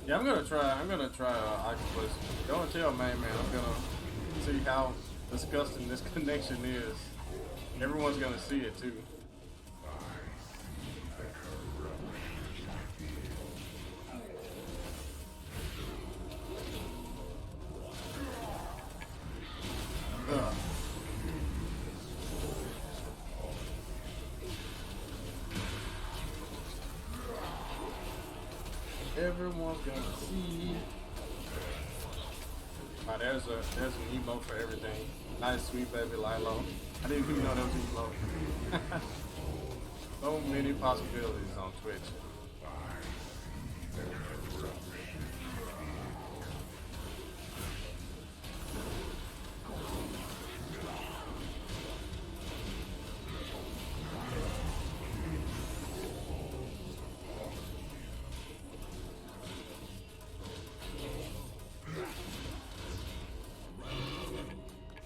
Yeah, I'm gonna try Octopus. Don't tell man, I'm gonna see how disgusting this connection is. Everyone's gonna see it too. Ugh. Everyone's gonna see. Wow, there's an emote for everything. Nice, sweet baby Lilo. I didn't even know that was an emote. So many possibilities on Twitch.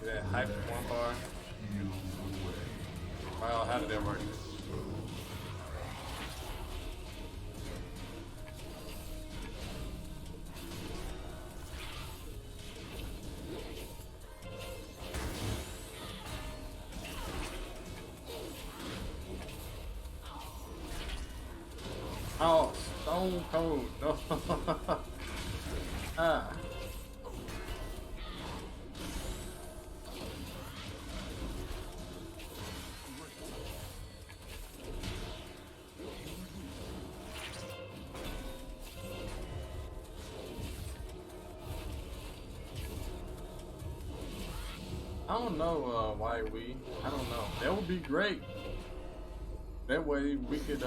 That hype one bar. Wow, how did that work? Oh, Stone Cold. No. Ah. I don't know why I don't know. That would be great. That way we could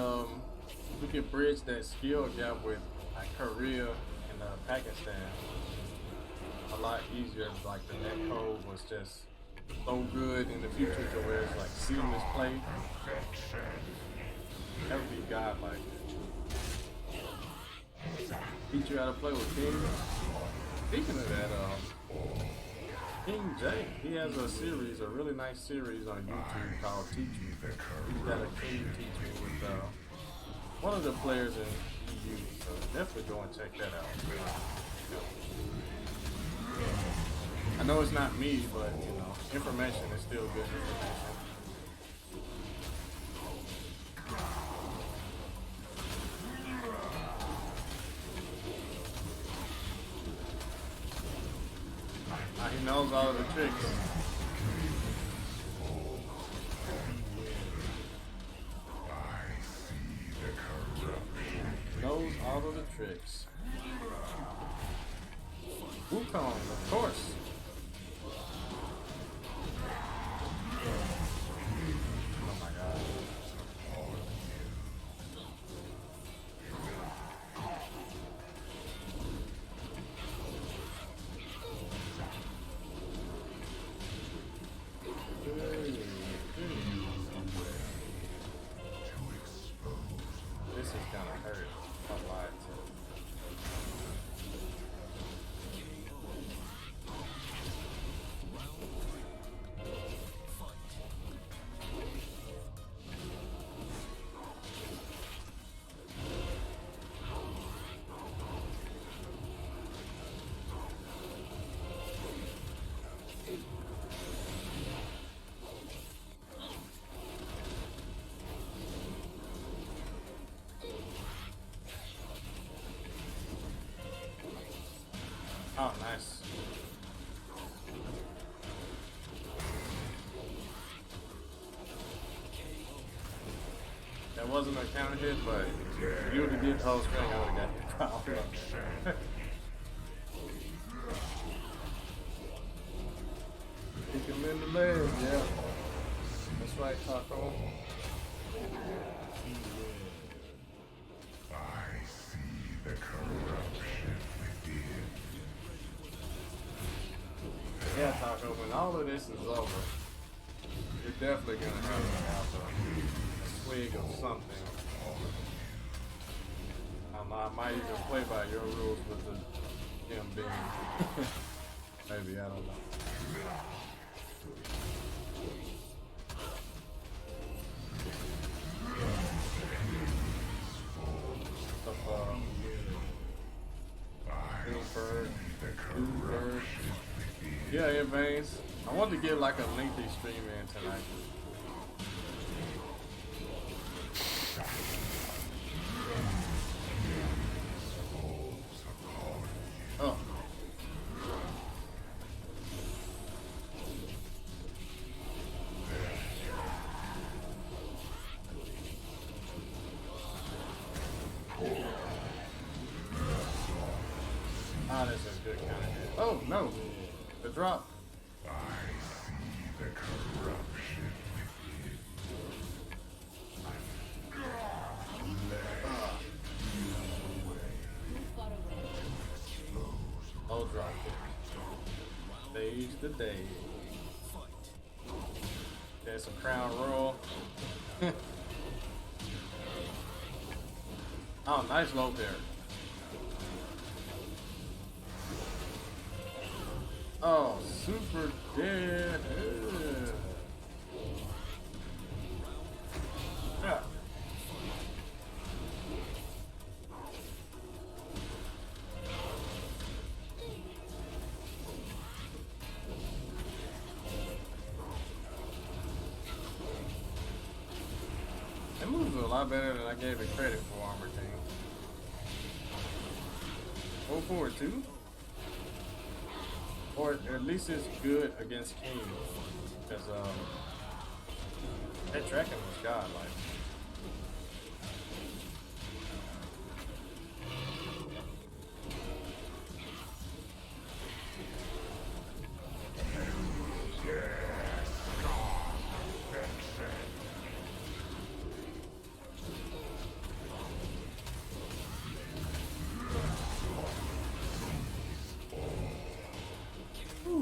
bridge that skill gap with like Korea and Pakistan a lot easier. Like the net code was just so good in the future to where it's like seamless play. That would be godlike. Teach you how to play with King. Speaking of that, King J, he has a series, a really nice series on YouTube called Teach Me. He's got a King Teach Me with one of the players in EU, so definitely go and check that out. I know it's not me, but you know, information is still good information. He knows all of the tricks. Knows all of the tricks. Wukong, of course. Oh my god. This is gonna hurt a lot. That wasn't a counter hit, but if you would have did the whole string, I would have got hit power. Kick him in the leg, yeah. That's right, Taco. I see the corruption within. Yeah, Taco, when all of this is over, you're definitely going to have a swig of something. I might even play by your rules with the him being. Maybe, I don't know. Bird. Yeah, it veins. I wanted to get like a lengthy stream in tonight. Oh. Ah, this is good kind of hit. Oh no, the drop. I see the corruption Oh, drop it. Stage the day. There's some crown roll. Oh, nice low there. Oh, super dead. Yeah. It moves a lot better than I gave it credit for, Armor King. 0-4-2? Or at least it's good against King. Because that tracking was godlike.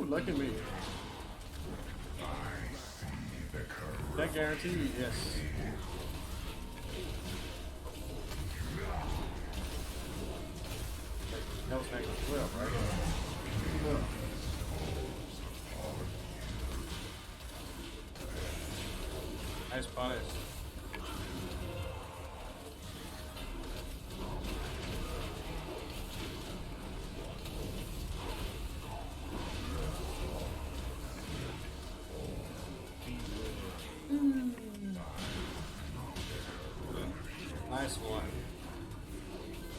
Look at me. That guaranteed, yes. Health negative 12, right? No. Nice punish. Nice one.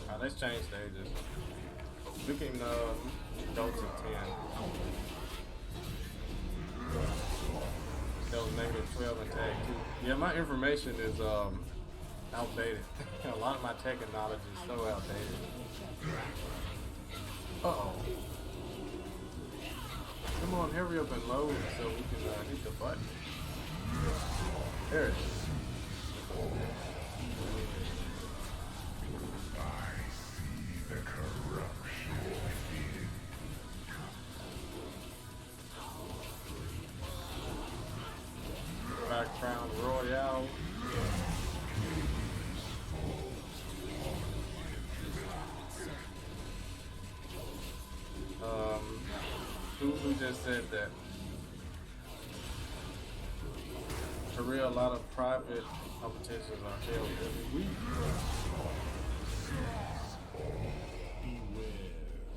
Alright, let's change stages. We can go to 10. That was negative 12 and tag 2. Yeah, my information is outdated. A lot of my tech and knowledge is so outdated. Uh-oh. Come on, hurry up and load so we can hit the button. There it is. the corruption within. Background Royale. Who just said that? For real, a lot of private competitions are held every week.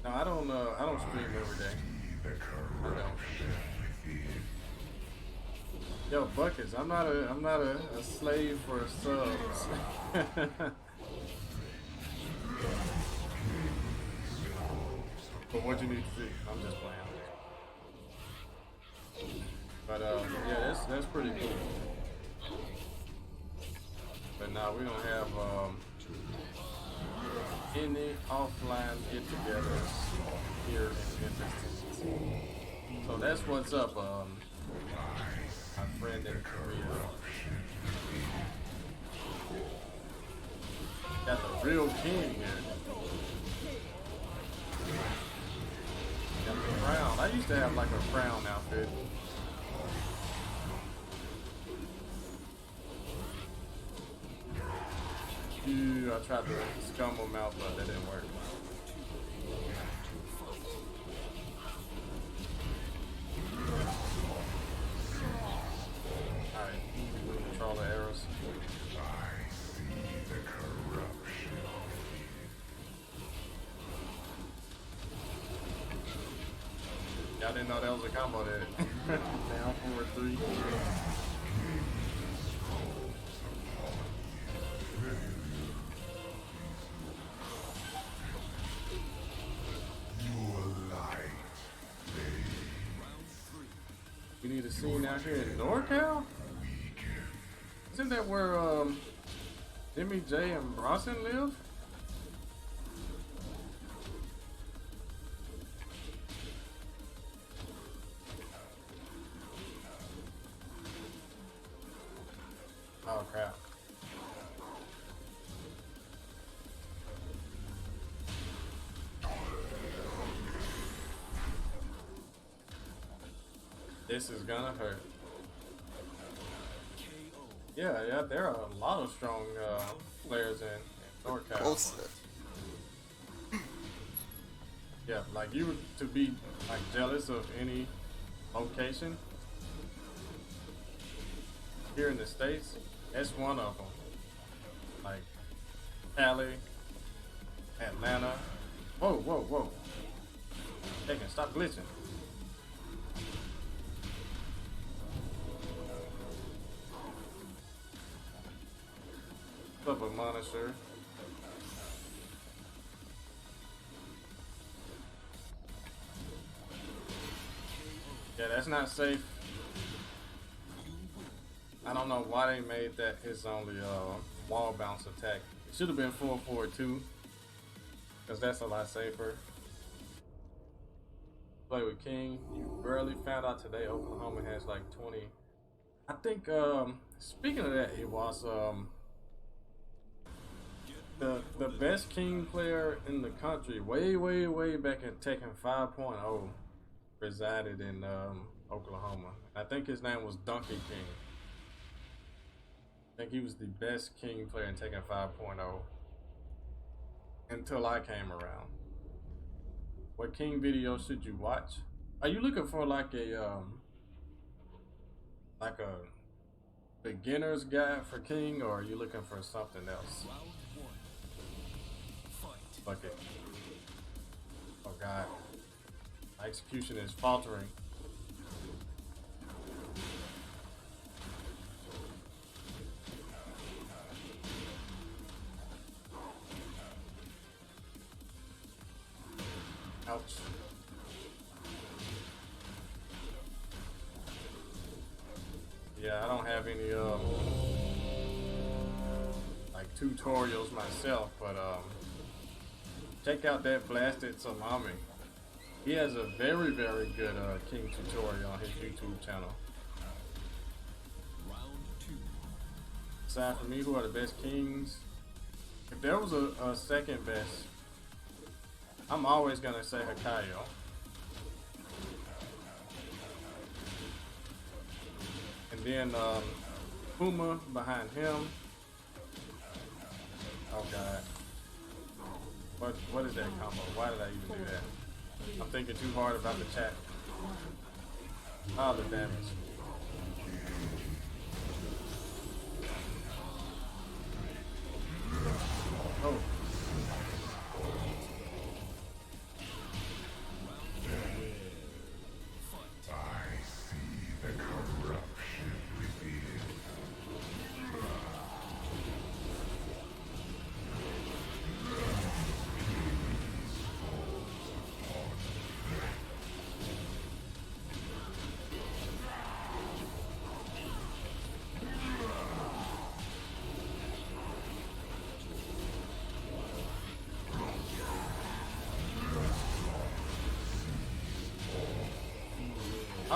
No, I don't stream every day. I don't. Yo, Buckets, I'm not a slave for subs. But what you need to see, I'm just playing. But yeah, that's pretty cool. But now we don't have any offline get-togethers here in Memphis, Tennessee. So that's what's up, my friend in Korea. Got the real king here. Got the crown. I used to have like a crown outfit. I tried to scum them out, but that didn't work. Alright, we control the arrows. Y'all didn't know that was a combo there. Down 4-3. We need a scene out here in NorCal? Isn't that where Jimmy J and Bronson live? Oh crap. This is gonna hurt. Yeah, there are a lot of strong players in NorCal. Yeah, like you were to be like jealous of any location here in the States, that's one of them. Like Cali, Atlanta. Whoa. Taken, stop glitching. What's up, Monitor? Yeah, that's not safe. I don't know why they made that his only wall bounce attack. It should have been 4-4-2, because that's a lot safer. Play with King. You barely found out today Oklahoma has like 20. I think speaking of that, it was the best King player in the country way back in Tekken 5.0 resided in Oklahoma. I think his name was Donkey King. I think he was the best King player in Tekken 5.0 until I came around. What King video should you watch? Are you looking for like a beginner's guide for King, or are you looking for something else? Fuck it. Oh god. My execution is faltering. Ouch. Yeah, I don't have any like tutorials myself, but check out that Blasted Salami. He has a very good King tutorial on his YouTube channel. Aside from me, who are the best Kings? If there was a second best, I'm always gonna say Hikayo. And then Puma behind him. Oh god. What is that combo? Why did I even do that? I'm thinking too hard about the chat. Oh, the damage. Oh.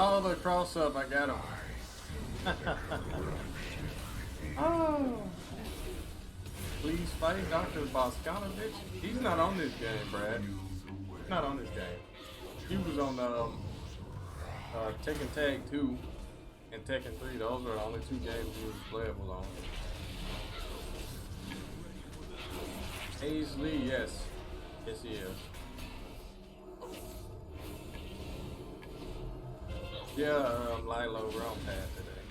Oh, the cross up, I got him. Oh. Please fight Dr. Boskanovich. He's not on this game, Brad. He's not on this game. He was on Tekken Tag 2 and Tekken 3. Those are the only 2 games he was playable on. Aisley, yes. Yes, he is. Yeah, Lilo, we're on pad today.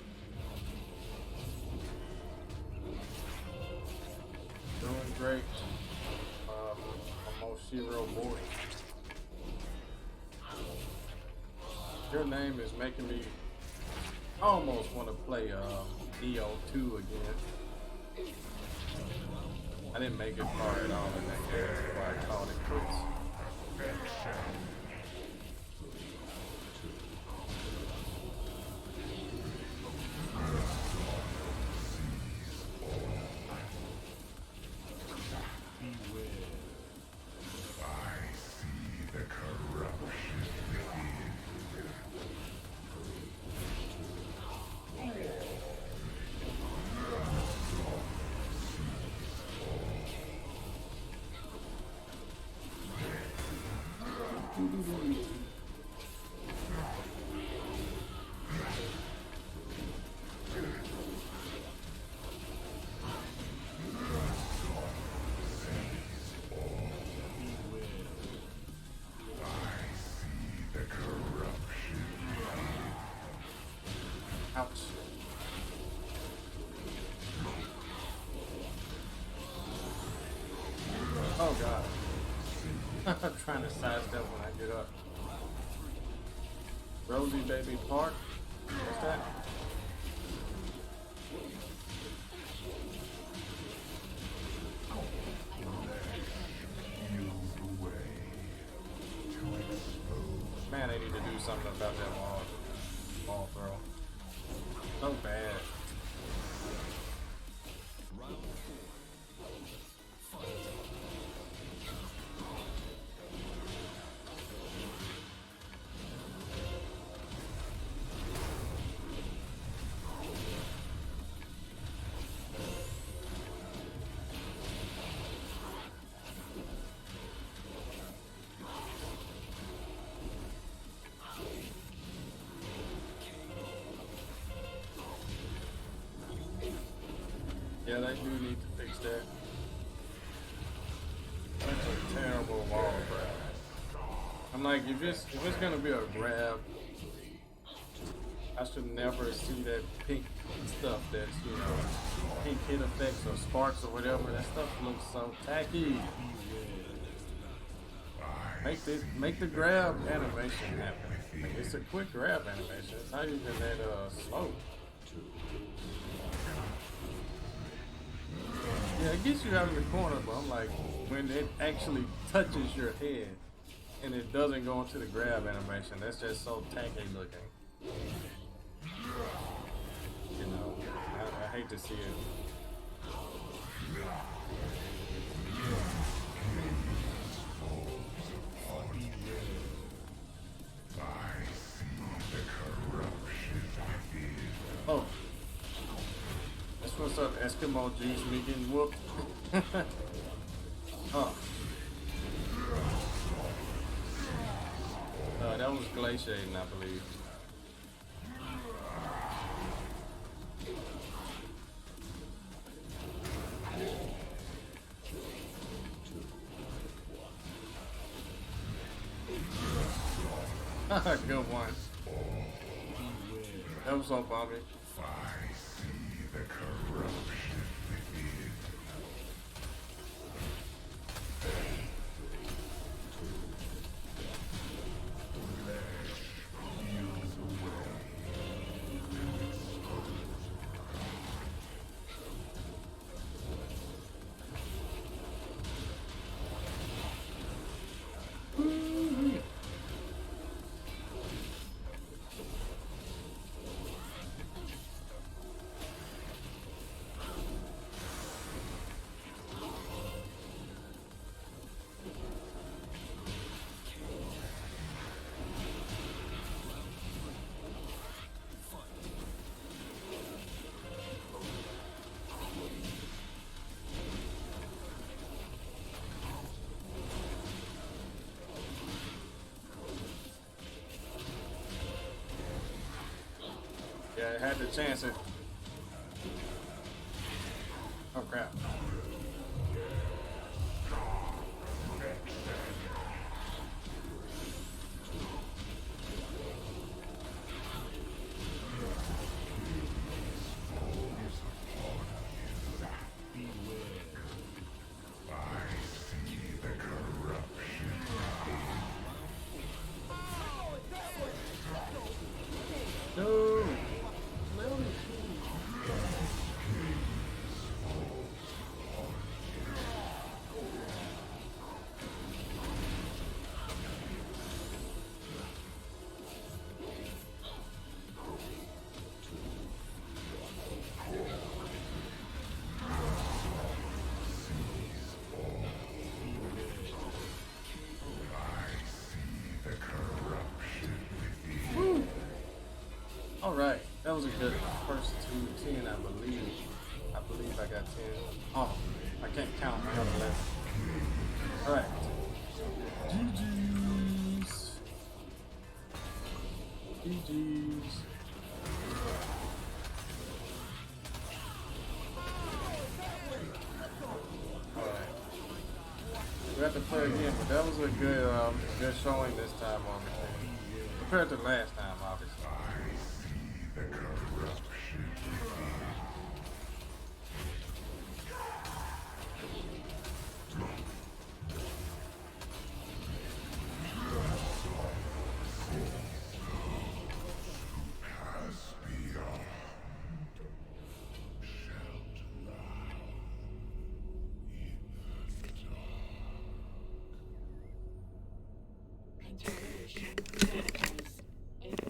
Doing great. Almost Shiro boy. Your name is making me almost want to play Neo 2 again. I didn't make it far at all in that game, that's why I called it quits. Ouch. Oh god. I'm trying to sidestep when I get up. Rosie Baby Park? What's that? Man, they need to do something about that wall throw. So bad. Yeah, they do need to fix that. That's a terrible wall grab. I'm like, if it's gonna be a grab, I should never see that pink stuff that's, you know, pink hit effects or sparks or whatever. That stuff looks so tacky. Make the grab animation happen. Like, it's a quick grab animation. It's not even that slow. Yeah, it gets you out of the corner, but I'm like, when it actually touches your head and it doesn't go into the grab animation, that's just so tacky looking. You know, I hate to see it. Oh. What's up, Eskimo juice? Me getting whooped. Oh. That was glaciating, I believe. Good one. That was so Bobby. I had to chance it. Oh crap. No. Alright, that was a good first 210, I believe. I believe I got 10. Oh, I can't count my other left. Alright. GG's. GG's. Alright. We have to play again, but that was a good showing this time on the thing. Compared to last time, obviously.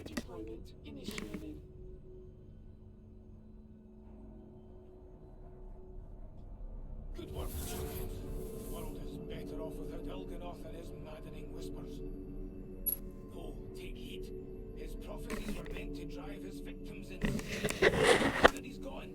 Deployment initiated. Good work, champion. The world is better off without Il'gynoth and his maddening whispers. Oh, take heed. His prophecies were meant to drive his victims insane. Now that he's gone,